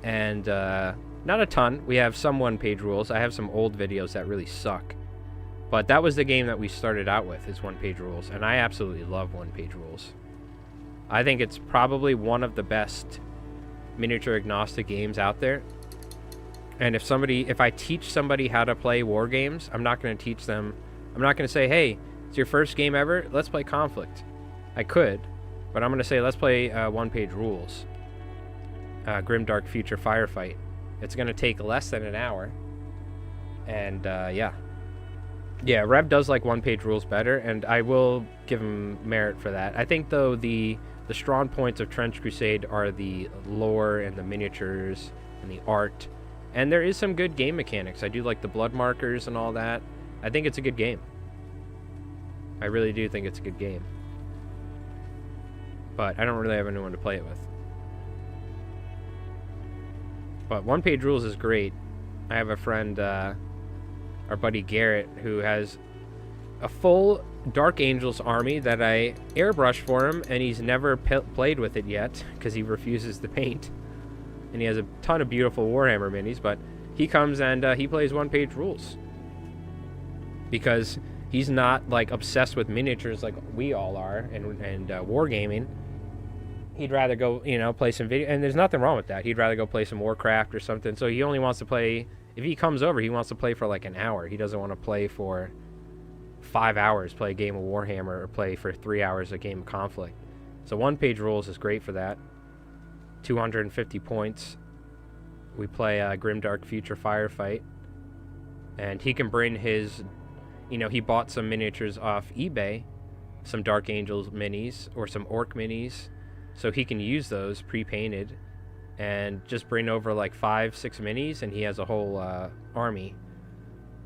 and not a ton. We have some one-page rules. I have some old videos that really suck, but that was the game that we started out with, is one-page rules, and I absolutely love one-page rules. I think it's probably one of the best miniature agnostic games out there. And if I teach somebody how to play war games, I'm not going to teach them. I'm not going to say, hey, it's your first game ever, let's play Konflikt. I could, but I'm going to say, let's play one-page rules. Grimdark Future Firefight. It's going to take less than an hour. And, yeah. Yeah, Rev does like one-page rules better, and I will give him merit for that. I think, though, the strong points of Trench Crusade are the lore and the miniatures and the art. And there is some good game mechanics. I do like the blood markers and all that. I think it's a good game. I really do think it's a good game. But I don't really have anyone to play it with. But one-page rules is great. I have a friend, our buddy Garrett, who has a full Dark Angels army that I airbrushed for him, and he's never played with it yet because he refuses to paint. And he has a ton of beautiful Warhammer minis, but he comes and he plays one-page rules. Because he's not like obsessed with miniatures like we all are, and wargaming. He'd rather go, you know, play some video, and there's nothing wrong with that. He'd rather go play some Warcraft or something. So he only wants to play, if he comes over, he wants to play for like an hour. He doesn't want to play for 5 hours, play a game of Warhammer, or play for 3 hours a game of Konflikt. So one-page rules is great for that. 250 points. We play Grimdark Future Firefight, and he can bring his, you know, he bought some miniatures off eBay, some Dark Angels minis or some Orc minis, so he can use those pre-painted and just bring over like 5-6 minis, and he has a whole army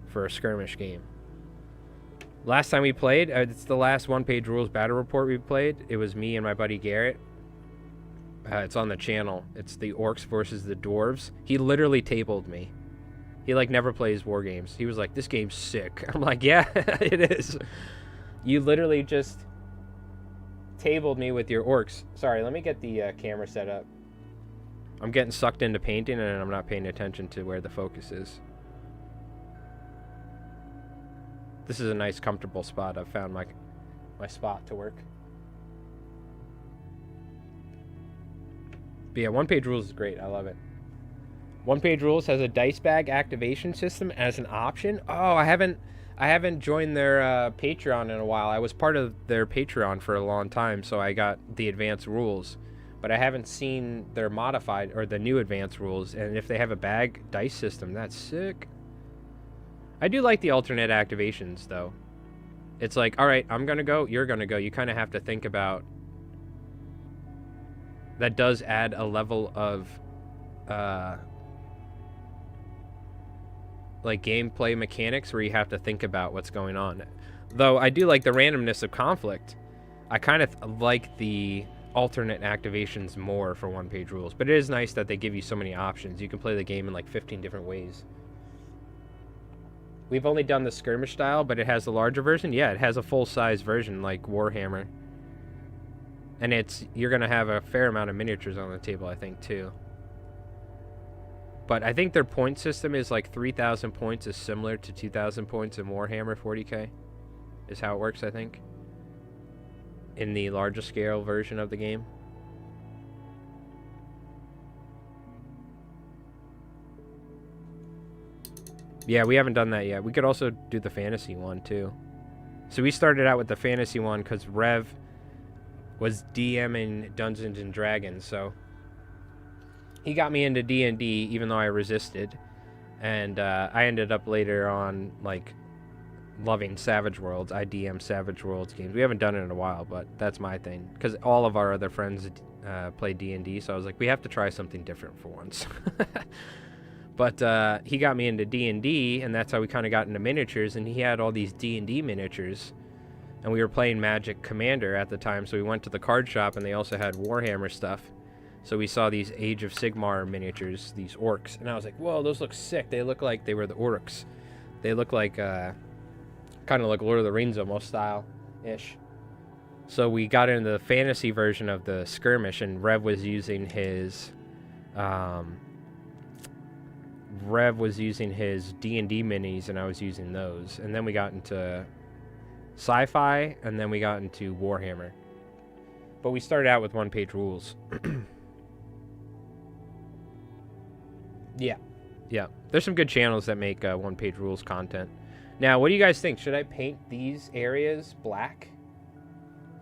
for a skirmish game. Last time we played, it's the last one-page rules battle report we played. It was me and my buddy Garrett. It's on the channel. It's the Orcs versus the Dwarves. He literally tabled me. He like never plays war games. He was like, this game's sick. I'm like, yeah, it is. You literally just tabled me with your Orcs. Sorry, let me get the camera set up. I'm getting sucked into painting, and I'm not paying attention to where the focus is. This is a nice, comfortable spot. I've found my spot to work. But yeah, one-page rules is great. I love it. One-page rules has a dice bag activation system as an option. Oh, I haven't joined their Patreon in a while. I was part of their Patreon for a long time, so I got the advanced rules. But I haven't seen their modified or the new advanced rules. And if they have a bag dice system, that's sick. I do like the alternate activations, though. It's like, all right, I'm going to go, you're going to go. You kind of have to think about... That does add a level of, like, gameplay mechanics where you have to think about what's going on. Though I do like the randomness of Konflikt. I kind of like the alternate activations more for one-page rules. But it is nice that they give you so many options. You can play the game in, like, 15 different ways. We've only done the skirmish style, but it has the larger version. Yeah, it has a full-size version, like Warhammer. And you're going to have a fair amount of miniatures on the table, I think, too. But I think their point system is like 3,000 points is similar to 2,000 points in Warhammer 40k. Is how it works, I think. In the larger scale version of the game. Yeah, we haven't done that yet. We could also do the fantasy one, too. So we started out with the fantasy one because Rev... was DMing Dungeons and Dragons, so he got me into D&D even though I resisted, and I ended up later on like loving Savage Worlds. I DM Savage Worlds games. We haven't done it in a while, but that's my thing because all of our other friends play D&D, so I was like, we have to try something different for once. But he got me into D&D, and that's how we kind of got into miniatures, and he had all these D&D miniatures, and we were playing Magic Commander at the time, so we went to the card shop, and they also had Warhammer stuff. So we saw these Age of Sigmar miniatures, these orcs, and I was like, whoa, those look sick. They look like they were the orcs. They look like, kind of like Lord of the Rings almost style-ish. So we got into the fantasy version of the skirmish, and Rev was using his D&D minis, and I was using those. And then we got into sci-fi, and then we got into Warhammer. But we started out with one-page rules. Yeah. There's some good channels that make one-page rules content. Now, what do you guys think? Should I paint these areas black?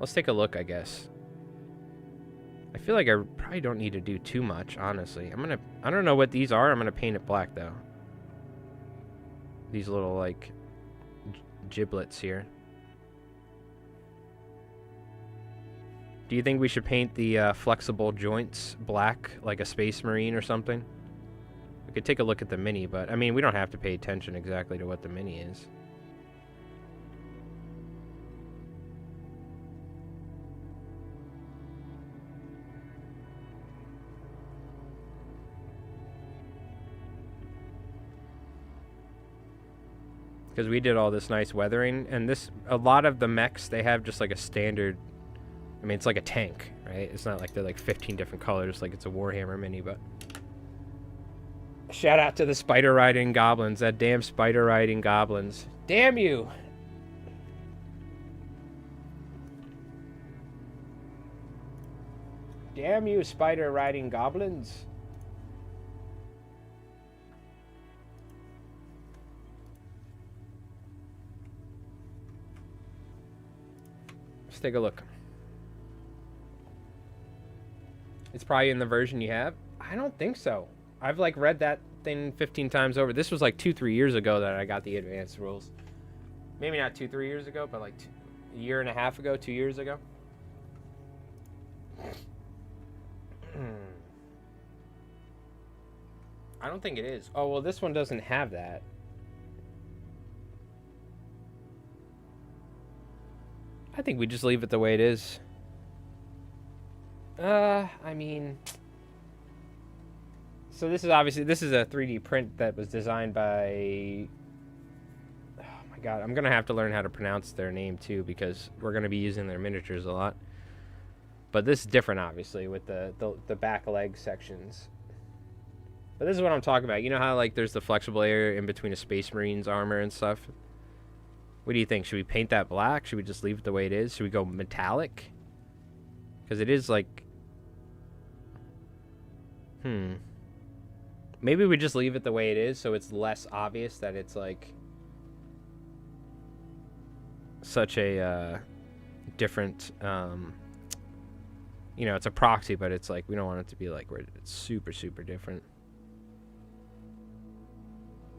Let's take a look, I guess. I feel like I probably don't need to do too much, honestly. I don't know what these are. I'm gonna paint it black, though. These little, like, giblets here. Do you think we should paint the flexible joints black, like a Space Marine or something? We could take a look at the mini, but, I mean, we don't have to pay attention exactly to what the mini is. Because we did all this nice weathering, and a lot of the mechs, they have just like a standard, I mean, it's like a tank, right? It's not like they're like 15 different colors like it's a Warhammer mini, but... Shout out to the spider riding goblins, that damn spider riding goblins. Damn you! Damn you, spider riding goblins. Let's take a look. It's probably in the version you have. I don't think so. I've like read that thing 15 times over. This was like 2-3 years ago that I got the advanced rules. Maybe not 2-3 years ago, but like a year and a half ago, 2 years ago. I don't think it is. Oh, well, this one doesn't have that. I think we just leave it the way it is. I mean... So this is obviously, this is a 3D print that was designed by... Oh my god, I'm going to have to learn how to pronounce their name too, because we're going to be using their miniatures a lot. But this is different, obviously, with the back leg sections. But this is what I'm talking about. You know how, like, there's the flexible area in between a Space Marine's armor and stuff? What do you think? Should we paint that black? Should we just leave it the way it is? Should we go metallic? Because it is, like... Maybe we just leave it the way it is so it's less obvious that it's, like... such a, different, you know, it's a proxy, but it's, like, we don't want it to be, like, where it's super, super different.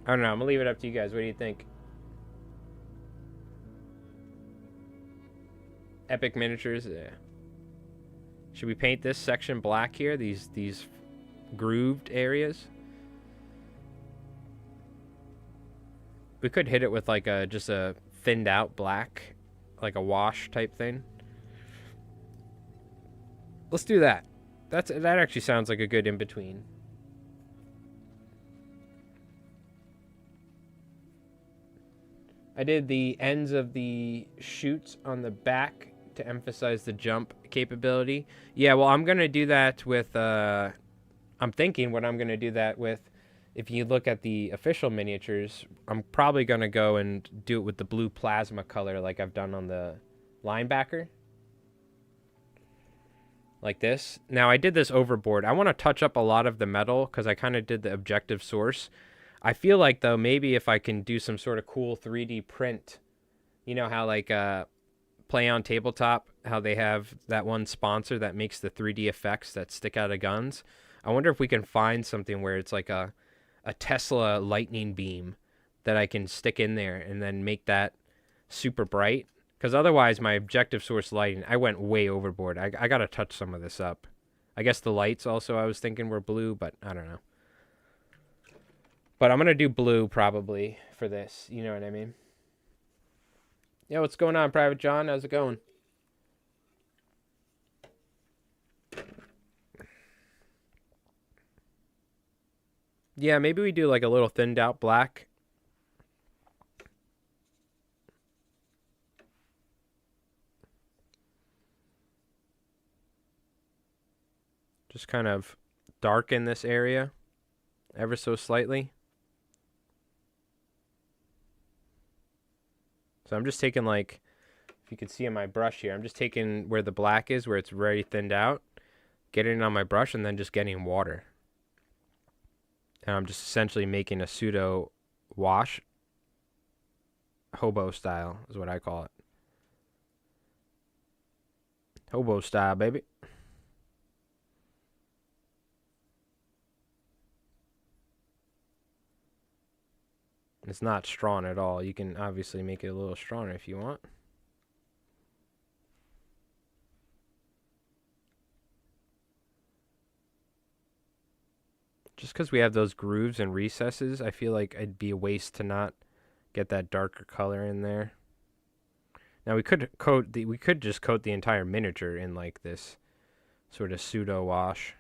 I don't know. I'm gonna leave it up to you guys. What do you think? Epic miniatures. Yeah. Should we paint this section black here? These grooved areas. We could hit it with like just a thinned out black, like a wash type thing. Let's do that. That actually sounds like a good in between. I did the ends of the chutes on the back to emphasize the jump capability. Yeah, well, I'm going to do that with, I'm thinking what I'm going to do that with, if you look at the official miniatures, I'm probably going to go and do it with the blue plasma color like I've done on the linebacker. Like this. Now, I did this overboard. I want to touch up a lot of the metal because I kind of did the objective source. I feel like, though, maybe if I can do some sort of cool 3D print, you know how, like, Play on Tabletop how they have that one sponsor that makes the 3D effects that stick out of guns. I wonder if we can find something where it's like a Tesla lightning beam that I can stick in there and then make that super bright. Because otherwise, my objective source lighting, I went way overboard. I got to touch some of this up. I guess the lights also I was thinking were blue, but I don't know. But I'm going to do blue probably for this. You know what I mean? Yeah, what's going on, Private John? How's it going? Yeah, maybe we do like a little thinned out black. Just kind of darken this area ever so slightly. So I'm just taking like, if you can see on my brush here, I'm just taking where the black is, where it's very thinned out, getting it on my brush, and then just getting water. And I'm just essentially making a pseudo wash. Hobo style is what I call it. Hobo style, baby. It's not strong at all. You can obviously make it a little stronger if you want. Just because we have those grooves and recesses, I feel like it'd be a waste to not get that darker color in there. Now we could just coat the entire miniature in like this sort of pseudo wash.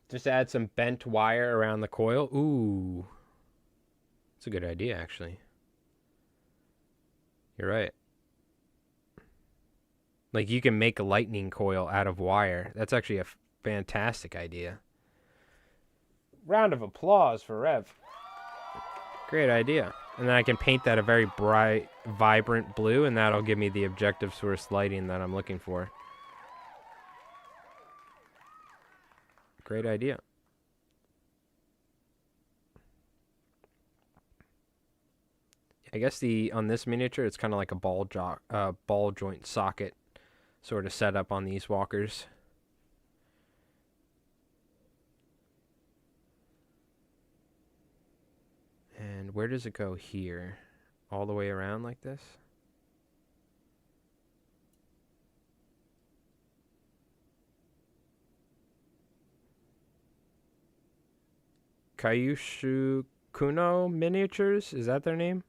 Just add some bent wire around the coil. Ooh. That's a good idea, actually. You're right. Like, you can make a lightning coil out of wire. That's actually a fantastic idea. Round of applause for Rev. Great idea. And then I can paint that a very bright, vibrant blue, and that'll give me the objective source lighting that I'm looking for. Great idea. I guess on this miniature, it's kind of like a ball joint socket sort of setup on these walkers. And where does it go here? All the way around like this? Kyushu Kuno Miniatures? Is that their name?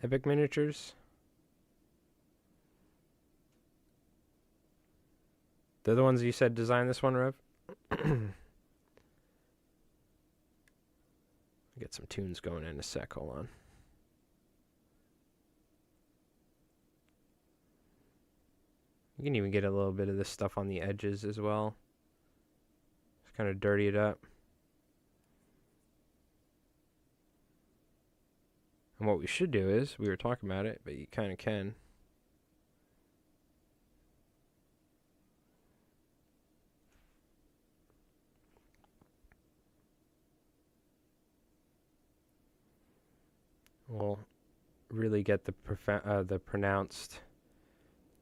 Epic Miniatures? They're the ones you said designed this one, Rev? Get some tunes going in a sec. Hold on. You can even get a little bit of this stuff on the edges as well. Just kind of dirty it up. And what we should do is, we were talking about it, but you kind of can. We'll really get the pronounced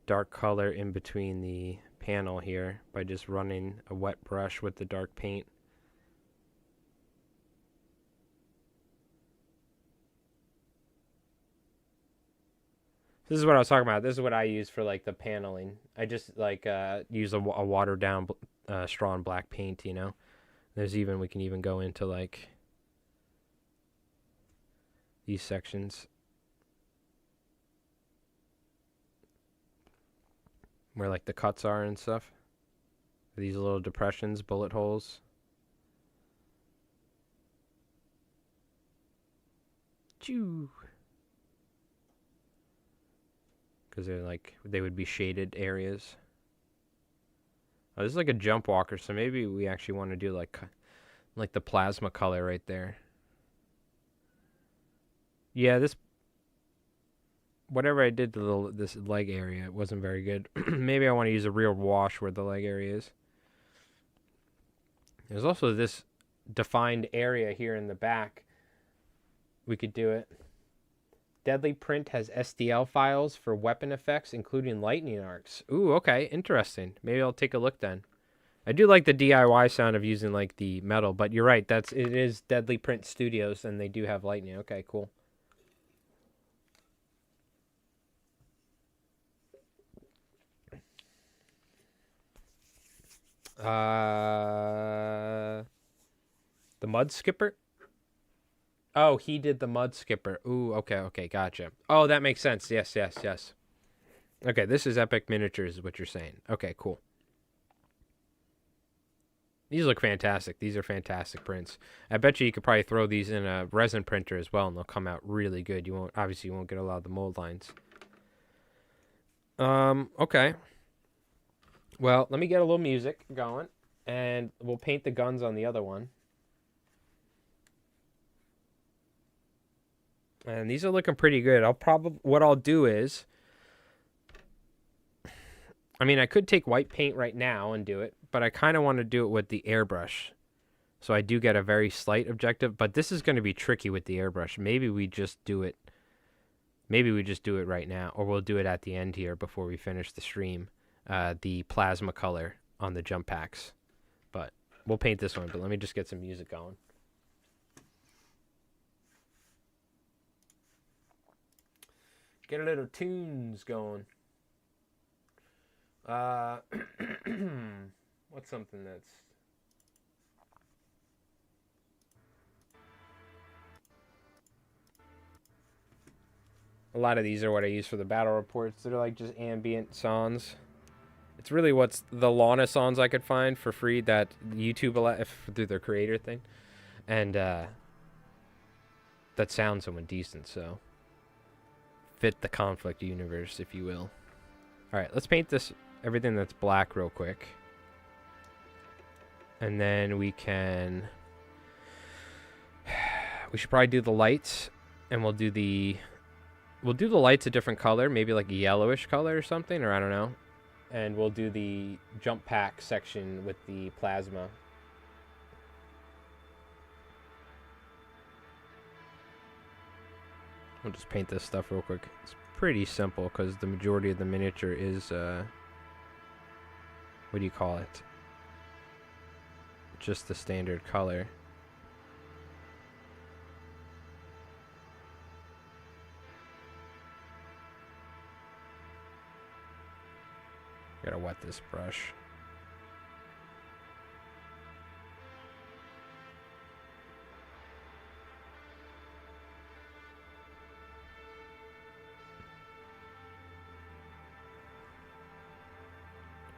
dark color in between the panel here by just running a wet brush with the dark paint. This is what I was talking about. This is what I use for like the paneling. I just like use a watered down strong black paint, you know. We can even go into like these sections where like the cuts are and stuff. These little depressions, bullet holes. Choo. Because they would be shaded areas. Oh, this is like a jump walker, so maybe we actually want to do like the plasma color right there. Yeah, whatever I did to this leg area, it wasn't very good. Maybe I want to use a real wash where the leg area is. There's also this defined area here in the back, we could do it. Deadly Print has STL files for weapon effects, including lightning arcs. Ooh, okay, interesting. Maybe I'll take a look then. I do like the DIY sound of using like the metal, but you're right. It is Deadly Print Studios, and they do have lightning. Okay, cool. The Mud Skipper. Oh, he did the Mud Skipper. Ooh, okay, gotcha. Oh, that makes sense. Yes. Okay, this is Epic Miniatures, is what you're saying. Okay, cool. These look fantastic. These are fantastic prints. I bet you could probably throw these in a resin printer as well, and they'll come out really good. You won't get a lot of the mold lines. Okay. Well, let me get a little music going, and we'll paint the guns on the other one. And these are looking pretty good. What I'll do is, I mean, I could take white paint right now and do it, but I kind of want to do it with the airbrush. So I do get a very slight objective, but this is going to be tricky with the airbrush. Maybe we just do it right now, or we'll do it at the end here before we finish the stream. The plasma color on the jump packs. But we'll paint this one, but let me just get some music going. Get a little tunes going. What's something that's... A lot of these are what I use for the battle reports. They're like just ambient songs. It's really what's the longest songs I could find for free that YouTube through their creator thing. And that sounds somewhat decent, so... fit the Konflikt universe, if you will. Alright, let's paint this, everything that's black real quick. And then we can... we should probably do the lights. And we'll do the lights a different color, maybe like a yellowish color or something, or I don't know. And we'll do the jump pack section with the plasma. We'll just paint this stuff real quick. It's pretty simple because the majority of the miniature is, what do you call it? Just the standard color. Gotta wet this brush.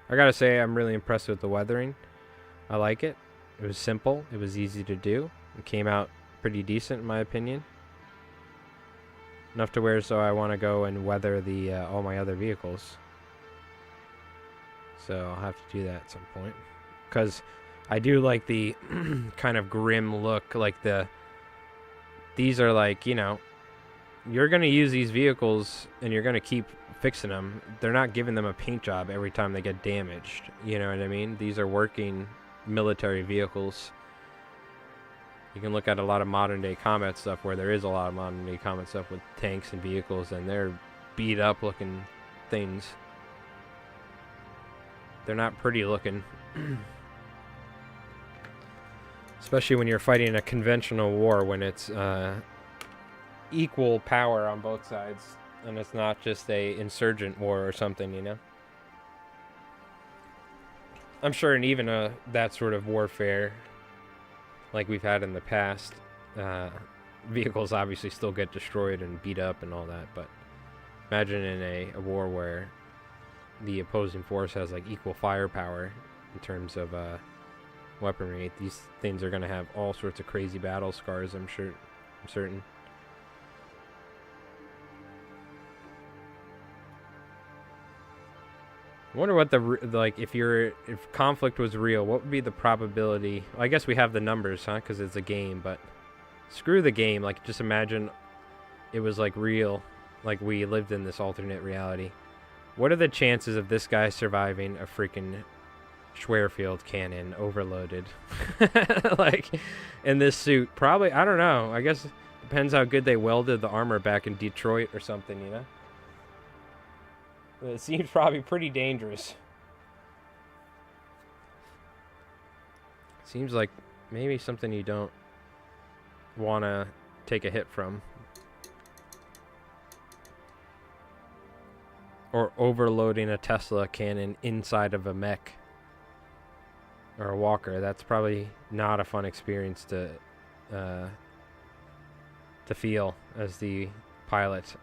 I gotta say, I'm really impressed with the weathering. I like it. It was simple. It was easy to do. It came out pretty decent, in my opinion. Enough to where so I want to go and weather the all my other vehicles. So I'll have to do that at some point. Because I do like the kind of grim look. Like these are like, you know, you're going to use these vehicles and you're going to keep fixing them. They're not giving them a paint job every time they get damaged. You know what I mean? These are working military vehicles. You can look at a lot of modern day combat stuff where there is a lot of modern day combat stuff with tanks and vehicles, and they're beat up looking things. They're not pretty looking. Especially when you're fighting a conventional war, when it's equal power on both sides, and it's not just a insurgent war or something, you know? I'm sure in even that sort of warfare, like we've had in the past, vehicles obviously still get destroyed and beat up and all that, but imagine in a war where the opposing force has like equal firepower in terms of weaponry. These things are going to have all sorts of crazy battle scars, I'm certain. I wonder what if Konflikt was real, what would be the probability? Well, I guess we have the numbers, huh? Because it's a game, but screw the game. Like, just imagine it was like real, like we lived in this alternate reality. What are the chances of this guy surviving a freaking Schwerfield cannon overloaded. Like, in this suit. Probably, I don't know. I guess depends how good they welded the armor back in Detroit or something, you know? It seems probably pretty dangerous. Seems like maybe something you don't want to take a hit from. Or overloading a Tesla cannon inside of a mech. Or a walker. That's probably not a fun experience to feel as the pilot.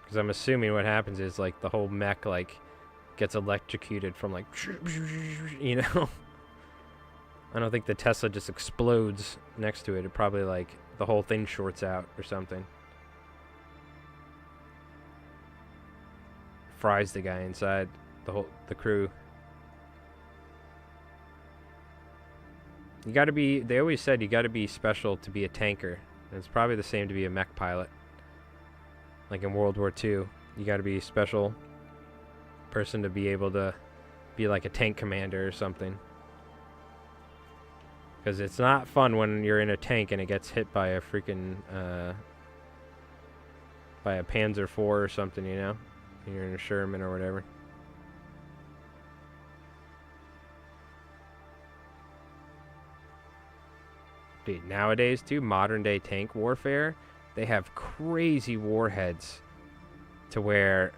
Because I'm assuming what happens is, like, the whole mech, like, gets electrocuted from, like, you know? I don't think the Tesla just explodes next to it. It probably, like, the whole thing shorts out or something. Fries the guy inside, the crew. You gotta be, they always said you gotta be special to be a tanker. And it's probably the same to be a mech pilot. Like in World War II, you gotta be a special person to be able to be like a tank commander or something. Because it's not fun when you're in a tank and it gets hit by a freaking, by a Panzer IV or something, you know? And you're in a Sherman or whatever. Dude, nowadays, too, modern day tank warfare, they have crazy warheads to where,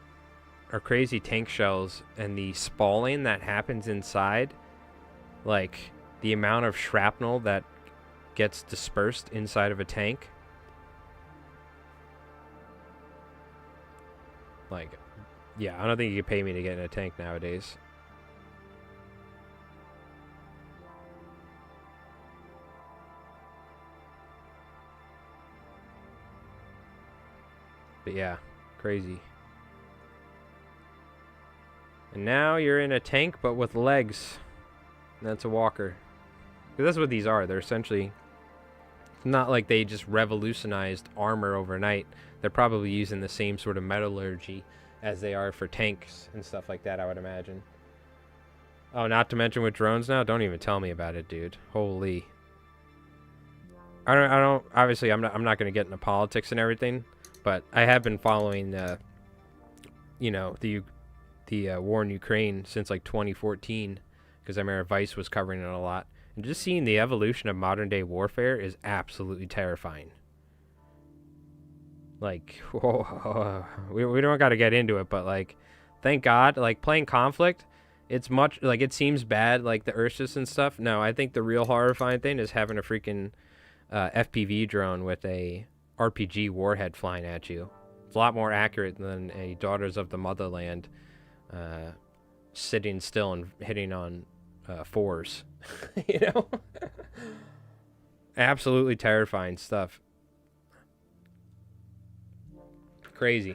or crazy tank shells, and the spalling that happens inside, like the amount of shrapnel that gets dispersed inside of a tank, like, yeah, I don't think you could pay me to get in a tank nowadays. But yeah, crazy. And now you're in a tank, but with legs. And that's a walker. Because that's what these are. They're essentially... It's not like they just revolutionized armor overnight. They're probably using the same sort of metallurgy as they are for tanks and stuff like that, I would imagine. Oh, not to mention with drones now? Don't even tell me about it, dude. Holy. I don't obviously, I'm not going to get into politics and everything. But I have been following, you know, the war in Ukraine since like 2014, because I remember Vice was covering it a lot. And just seeing the evolution of modern day warfare is absolutely terrifying. Like, whoa, we don't got to get into it, but like, thank God, like playing Konflikt, it's much, like it seems bad, like the Ursus and stuff. No, I think the real horrifying thing is having a freaking FPV drone with a RPG warhead flying at you. It's a lot more accurate than a Daughters of the Motherland sitting still and hitting on fours. You know? Absolutely terrifying stuff. Crazy.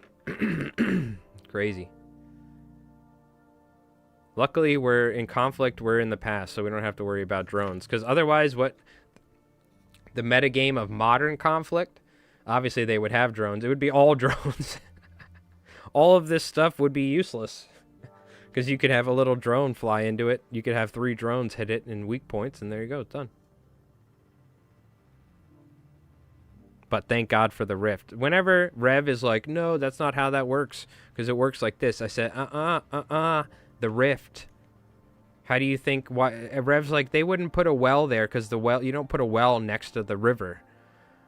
Crazy. Luckily, we're in Konflikt, we're in the past, so we don't have to worry about drones. Because otherwise, what the metagame of modern Konflikt, obviously they would have drones. It would be all drones. All of this stuff would be useless. Because you could have a little drone fly into it. You could have 3 drones hit it in weak points, and there you go, it's done. But thank God for the Rift. Whenever Rev is like, no, that's not how that works, because it works like this, I said, the Rift. How do you think, why? Rev's like, they wouldn't put a well there, because the well, you don't put a well next to the river.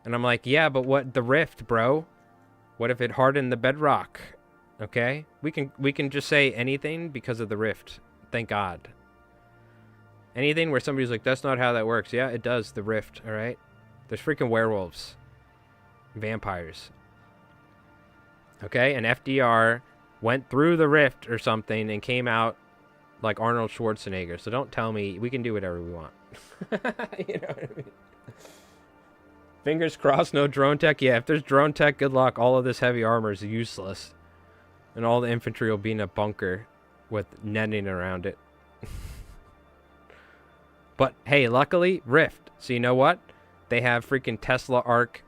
And I'm like, yeah, but what, the Rift, bro? What if it hardened the bedrock? Okay? We can just say anything because of the Rift. Thank God. Anything where somebody's like, that's not how that works. Yeah, it does, the Rift, alright? There's freaking werewolves. Vampires. Okay? And FDR went through the Rift or something and came out like Arnold Schwarzenegger. So don't tell me, we can do whatever we want. You know what I mean? Fingers crossed, no drone tech. Yeah, if there's drone tech, good luck. All of this heavy armor is useless. And all the infantry will be in a bunker with netting around it. But, hey, luckily, Rift. So you know what? They have freaking Tesla Arc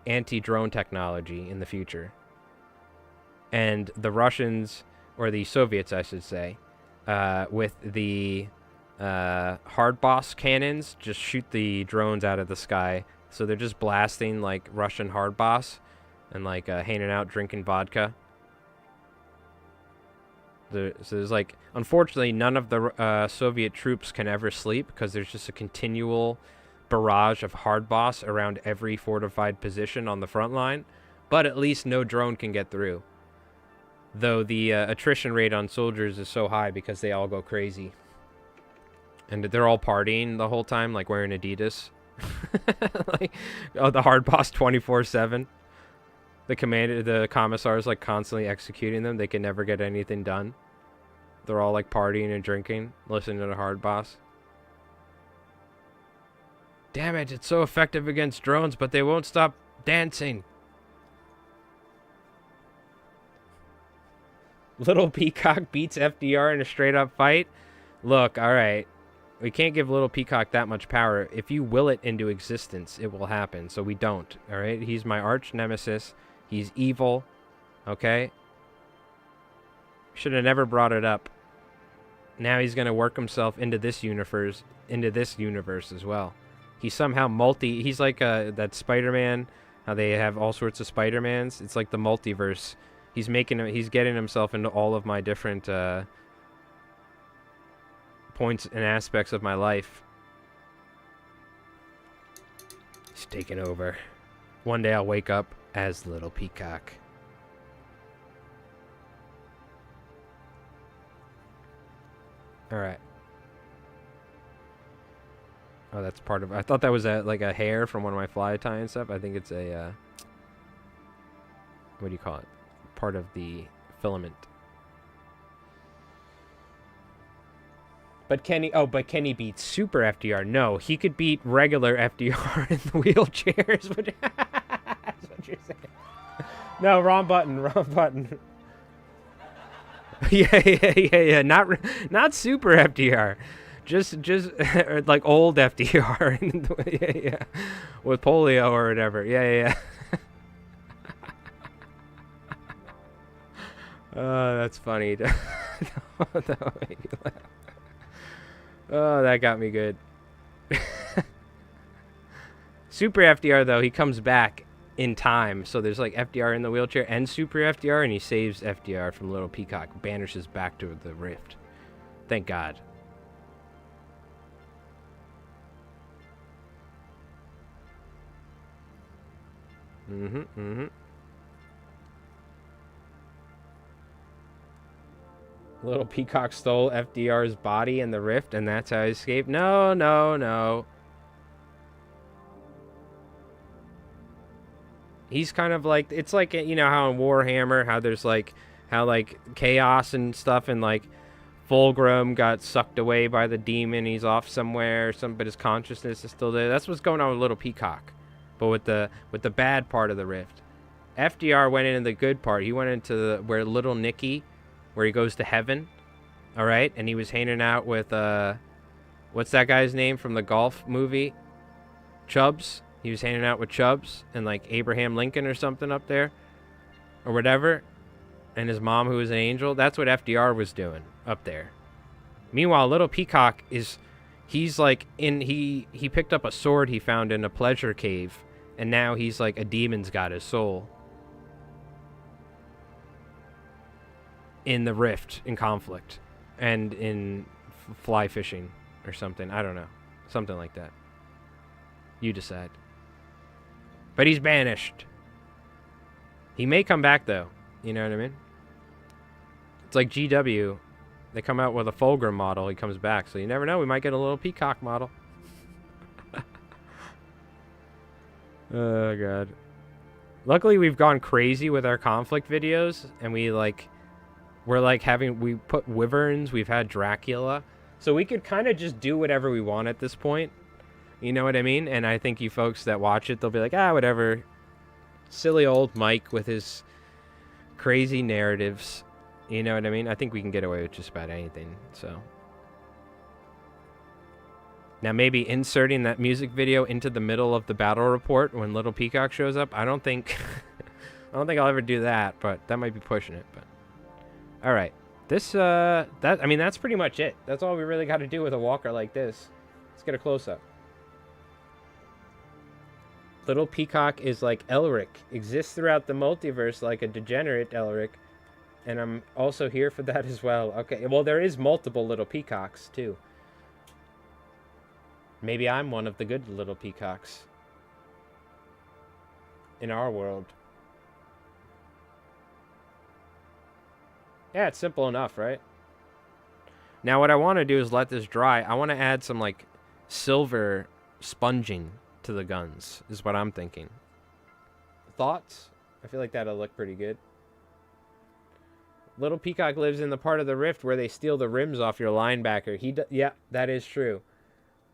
anti-drone technology in the future. And the Russians or the Soviets, I should say, with the hard boss cannons, just shoot the drones out of the sky. So they're just blasting like Russian hard boss and like hanging out drinking vodka. So there's like, unfortunately, none of the Soviet troops can ever sleep because there's just a continual barrage of hard boss around every fortified position on the front line. But at least no drone can get through. Though the attrition rate on soldiers is so high because they all go crazy. And they're all partying the whole time, like wearing Adidas. Like, oh, the hard boss 24/7. The commissars like constantly executing them. They can never get anything done. They're all like partying and drinking, listening to the hard boss. Damn it, it's so effective against drones, but they won't stop dancing. Little Peacock beats FDR in a straight up fight. Look, alright. We can't give Little Peacock that much power. If you will it into existence, it will happen. So we don't, alright? He's my arch nemesis. He's evil. Okay? Should have never brought it up. Now he's gonna work himself into this universe as well. He's somehow he's like that Spider-Man, how they have all sorts of Spider-Mans. It's like the multiverse. He's getting himself into all of my different points and aspects of my life. He's taking over. One day I'll wake up as Little Peacock. Alright. Oh, that's part of... I thought that was like a hair from one of my fly tying stuff. I think it's a... what do you call it? Part of the filament. But can he beat Super FDR? No, he could beat regular FDR in the wheelchairs. That's what you're saying. No, wrong button. Yeah. Not Super FDR. Just like old FDR. Yeah. With polio or whatever. Yeah. Oh, that's funny. That'll make you laugh. Oh, that got me good. Super FDR, though, he comes back in time. So there's like FDR in the wheelchair and Super FDR, and he saves FDR from Little Peacock, banishes back to the rift. Thank God. Little Peacock stole FDR's body in the rift, and that's how he escaped. No. He's kind of like, it's like, you know how in Warhammer, how there's like, how like chaos and stuff, and like Fulgrim got sucked away by the demon, he's off somewhere, but his consciousness is still there. That's what's going on with Little Peacock, but with the bad part of the rift. FDR went into the good part. He went into where Little Nicky, where he goes to heaven, all right? And he was hanging out with, what's that guy's name from the golf movie? Chubbs. He was hanging out with Chubbs and, like, Abraham Lincoln or something up there, or whatever. And his mom, who was an angel. That's what FDR was doing up there. Meanwhile, Little Peacock he's like, he picked up a sword he found in a pleasure cave, and now he's like, a demon's got his soul. In the rift, in Konflikt, and in fly fishing or something. I don't know. Something like that. You decide. But he's banished. He may come back, though. You know what I mean? It's like GW. They come out with a Fulgrim model. He comes back. So you never know. We might get a Little Peacock model. Oh, God. Luckily, we've gone crazy with our Konflikt videos. And we put wyverns, we've had Dracula. So we could kind of just do whatever we want at this point. You know what I mean? And I think you folks that watch it, they'll be like, whatever. Silly old Mike with his crazy narratives. You know what I mean? I think we can get away with just about anything, so. Now maybe inserting that music video into the middle of the battle report when Little Peacock shows up. I don't think I'll ever do that, but that might be pushing it, but. All right. This, I mean, that's pretty much it. That's all we really got to do with a walker like this. Let's get a close-up. Little Peacock is like Elric, exists throughout the multiverse like a degenerate Elric, and I'm also here for that as well. Okay, well, there is multiple Little Peacocks, too. Maybe I'm one of the good Little Peacocks in our world. Yeah, it's simple enough, right? Now, what I want to do is let this dry. I want to add some, like, silver sponging to the guns, is what I'm thinking. Thoughts? I feel like that'll look pretty good. Little Peacock lives in the part of the rift where they steal the rims off your linebacker. Yeah, that is true.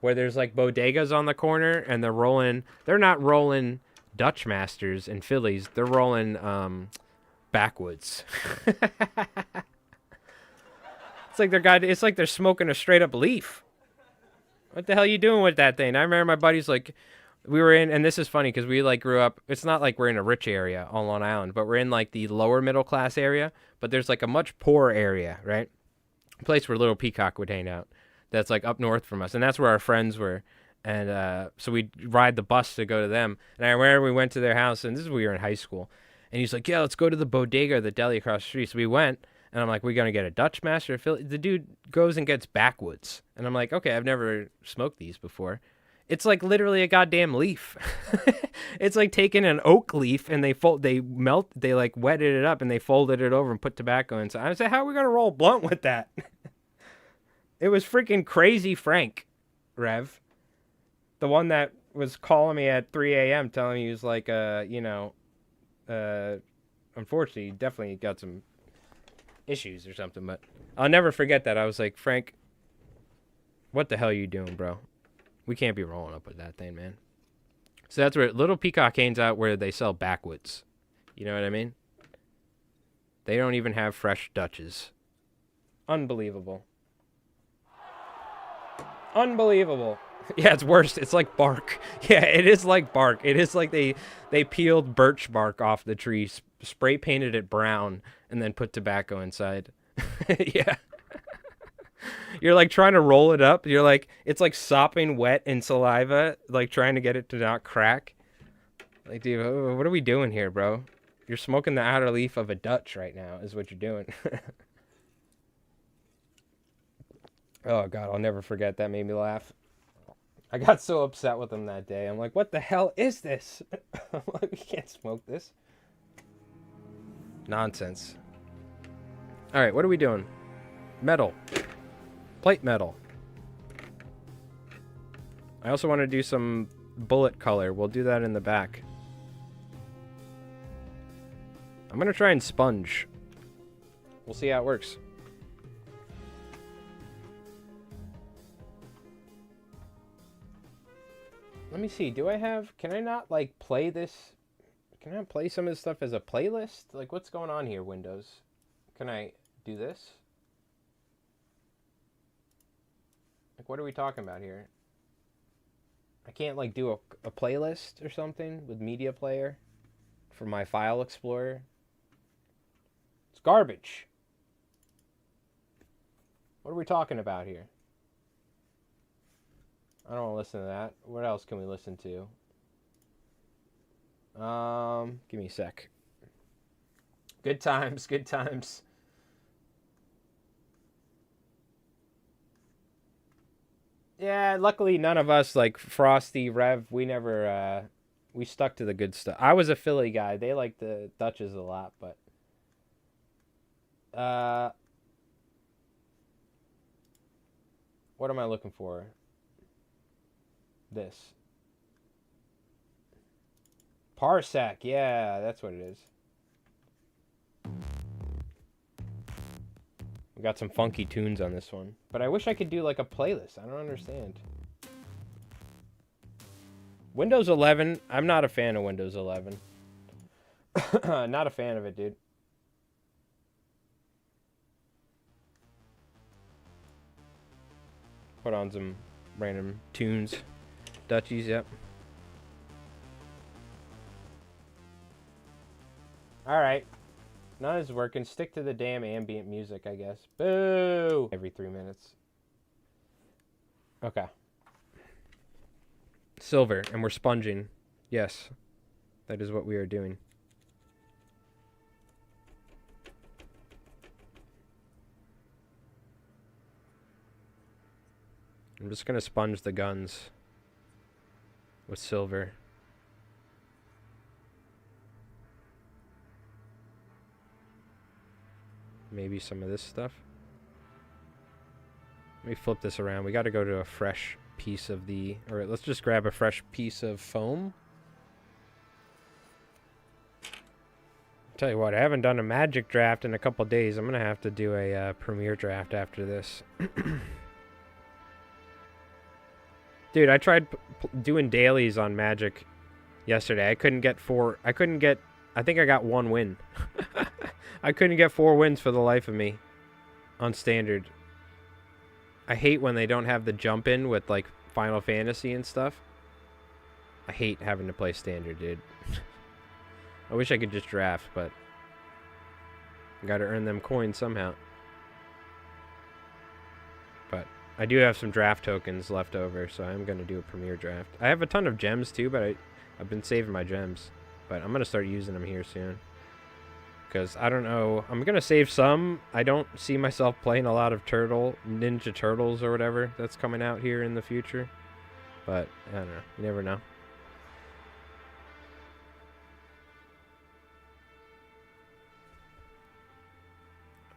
Where there's, like, bodegas on the corner, and they're not rolling Dutch Masters and Phillies. They're rolling, backwoods. It's like they're smoking a straight up leaf. What the hell are you doing with that thing? I remember my buddies, like, we were in, and this is funny because we, like, grew up, it's not like we're in a rich area on Long Island, but we're in, like, the lower middle class area, but there's, like, a much poorer area, right? A place where Little Peacock would hang out. That's, like, up north from us, and that's where our friends were. And so we'd ride the bus to go to them. And I remember we went to their house, and this is when we were in high school. And he's like, yeah, let's go to the bodega or the deli across the street. So we went, and I'm like, we're going to get a Dutch Master. The dude goes and gets backwoods. And I'm like, okay, I've never smoked these before. It's like literally a goddamn leaf. It's like taking an oak leaf, and they like wetted it up, and they folded it over and put tobacco inside. I said, how are we going to roll a blunt with that? It was freaking Crazy Frank, Rev. The one that was calling me at 3 a.m. telling me he was like, unfortunately, he definitely got some issues or something, but I'll never forget that. I was like, Frank, what the hell are you doing, bro? We can't be rolling up with that thing, man. So that's where Little Peacock hangs out, where they sell backwoods. You know what I mean? They don't even have fresh Dutches. Unbelievable. Unbelievable. Yeah, it's worse. It's like bark. Yeah, it is like bark. It is like they peeled birch bark off the tree, spray painted it brown, and then put tobacco inside. Yeah. You're like trying to roll it up. You're like, it's like sopping wet in saliva, like trying to get it to not crack. Like, dude, what are we doing here, bro? You're smoking the outer leaf of a Dutch right now, is what you're doing. Oh, God, I'll never forget. That made me laugh. I got so upset with him that day. I'm like, what the hell is this? I'm like, we can't smoke this. Nonsense. All right, what are we doing? Metal. Plate metal. I also want to do some bullet color. We'll do that in the back. I'm going to try and sponge. We'll see how it works. Let me see. Can I not, like, play this? Can I play some of this stuff as a playlist? Like, what's going on here, Windows? Can I do this? Like, what are we talking about here? I can't, like, do a playlist or something with Media Player for my File Explorer? It's garbage. What are we talking about here? I don't want to listen to that. What else can we listen to? Give me a sec. Good times, good times. Yeah, luckily none of us, like Frosty, Rev, we never, we stuck to the good stuff. I was a Philly guy. They like the Dutches a lot, but, what am I looking for? This. Parsec, yeah, that's what it is. We got some funky tunes on this one. But I wish I could do like a playlist. I don't understand. Windows 11, I'm not a fan of Windows 11. Not a fan of it, dude. Put on some random tunes. Dutchies, yep. Alright. None is working. Stick to the damn ambient music, I guess. Boo! Every 3 minutes. Okay. Silver, and we're sponging. Yes. That is what we are doing. I'm just going to sponge the guns with silver. Maybe some of this stuff. Let me flip this around. We got to go to a fresh piece of the... Alright, let's just grab a fresh piece of foam. Tell you what, I haven't done a magic draft in a couple days. I'm going to have to do a premiere draft after this. Dude, I tried doing dailies on Magic yesterday. I couldn't get I think I got 1 win. I couldn't get 4 wins for the life of me on standard. I hate when they don't have the jump in with like Final Fantasy and stuff. I hate having to play standard, dude. I wish I could just draft, but I gotta earn them coins somehow. But I do have some draft tokens left over, so I'm going to do a premiere draft. I have a ton of gems too, but I've been saving my gems. But I'm going to start using them here soon. Because I don't know. I'm going to save some. I don't see myself playing a lot of Ninja Turtles or whatever that's coming out here in the future. But I don't know. You never know.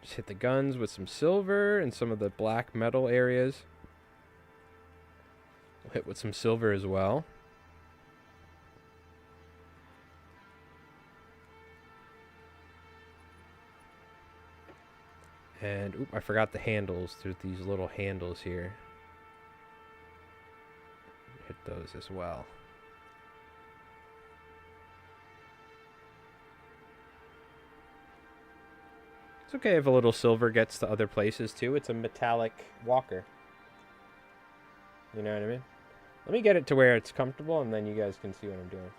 Just hit the guns with some silver and some of the black metal areas. We'll hit with some silver as well. And, oop, I forgot the handles. There's these little handles here. Hit those as well. It's okay if a little silver gets to other places too. It's a metallic walker. You know what I mean? Let me get it to where it's comfortable and then you guys can see what I'm doing.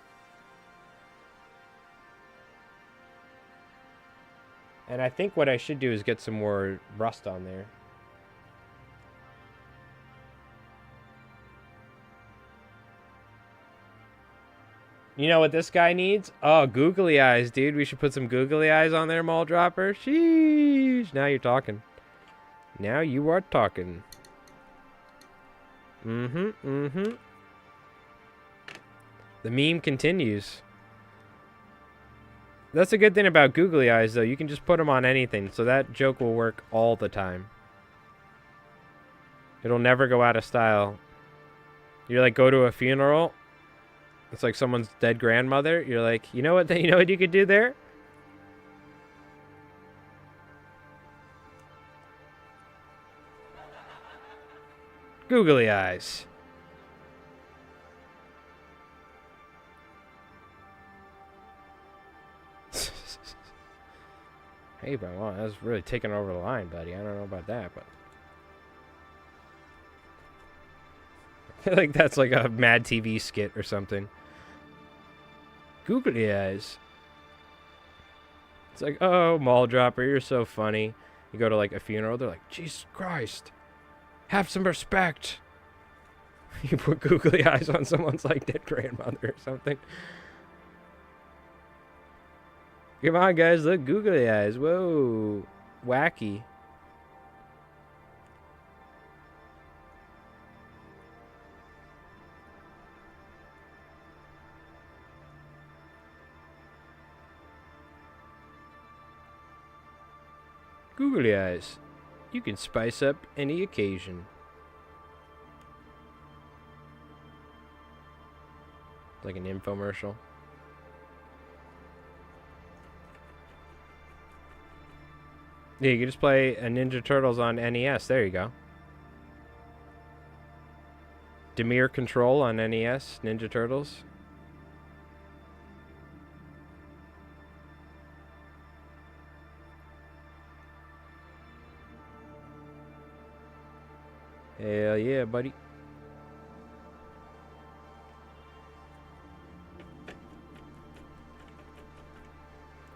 And I think what I should do is get some more rust on there. You know what this guy needs? Oh, googly eyes, dude. We should put some googly eyes on there, Mall Dropper. Sheesh. Now you're talking. Now you are talking. The meme continues. That's a good thing about googly eyes, though. You can just put them on anything, so that joke will work all the time. It'll never go out of style. You're like, go to a funeral. It's like someone's dead grandmother. You're like, you know what you could do there? Googly eyes. Hey, bro, wow, that was really taking over the line, buddy. I don't know about that, but I feel like that's like a Mad TV skit or something. Googly eyes. It's like, oh, Mall Dropper, you're so funny. You go to like a funeral, they're like, Jesus Christ, have some respect. You put googly eyes on someone's like dead grandmother or something. Come on, guys, look, googly eyes. Whoa, wacky. Googly eyes. You can spice up any occasion. It's like an infomercial. Yeah, you can just play a Ninja Turtles on NES. There you go. Demir Control on NES, Ninja Turtles. Hell yeah, buddy.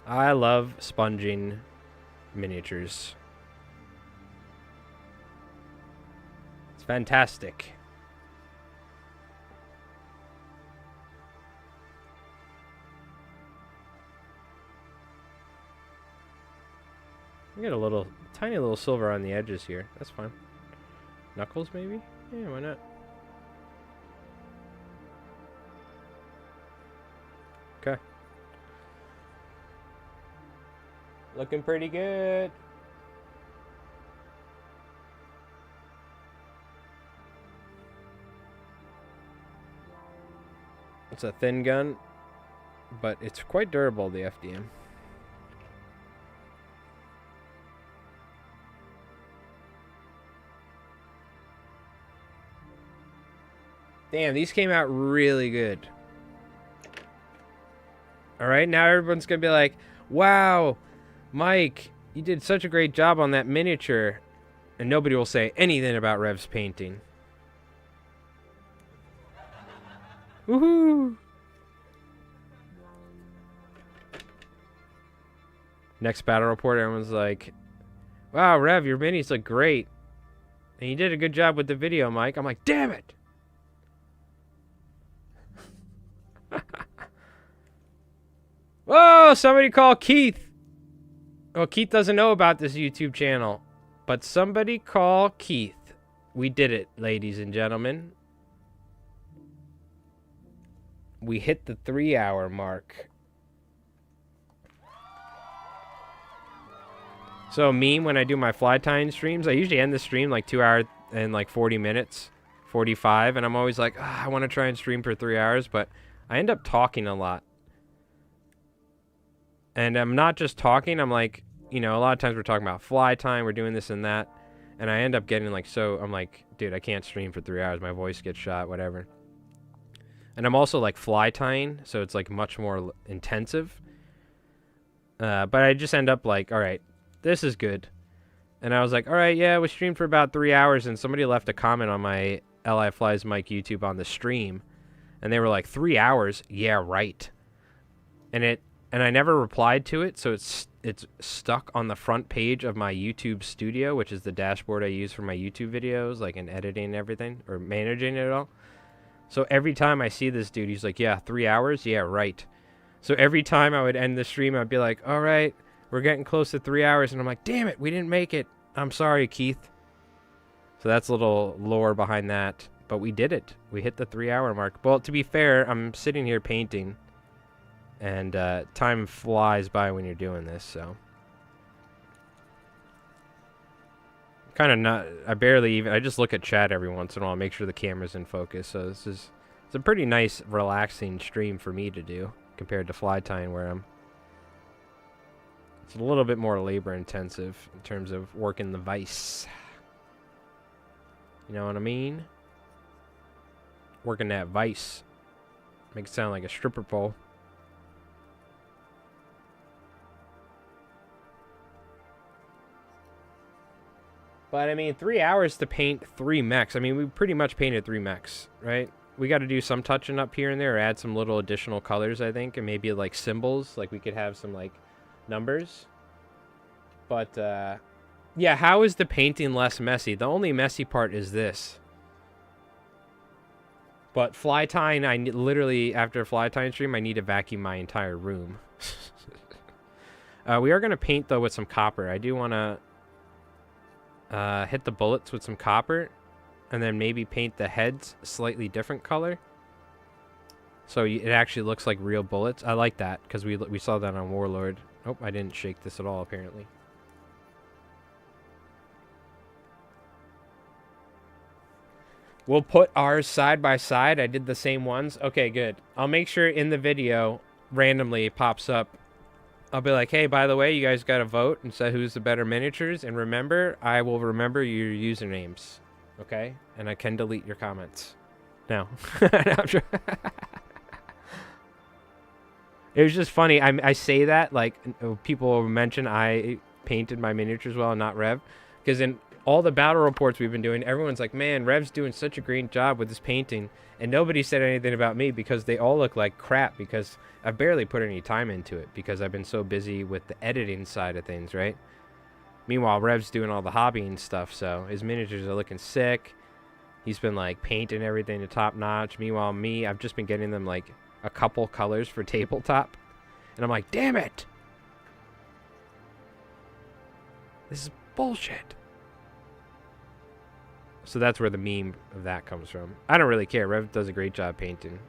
I love sponging miniatures. It's fantastic. I get a little, tiny little silver on the edges here. That's fine. Knuckles, maybe? Yeah, why not? Okay. Looking pretty good. It's a thin gun, but it's quite durable, the FDM. Damn, these came out really good. Alright, now everyone's gonna be like, wow, Mike, you did such a great job on that miniature. And nobody will say anything about Rev's painting. Woohoo! Next battle report, everyone's like, wow, Rev, your minis look great. And you did a good job with the video, Mike. I'm like, damn it! Whoa, somebody call Keith. Well, Keith doesn't know about this YouTube channel. But somebody call Keith. We did it, ladies and gentlemen. We hit the 3-hour mark. So me, when I do my fly tying streams, I usually end the stream like 2 hours and like 40 minutes, 45. And I'm always like, I want to try and stream for 3 hours. But I end up talking a lot. And I'm not just talking, I'm like, you know, a lot of times we're talking about fly time, we're doing this and that. And I end up getting like, so I'm like, dude, I can't stream for 3 hours. My voice gets shot, whatever. And I'm also like fly tying, so it's like much more intensive. But I just end up like, all right, this is good. And I was like, all right, yeah, we streamed for about 3 hours. And somebody left a comment on my Li Flies Mike YouTube on the stream. And they were like, 3 hours? Yeah, right. And I never replied to it, so it's stuck on the front page of my YouTube studio, which is the dashboard I use for my YouTube videos, like in editing and everything, or managing it all. So every time I see this dude, he's like, yeah, 3 hours? Yeah, right. So every time I would end the stream, I'd be like, all right, we're getting close to 3 hours. And I'm like, damn it, we didn't make it. I'm sorry, Keith. So that's a little lore behind that. But we did it. We hit the 3-hour mark. Well, to be fair, I'm sitting here painting. And time flies by when you're doing this, so. Kind of not, I just look at chat every once in a while, make sure the camera's in focus. So it's a pretty nice, relaxing stream for me to do, compared to fly tying where it's a little bit more labor intensive in terms of working the vise. You know what I mean? Working that vise. Makes it sound like a stripper pole. But, I mean, 3 hours to paint 3 mechs. I mean, we pretty much painted 3 mechs, right? We got to do some touching up here and there, or add some little additional colors, I think, and maybe, like, symbols. Like, we could have some, like, numbers. But, yeah, how is the painting less messy? The only messy part is this. But fly tying, literally, after a fly tying stream, I need to vacuum my entire room. We are going to paint, though, with some copper. I do want to hit the bullets with some copper, and then maybe paint the heads a slightly different color, so it actually looks like real bullets. I like that, because we saw that on Warlord. Oh, I didn't shake this at all, apparently. We'll put ours side by side. I did the same ones. Okay, good. I'll make sure in the video, randomly it pops up. I'll be like, hey, by the way, you guys got to vote and say who's the better miniatures. And remember, I will remember your usernames. Okay? And I can delete your comments. No. It was just funny. I say that, like, people mention I painted my miniatures well and not Rev. Because all the battle reports we've been doing, everyone's like, man, Rev's doing such a great job with this painting. And nobody said anything about me because they all look like crap because I've barely put any time into it because I've been so busy with the editing side of things, right? Meanwhile, Rev's doing all the hobbying stuff, so his miniatures are looking sick. He's been, like, painting everything to top notch. Meanwhile, me, I've just been getting them, like, a couple colors for tabletop. And I'm like, damn it! This is bullshit. So that's where the meme of that comes from. I don't really care. Rev does a great job painting.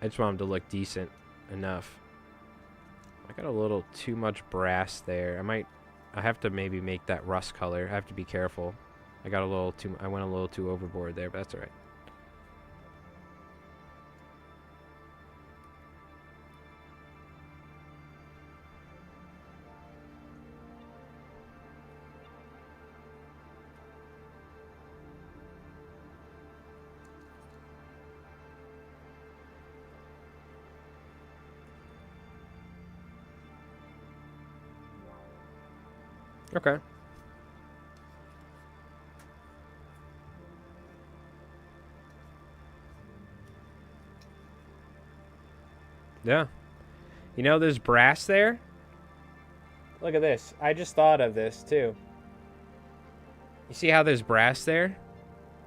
I just want him to look decent enough. I got a little too much brass there. I have to maybe make that rust color. I have to be careful. I went a little too overboard there, but that's all right. Okay. Yeah. You know, there's brass there. Look at this. I just thought of this, too. You see how there's brass there?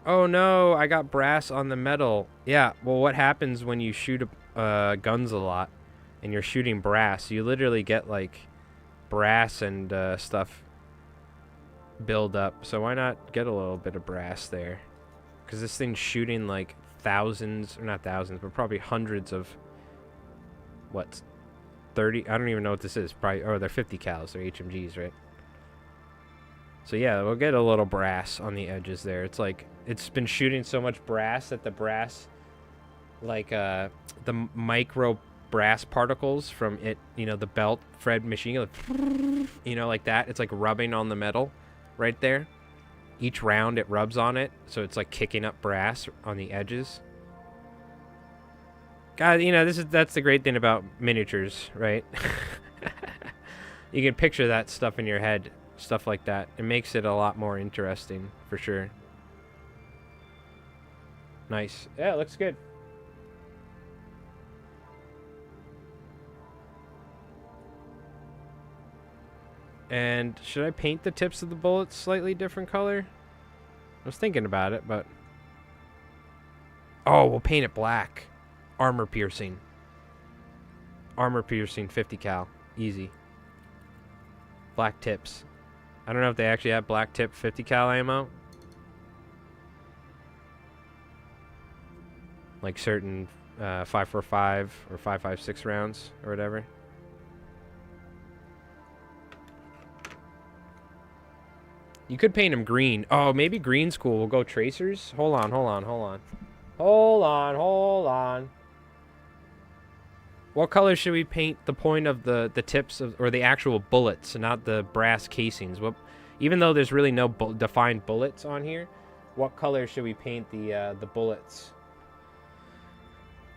Oh, no. I got brass on the metal. Yeah. Well, what happens when you shoot guns a lot and you're shooting brass? You literally get, like, brass and stuff build up. So why not get a little bit of brass there? Because this thing's shooting, like, thousands, or not thousands, but probably hundreds of... What? 30? I don't even know what this is. Probably, oh, they're 50 cals. They're HMGs, right? So yeah, we'll get a little brass on the edges there. It's like, it's been shooting so much brass that the brass, like, the micro brass particles from it, you know, the belt Fred machine, like, you know, like that. It's like rubbing on the metal right there. Each round it rubs on it, so it's like kicking up brass on the edges. God, you know, that's the great thing about miniatures, right? You can picture that stuff in your head, stuff like that. It makes it a lot more interesting, for sure. Nice. Yeah, it looks good. And should I paint the tips of the bullets slightly different color? I was thinking about it, but... Oh, we'll paint it black. Armor piercing. Armor piercing, 50 cal. Easy. Black tips. I don't know if they actually have black tip 50 cal ammo. Like certain 5.45 or 5.56 rounds or whatever. You could paint them green. Oh, maybe green's cool. We'll go tracers. Hold on. What color should we paint the point of the tips of, or the actual bullets, not the brass casings? What, even though there's really no defined bullets on here, what color should we paint the bullets?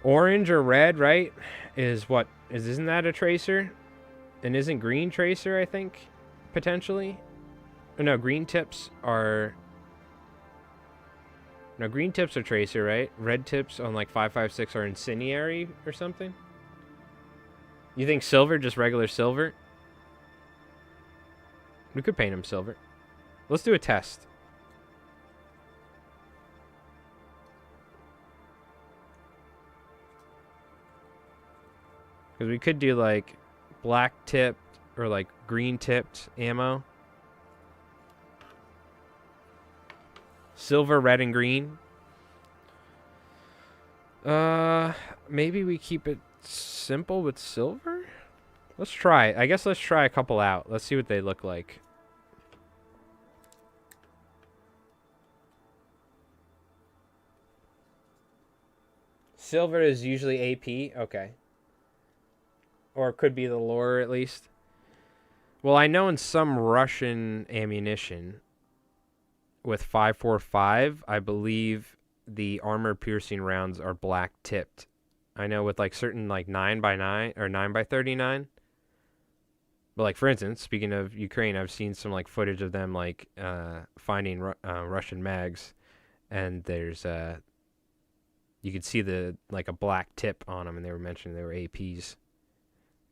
Orange or red, right? Isn't that a tracer? And isn't green tracer, I think, potentially? Oh, no, green tips are... No, green tips are tracer, right? Red tips on like 5.56 are incendiary or something? You think silver, just regular silver? We could paint them silver. Let's do a test. Because we could do like black tipped or like green tipped ammo. Silver, red, and green. Maybe we keep it simple with silver? Let's try. I guess let's try a couple out. Let's see what they look like. Silver is usually AP. Okay. Or it could be the lore, at least. Well, I know in some Russian ammunition with 5.45, I believe the armor-piercing rounds are black-tipped. I know with like certain like 9x9 or 9x39, But like for instance, speaking of Ukraine, I've seen some like footage of them like finding Russian mags, and there's you could see the like a black tip on them, and they were mentioning they were APs.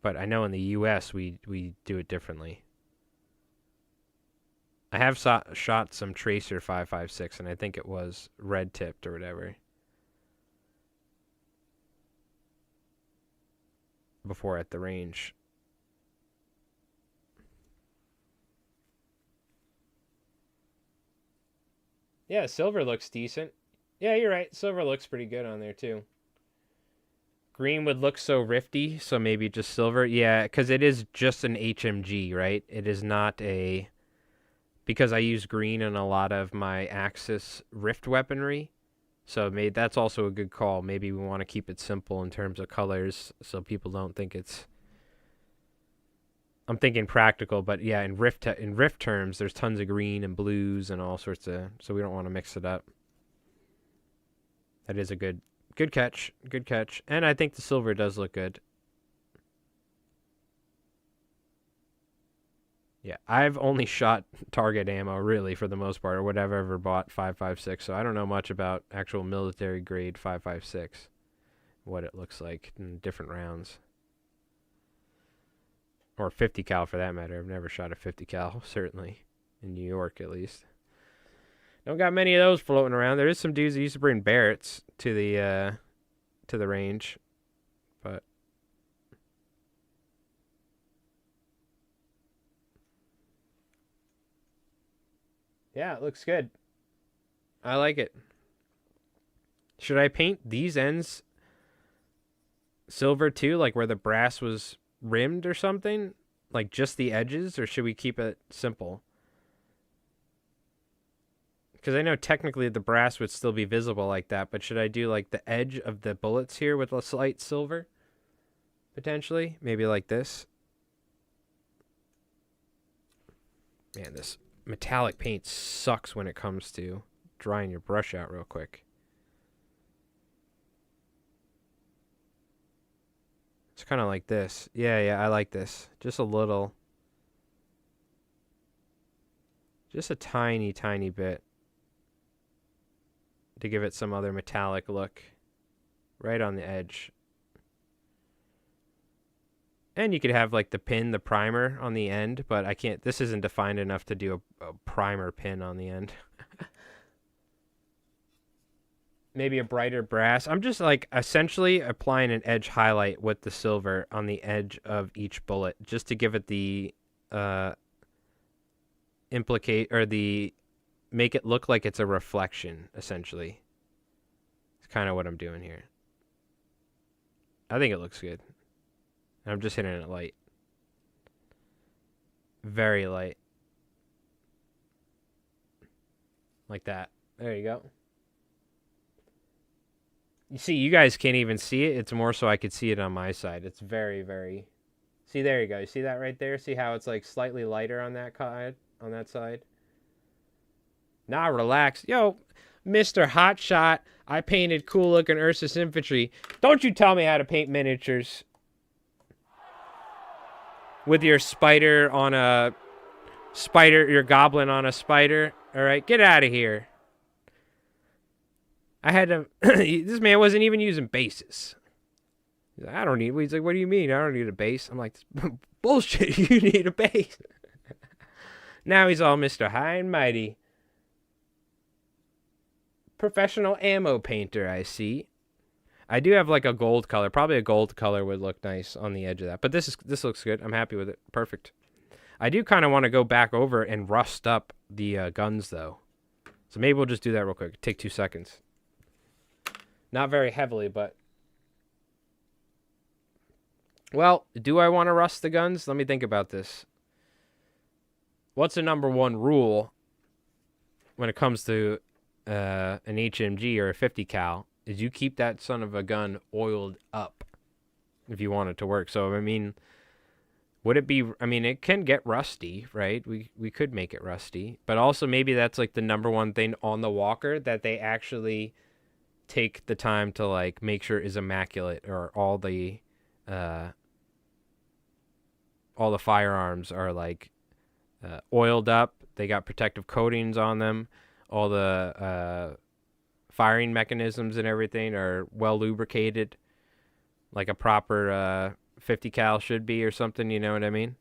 But I know in the U.S. we do it differently. I have shot some Tracer 5.56, and I think it was red tipped or whatever before at the range. Yeah, silver looks decent. Yeah, you're right. Silver looks pretty good on there too. Green would look so rifty, so maybe just silver. Yeah, because it is just an HMG, right? It is not a... Because I use green in a lot of my Axis Rift weaponry, so that's also a good call. Maybe we want to keep it simple in terms of colors, so people don't think it's... I'm thinking practical, but yeah, in Rift terms, there's tons of green and blues and all sorts of... So we don't want to mix it up. That is a good catch. Good catch. And I think the silver does look good. Yeah, I've only shot target ammo, really, for the most part, or whatever I've ever bought 5.56, so I don't know much about actual military grade 5.56, what it looks like in different rounds. Or 50 cal for that matter. I've never shot a 50 cal, certainly, in New York at least. Don't got many of those floating around. There is some dudes that used to bring Barretts to the range, but yeah, it looks good. I like it. Should I paint these ends silver too, like where the brass was rimmed or something? Like just the edges, or should we keep it simple? Because I know technically the brass would still be visible like that, but should I do like the edge of the bullets here with a slight silver? Potentially? Maybe like this? Man, this metallic paint sucks when it comes to drying your brush out real quick. It's kind of like this. Yeah, I like this. Just a little. Just a tiny, tiny bit. To give it some other metallic look. Right on the edge. And you could have like the pin, the primer on the end, but I can't, this isn't defined enough to do a primer pin on the end. Maybe a brighter brass. I'm just like essentially applying an edge highlight with the silver on the edge of each bullet just to give it the make it look like it's a reflection, essentially. It's kind of what I'm doing here. I think it looks good. I'm just hitting it light. Very light. Like that. There you go. You see, you guys can't even see it. It's more so I could see it on my side. It's very, very... See, there you go. You see that right there? See how it's like slightly lighter on that side? Nah, relax. Yo, Mr. Hotshot, I painted cool-looking Ursus infantry. Don't you tell me how to paint miniatures. With your spider on a... your goblin on a spider. Alright, get out of here. I had to... this man wasn't even using bases. He's like, he's like, what do you mean? I don't need a base. I'm like, bullshit, you need a base. Now he's all Mr. High and Mighty. Professional ammo painter, I see. I do have like a gold color. Probably a gold color would look nice on the edge of that. But this looks good. I'm happy with it. Perfect. I do kind of want to go back over and rust up the guns, though. So maybe we'll just do that real quick. Take 2 seconds. Not very heavily, but... Well, do I want to rust the guns? Let me think about this. What's the number one rule when it comes to an HMG or a 50 cal? Is you keep that son of a gun oiled up if you want it to work. So, I mean, would it be... I mean, it can get rusty, right? We could make it rusty. But also maybe that's like the number one thing on the Walker that they actually take the time to like make sure is immaculate, or all the all the firearms are like oiled up. They got protective coatings on them. All the firing mechanisms and everything are well lubricated, like a proper 50 cal should be or something. You know what I mean?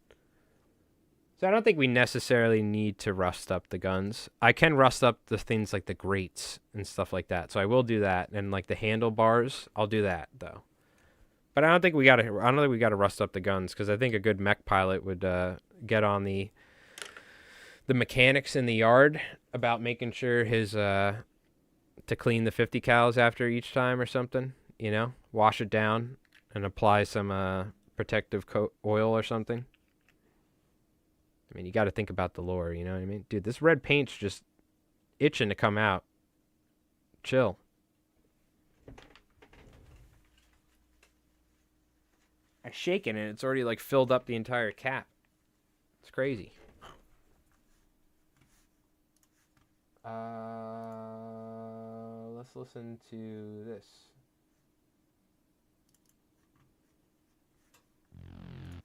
So I don't think we necessarily need to rust up the guns. I can rust up the things like the grates and stuff like that. So I will do that. And like the handlebars, I'll do that though. But I don't think we gotta rust up the guns, because I think a good mech pilot would get on the mechanics in the yard about making sure his to clean the 50 cals after each time or something. You know, wash it down and apply some protective oil or something. I mean, you got to think about the lore, you know what I mean? Dude, this red paint's just itching to come out. Chill. I shake it and it's already like filled up the entire cap. It's crazy. Let's listen to this.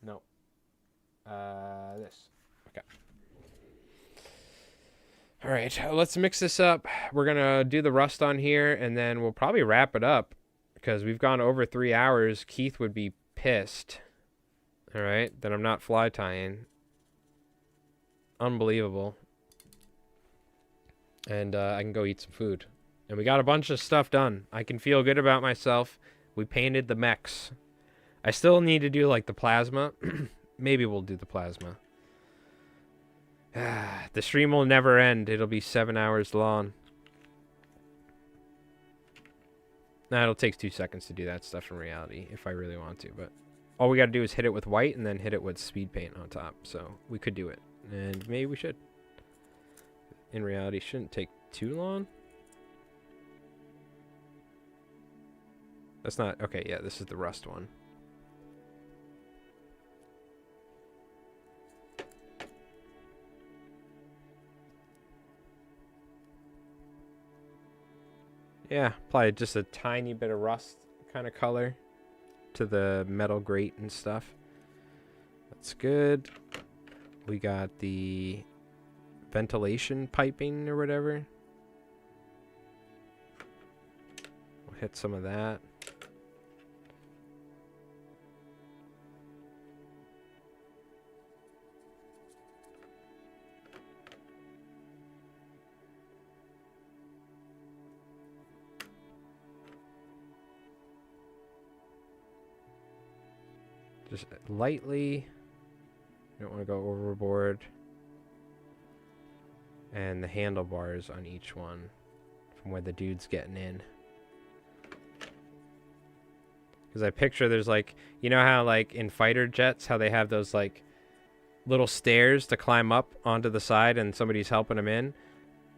No. This. Okay. All right, let's mix this up. We're going to do the rust on here, and then we'll probably wrap it up because we've gone over 3 hours. Keith would be pissed. All right, that I'm not fly tying. Unbelievable. And I can go eat some food. And we got a bunch of stuff done. I can feel good about myself. We painted the mechs. I still need to do like the plasma. Maybe we'll do the plasma. The stream will never end. It'll be 7 hours long. Nah, it'll take 2 seconds to do that stuff in reality if I really want to. But all we got to do is hit it with white and then hit it with speed paint on top. So we could do it. And maybe we should. In reality, shouldn't take too long. That's not... Okay, yeah, this is the rust one. Yeah, apply just a tiny bit of rust kind of color to the metal grate and stuff. That's good. We got the ventilation piping or whatever. We'll hit some of that. Just lightly. Don't want to go overboard. And the handlebars on each one from where the dude's getting in. Because I picture there's like, you know how like in fighter jets, how they have those like little stairs to climb up onto the side and somebody's helping them in?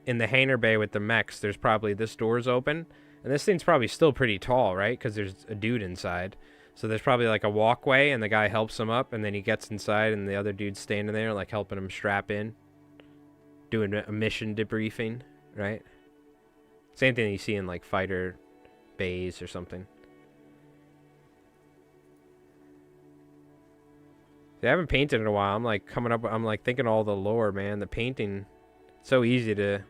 In the hangar bay with the mechs, there's probably this door's open. And this thing's probably still pretty tall, right? Because there's a dude inside. So there's probably like a walkway and the guy helps him up and then he gets inside and the other dude's standing there like helping him strap in. Doing a mission debriefing, right? Same thing you see in like fighter bays or something. See, I haven't painted in a while. I'm like coming up, I'm like thinking all the lore, man. The painting, it's so easy to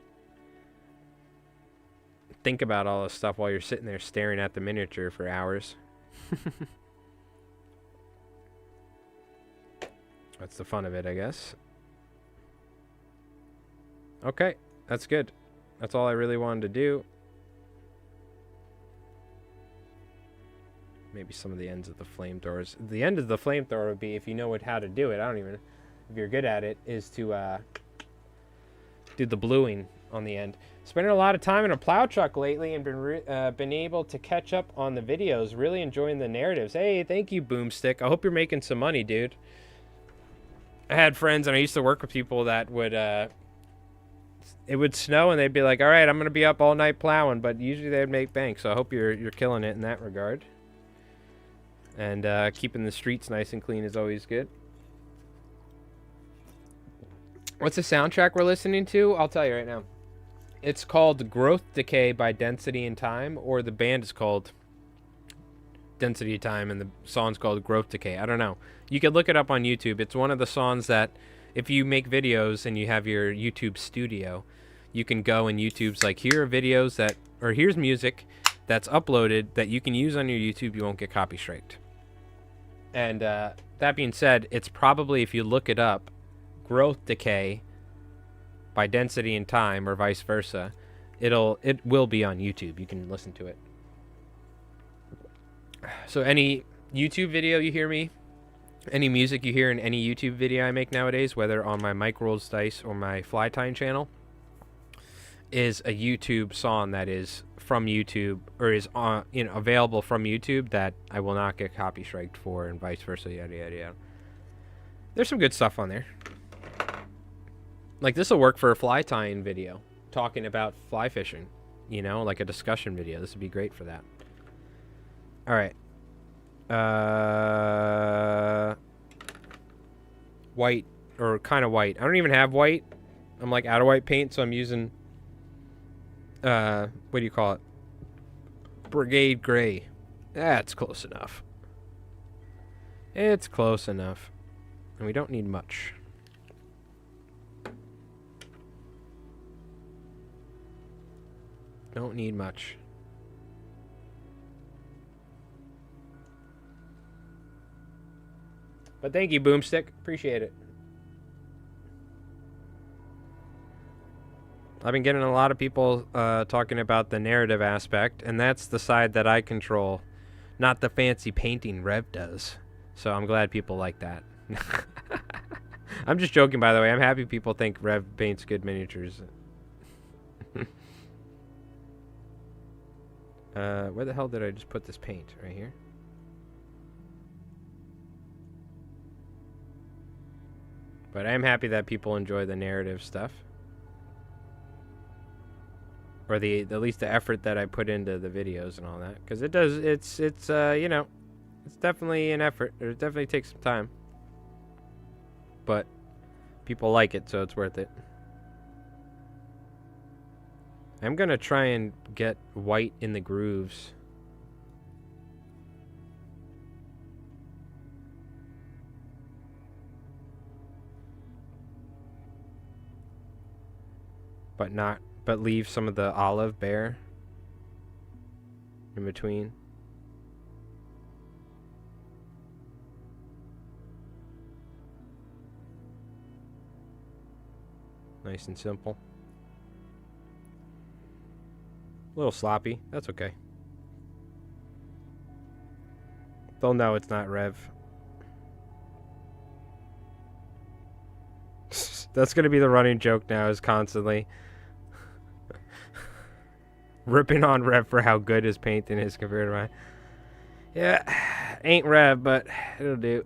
think about all this stuff while you're sitting there staring at the miniature for hours. That's the fun of it, I guess. Okay, that's good. That's all I really wanted to do. Maybe some of the ends of the flamethrowers. The end of the flamethrower would be, if you know how to do it, I don't even, if you're good at it, is to do the bluing on the end. Spending a lot of time in a plow truck lately and been able to catch up on the videos. Really enjoying the narratives. Hey, thank you, Boomstick. I hope you're making some money, dude. I had friends and I used to work with people that would, it would snow and they'd be like, all right, I'm going to be up all night plowing, but usually they'd make bank. So I hope you're killing it in that regard. And keeping the streets nice and clean is always good. What's the soundtrack we're listening to? I'll tell you right now. It's called Growth Decay by Density and Time, or the band is called Density Time, and the song's called Growth Decay. I don't know. You could look it up on YouTube. It's one of the songs that if you make videos and you have your YouTube studio, you can go and YouTube's like, here are videos that, or here's music that's uploaded that you can use on your YouTube. You won't get copy striked. And that being said, it's probably, if you look it up, Growth Decay by Density and Time, or vice versa, it will be on YouTube. You can listen to it. So any YouTube video you hear me, any music you hear in any YouTube video I make nowadays, whether on my Mike Rolls Dice or my Flytime channel, is a YouTube song that is from YouTube, or is on, available from YouTube, that I will not get copy striked for, and vice versa, yada yada yada. There's some good stuff on there. Like, this will work for a fly tying video, talking about fly fishing, like a discussion video. This would be great for that. All right. White, or kind of white. I don't even have white. I'm like out of white paint, so I'm using, what do you call it? Brigade Gray. That's close enough. It's close enough. And we don't need much. Don't need much. But thank you, Boomstick. Appreciate it. I've been getting a lot of people talking about the narrative aspect, and that's the side that I control, not the fancy painting Rev does. So I'm glad people like that. I'm just joking, by the way. I'm happy people think Rev paints good miniatures. Where the hell did I just put this paint? Right here? But I am happy that people enjoy the narrative stuff. Or at least the effort that I put into the videos and all that. Because it does, it's definitely an effort. It definitely takes some time. But people like it, so it's worth it. I'm going to try and get white in the grooves. But leave some of the olive bare in between. Nice and simple. A little sloppy. That's okay. They'll know it's not Rev. That's going to be the running joke now, is constantly ripping on Rev for how good his painting is compared to mine. Yeah, ain't Rev, but it'll do.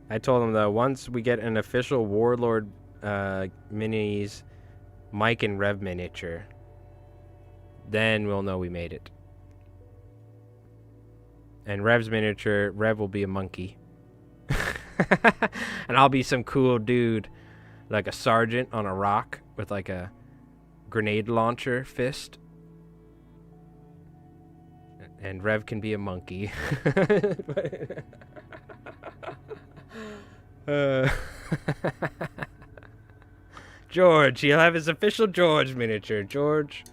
I told him, though, once we get an official Warlord minis Mike and Rev miniature, then we'll know we made it. And Rev's miniature, Rev will be a monkey. And I'll be some cool dude, like a sergeant on a rock with like a grenade launcher fist. And Rev can be a monkey. George, he'll have his official George miniature. George.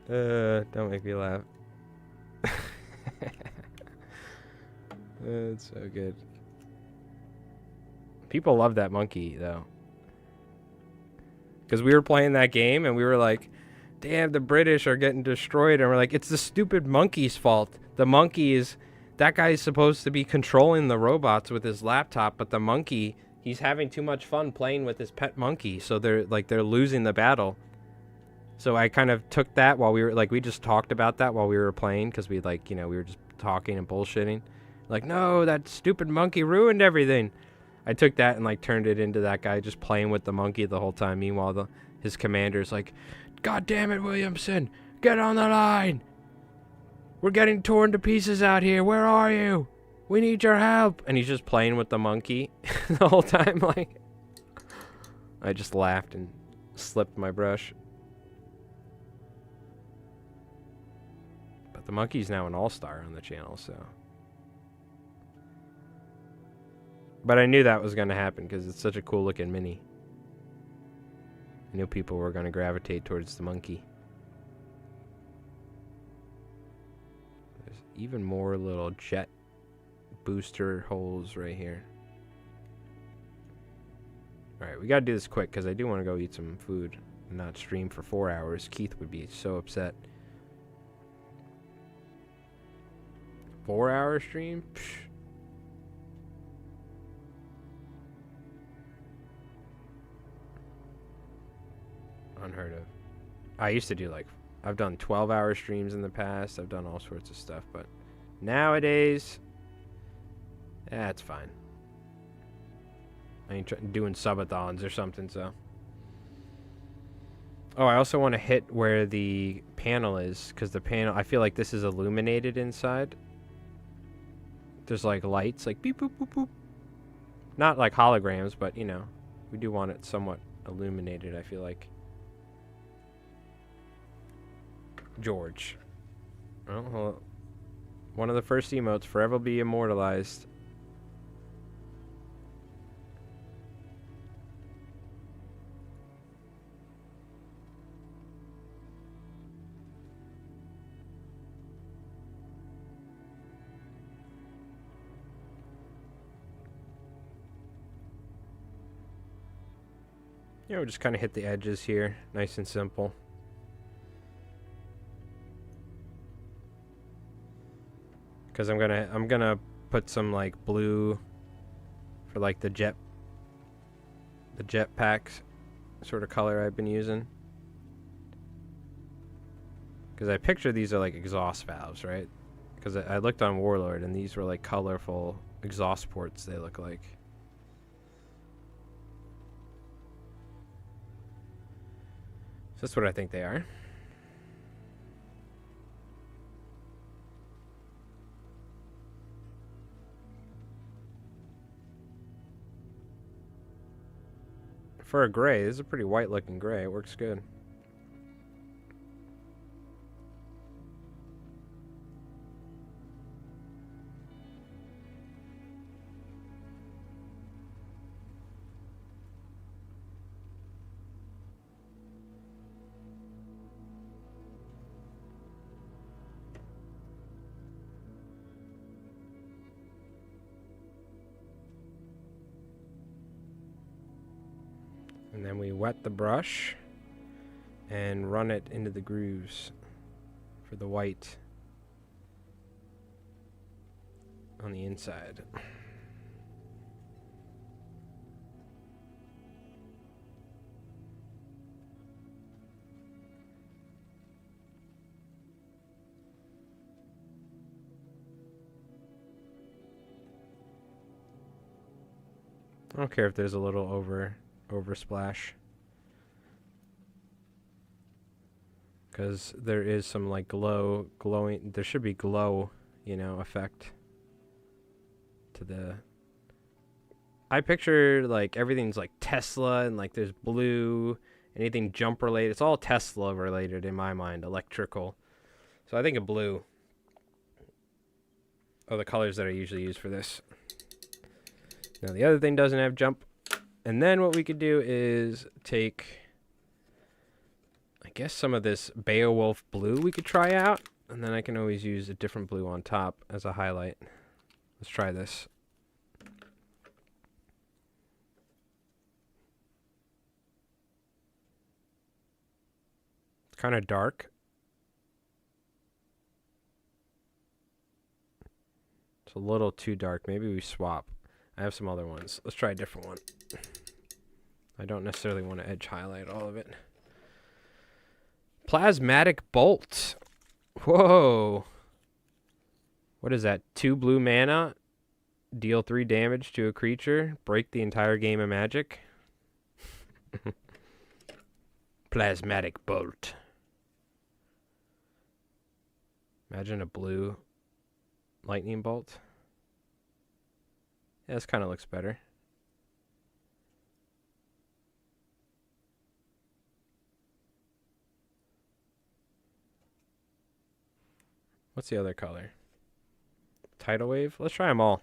Don't make me laugh. That's so good. People love that monkey, though. Because we were playing that game, and we were like, damn, the British are getting destroyed. And we're like, it's the stupid monkey's fault. The monkey is... That guy's supposed to be controlling the robots with his laptop, but the monkey, he's having too much fun playing with his pet monkey. So they're losing the battle. So I kind of took that while we were, like, we just talked about that while we were playing, because we, like, we were just talking and bullshitting. Like, no, that stupid monkey ruined everything. I took that and, like, turned it into that guy just playing with the monkey the whole time. Meanwhile, his commander's like, God damn it, Williamson, get on the line. We're getting torn to pieces out here. Where are you? We need your help. And he's just playing with the monkey the whole time, like. I just laughed and slipped my brush. But the monkey's now an all-star on the channel, so. But I knew that was going to happen because it's such a cool looking mini. I knew people were going to gravitate towards the monkey. There's even more little jet booster holes right here. Alright, we gotta do this quick because I do want to go eat some food and not stream for 4 hours. Keith would be so upset. 4-hour stream? Psh. Unheard of. I used to do like, I've done 12-hour streams in the past. I've done all sorts of stuff, but nowadays, that's fine. I ain't doing subathons or something, so. Oh, I also want to hit where the panel is, because the panel, I feel like this is illuminated inside. There's like lights, like beep, boop, boop, boop. Not like holograms, but you know, we do want it somewhat illuminated, I feel like. George. Well, one of the first emotes, forever be immortalized. Yeah, we'll just kind of hit the edges here, nice and simple. Because I'm gonna put some like blue for like the jetpack sort of color I've been using. Because I picture these are like exhaust valves, right? Because I looked on Warlord and these were like colorful exhaust ports, they look like. So that's what I think they are. For a gray, this is a pretty white looking gray. It works good. And then we wet the brush and run it into the grooves for the white on the inside. I don't care if there's a little over splash, because there is some like glowing, there should be glow, you know, effect to the, I picture like everything's like Tesla and like there's blue, anything jump related, it's all Tesla related in my mind, electrical. So I think of blue are the colors that I usually use for this. Now the other thing doesn't have jump. And then what we could do is take, I guess, some of this Beowulf blue we could try out. And then I can always use a different blue on top as a highlight. Let's try this. It's kind of dark. It's a little too dark. Maybe we swap. I have some other ones. Let's try a different one. I don't necessarily want to edge highlight all of it. Plasmatic Bolt. Whoa. What is that? 2 blue mana. Deal 3 damage to a creature. Break the entire game of Magic. Plasmatic Bolt. Imagine a blue lightning bolt. Yeah, this kind of looks better. What's the other color? Tidal wave? Let's try them all.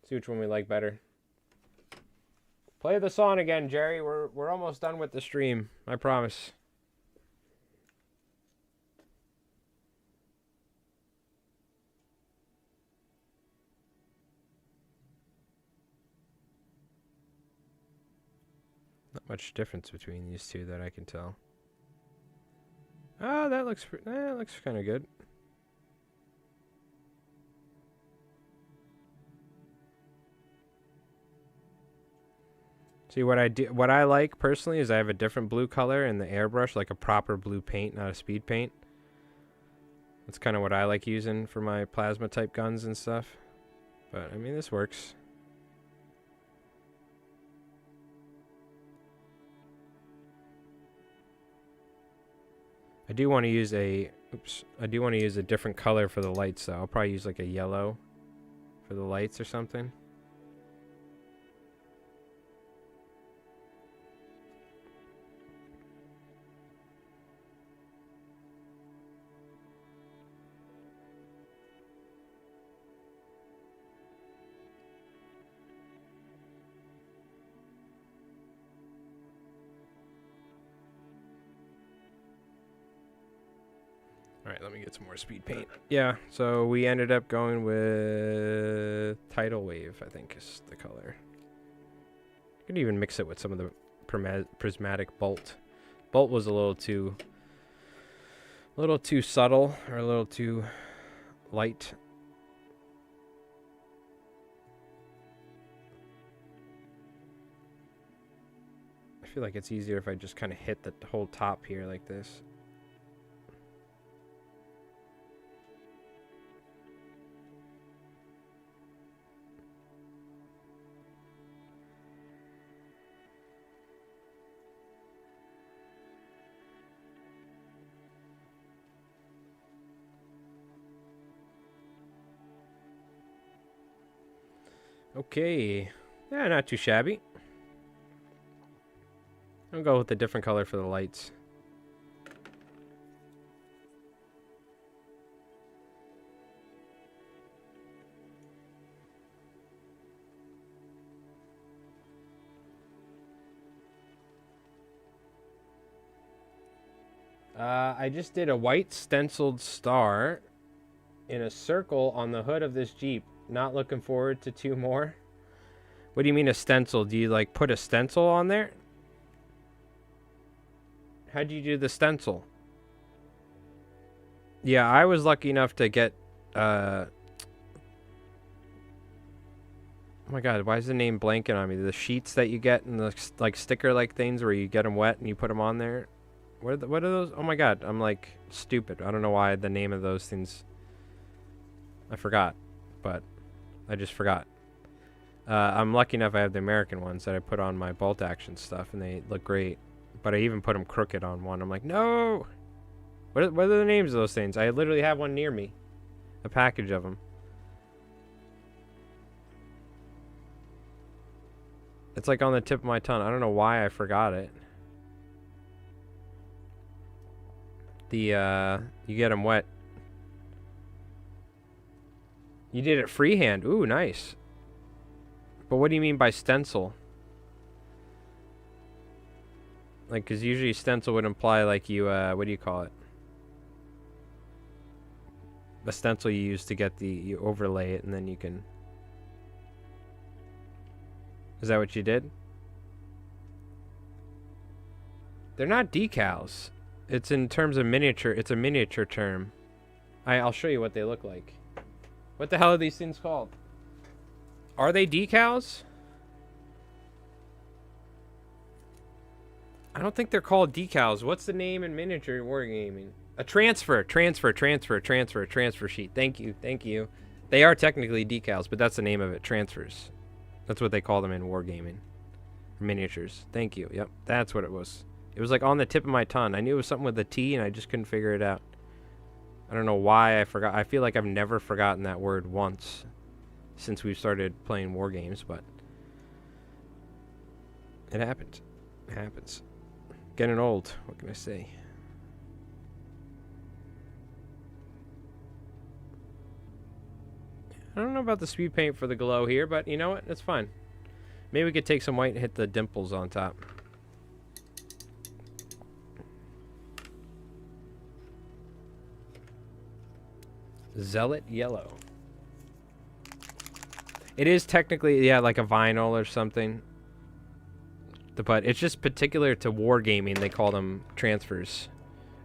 See which one we like better. Play the song again, Jerry. We're almost done with the stream. I promise. Not much difference between these two that I can tell. Oh, that looks kind of good. See, what I like personally is I have a different blue color in the airbrush, like a proper blue paint, not a speed paint. That's kind of what I like using for my plasma type guns and stuff. But I mean, this works. I do want to use a different color for the lights though. I'll probably use like a yellow for the lights or something. Alright, let me get some more speed paint. Yeah, so we ended up going with Tidal Wave, I think is the color. You could even mix it with some of the prismatic Bolt. Bolt was a little too subtle, or a little too light. I feel like it's easier if I just kind of hit the whole top here like this. Okay. Yeah, not too shabby. I'll go with a different color for the lights. I just did a white stenciled star in a circle on the hood of this Jeep. Not looking forward to 2 more. What do you mean a stencil? Do you like put a stencil on there? How'd you do the stencil? Yeah, I was lucky enough to get oh my god, why is the name blanking on me? The sheets that you get and the like sticker like things where you get them wet and you put them on there. What are those? Oh my god, I'm like stupid. I don't know why the name of those things. I forgot, but I just forgot. I'm lucky enough I have the American ones that I put on my bolt action stuff and they look great. But I even put them crooked on one. I'm like, no! What are the names of those things? I literally have one near me. A package of them. It's like on the tip of my tongue. I don't know why I forgot it. You get them wet. You did it freehand. Ooh, nice. But what do you mean by stencil? Like, because usually stencil would imply like you, what do you call it? The stencil you use to get you overlay it and then you can... Is that what you did? They're not decals. It's in terms of miniature. It's a miniature term. I'll show you what they look like. What the hell are these things called? Are they decals? I don't think they're called decals. What's the name in miniature wargaming? A transfer sheet. Thank you. They are technically decals, but that's the name of it. Transfers. That's what they call them in wargaming. Miniatures. Thank you. Yep, that's what it was. It was like on the tip of my tongue. I knew it was something with a T, and I just couldn't figure it out. I don't know why I forgot. I feel like I've never forgotten that word once since we've started playing war games, but it happens. It happens. Getting old. What can I say? I don't know about the speed paint for the glow here, but you know what? It's fine. Maybe we could take some white and hit the dimples on top. Zealot yellow. It is technically, yeah, like a vinyl or something. But it's just particular to wargaming. They call them transfers.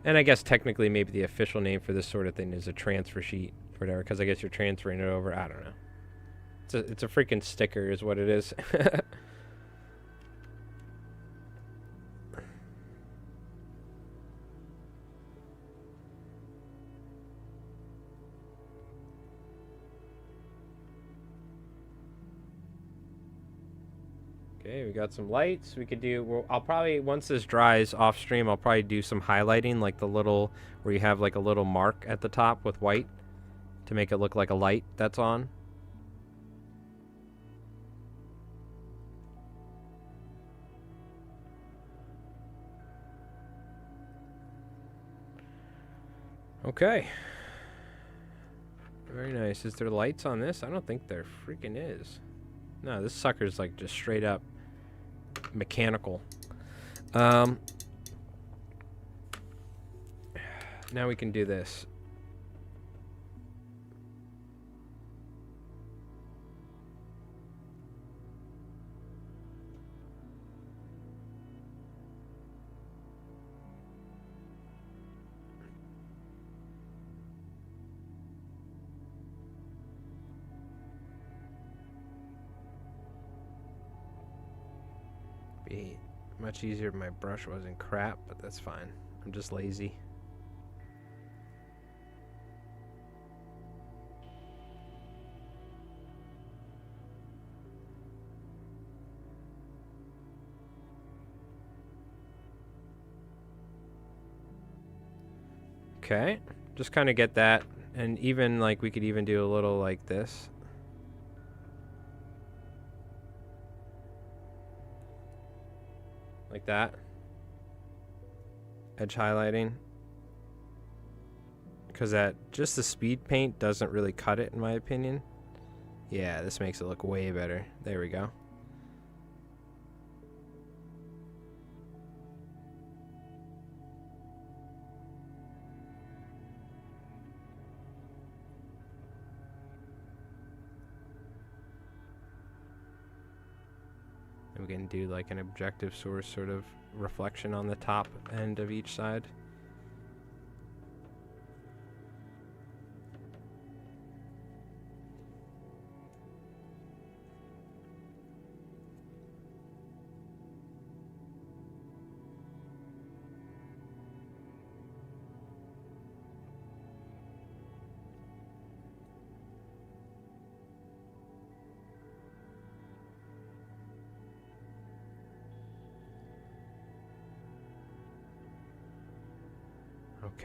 And I guess technically maybe the official name for this sort of thing is a transfer sheet or whatever, because I guess you're transferring it over. I don't know. It's a freaking sticker is what it is. Okay, we got some lights. We could do, well, I'll probably, once this dries off stream, I'll probably do some highlighting, like the little, where you have like a little mark at the top with white to make it look like a light that's on. Okay. Very nice. Is there lights on this? I don't think there freaking is. No, this sucker's like just straight up mechanical. Now we can do this. Be much easier if my brush wasn't crap, but that's fine. I'm just lazy. Okay, just kind of get that, and even like we could even do a little like this. Like that. Edge highlighting. Because that, just the speed paint doesn't really cut it in my opinion. Yeah, this makes it look way better. There we go. And we can do like an objective source sort of reflection on the top end of each side.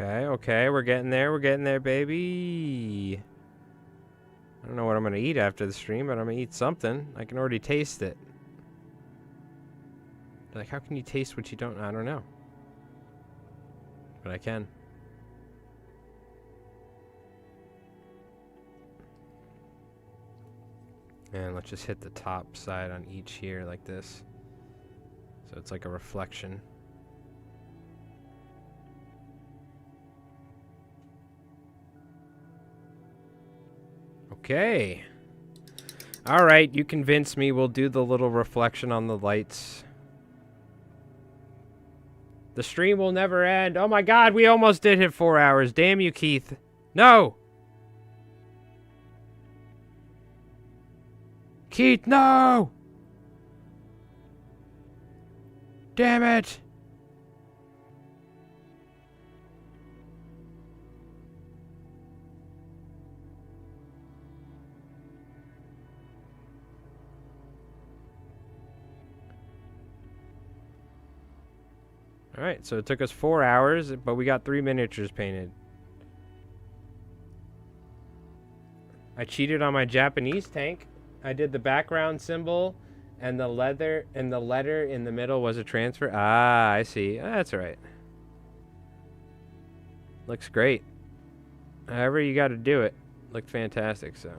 Okay, okay, we're getting there, baby. I don't know what I'm gonna eat after the stream, but I'm gonna eat something. I can already taste it. Like, how can you taste what you don't? I don't know. But I can. And let's just hit the top side on each here like this. So it's like a reflection. Okay. All right, you convinced me. We'll do the little reflection on the lights. The stream will never end. Oh my god, we almost did hit 4 hours. Damn you, Keith. No! Keith, no! Damn it! Alright, so it took us 4 hours, but we got 3 miniatures painted. I cheated on my Japanese tank. I did the background symbol, and the letter in the middle was a transfer. Ah, I see. That's alright. Looks great. However you got to do it. Looked fantastic, so.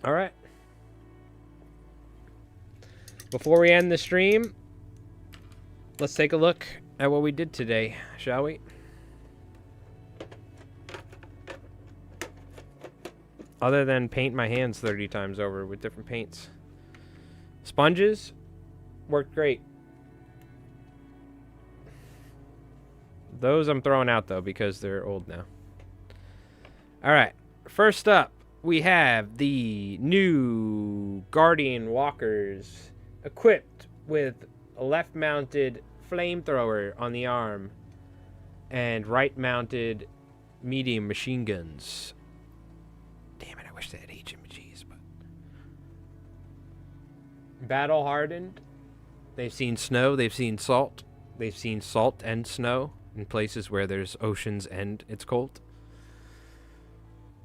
All right. Before we end the stream, let's take a look at what we did today, shall we? Other than paint my hands 30 times over with different paints. Sponges worked great. Those I'm throwing out, though, because they're old now. All right. First up, we have the new Guardian Walkers equipped with a left-mounted flamethrower on the arm and right-mounted medium machine guns. Damn it, I wish they had HMGs, but... Battle hardened. They've seen snow, they've seen salt. They've seen salt and snow in places where there's oceans and it's cold.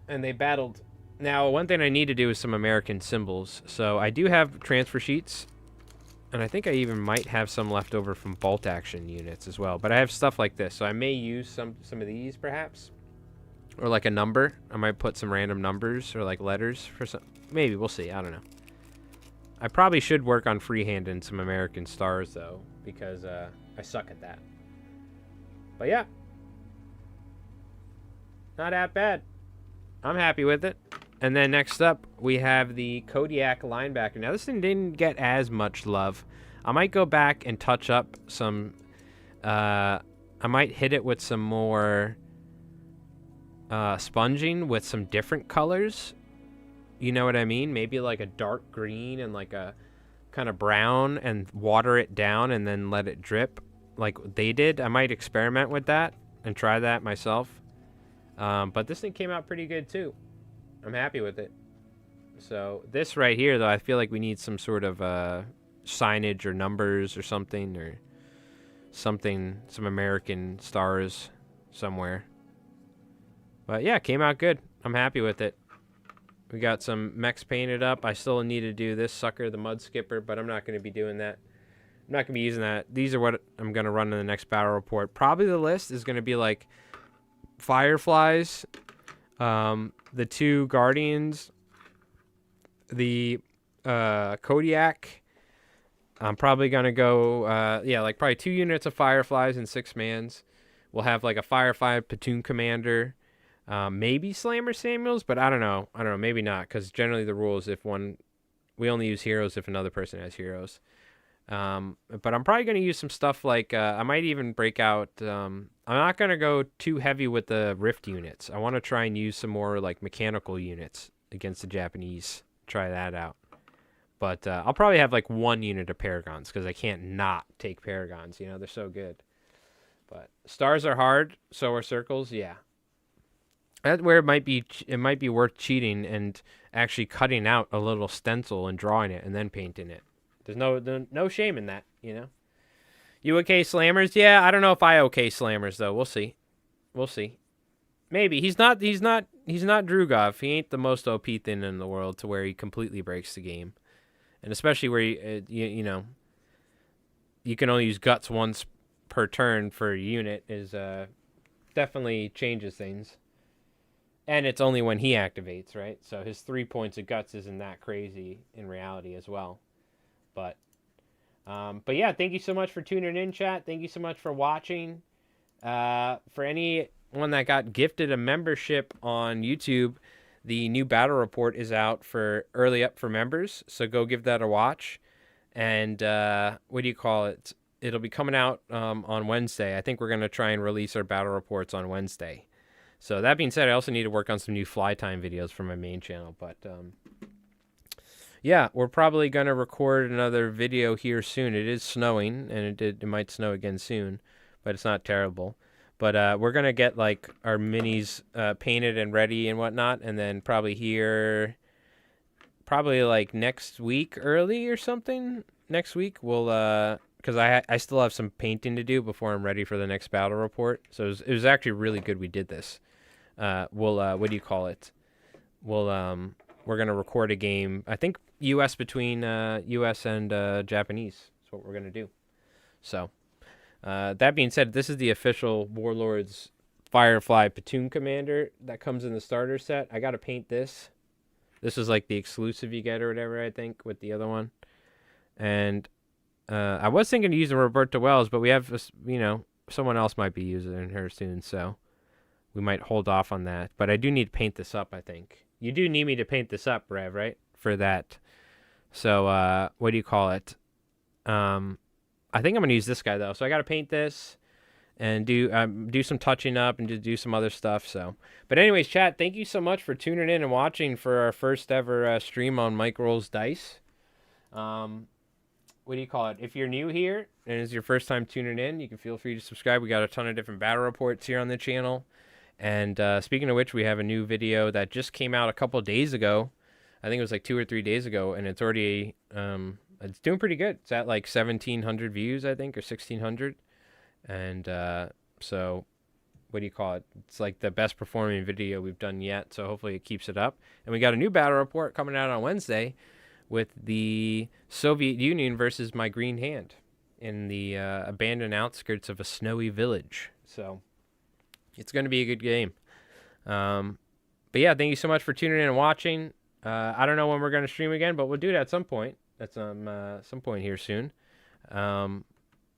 And they battled. Now, one thing I need to do is some American symbols. So I do have transfer sheets. And I think I even might have some left over from bolt action units as well. But I have stuff like this, so I may use some of these perhaps. Or like a number. I might put some random numbers or like letters for some. Maybe, we'll see. I don't know. I probably should work on freehanding some American stars though, because I suck at that. But yeah. Not that bad. I'm happy with it. And then next up, we have the Kodiak linebacker. Now, this thing didn't get as much love. I might go back and touch up some... I might hit it with some more sponging with some different colors. You know what I mean? Maybe like a dark green and like a kind of brown and water it down and then let it drip like they did. I might experiment with that and try that myself. But this thing came out pretty good too. I'm happy with it. So this right here, though, I feel like we need some sort of signage or numbers or something, some American stars somewhere. But yeah, came out good. I'm happy with it. We got some mechs painted up. I still need to do this sucker, the Mud Skipper, but I'm not going to be doing that. I'm not going to be using that. These are what I'm going to run in the next battle report. Probably the list is going to be like Fireflies, the two Guardians, the Kodiak. I'm probably going to go, like probably 2 units of Fireflies and 6 mans. We'll have like a Firefly platoon commander, maybe Slammer Samuels, but I don't know. Maybe not, because generally the rule is we only use heroes if another person has heroes. But I'm probably going to use some stuff like, I might even break out, I'm not going to go too heavy with the Rift units. I want to try and use some more like mechanical units against the Japanese. Try that out. But I'll probably have like 1 unit of Paragons because I can't not take Paragons. You know, they're so good. But stars are hard, so are circles. Yeah. That's where it might be worth cheating and actually cutting out a little stencil and drawing it and then painting it. There's no shame in that, you know. You okay Slammers? Yeah, I don't know if I okay Slammers though. We'll see. Maybe he's not Drugov. He ain't the most OP thing in the world to where he completely breaks the game, and especially where you know you can only use guts once per turn for a unit is definitely changes things. And it's only when he activates, right? So his 3 points of guts isn't that crazy in reality as well. But yeah, thank you so much for tuning in, chat. Thank you so much for watching. For anyone that got gifted a membership on YouTube, the new battle report is out for early up for members. So go give that a watch. And what do you call it? It'll be coming out on Wednesday. I think we're going to try and release our battle reports on Wednesday. So that being said, I also need to work on some new fly time videos for my main channel. But yeah, we're probably going to record another video here soon. It is snowing, and it might snow again soon, but it's not terrible. But we're going to get like our minis painted and ready and whatnot, and then probably like next week early or something. Next week we'll because I still have some painting to do before I'm ready for the next battle report. So it was actually really good we did this. What do you call it? We're going to record a game, I think US between US and Japanese. That's what we're going to do. So that being said, this is the official Warlords Firefly platoon commander that comes in the starter set. I got to paint this This is like the exclusive you get or whatever, I think, with the other one. And I was thinking of using Roberta Wells, but we have, someone else might be using her soon, so we might hold off on that. But I do need to paint this up, I think. You do need me to paint this up, Rev, right? For that. So, what do you call it? I think I'm going to use this guy, though. So I got to paint this and do some touching up and just do some other stuff. So, but anyways, chat, thank you so much for tuning in and watching for our first ever stream on Mike Rolls Dice. What do you call it? If you're new here and it's your first time tuning in, you can feel free to subscribe. We got a ton of different battle reports here on the channel. And speaking of which, we have a new video that just came out a couple of days ago. I think it was like 2 or 3 days ago, and it's already it's doing pretty good. It's at like 1,700 views, I think, or 1,600. And so, what do you call it? It's like the best performing video we've done yet. So hopefully it keeps it up. And we got a new battle report coming out on Wednesday with the Soviet Union versus my green hand in the abandoned outskirts of a snowy village. So it's going to be a good game. But yeah, thank you so much for tuning in and watching. I don't know when we're going to stream again, but we'll do it at some point. At some point here soon.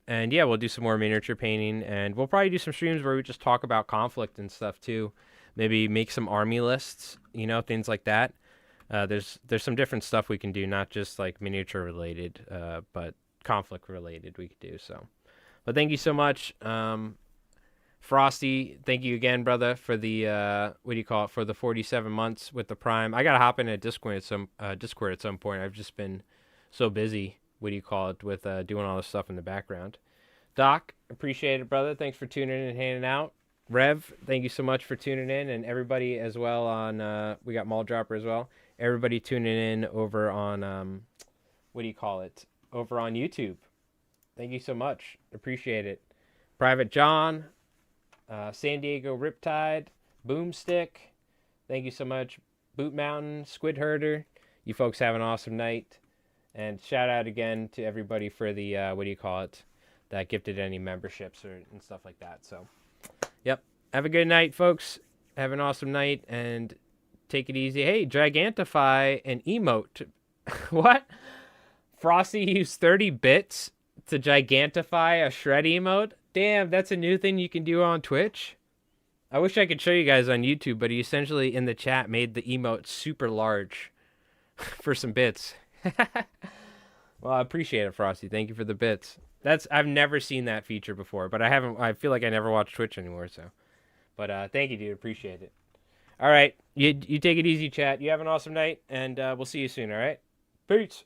And yeah, we'll do some more miniature painting, and we'll probably do some streams where we just talk about conflict and stuff too. Maybe make some army lists, things like that. There's some different stuff we can do, not just like miniature related, but conflict related we could do. So, but thank you so much. Frosty, thank you again, brother, for the for the 47 months with the Prime. I gotta hop in a Discord at some point. I've just been so busy. With doing all this stuff in the background. Doc, appreciate it, brother. Thanks for tuning in and hanging out. Rev, thank you so much for tuning in, and everybody as well on. We got Mall Dropper as well. Everybody tuning in over on over on YouTube. Thank you so much. Appreciate it. Private John. San Diego Riptide, Boomstick, thank you so much. Boot Mountain, Squid Herder, you folks have an awesome night. And shout out again to everybody for the, that gifted any memberships and stuff like that. So, yep. Have a good night, folks. Have an awesome night and take it easy. Hey, Gigantify an emote. What? Frosty used 30 bits to Gigantify a shred emote? Damn, that's a new thing you can do on Twitch. I wish I could show you guys on YouTube, but he essentially in the chat made the emote super large for some bits. Well, I appreciate it, Frosty. Thank you for the bits. I've never seen that feature before, but I feel like I never watch Twitch anymore, so. But thank you, dude. Appreciate it. All right, you take it easy, chat. You have an awesome night, and we'll see you soon, all right? Peace.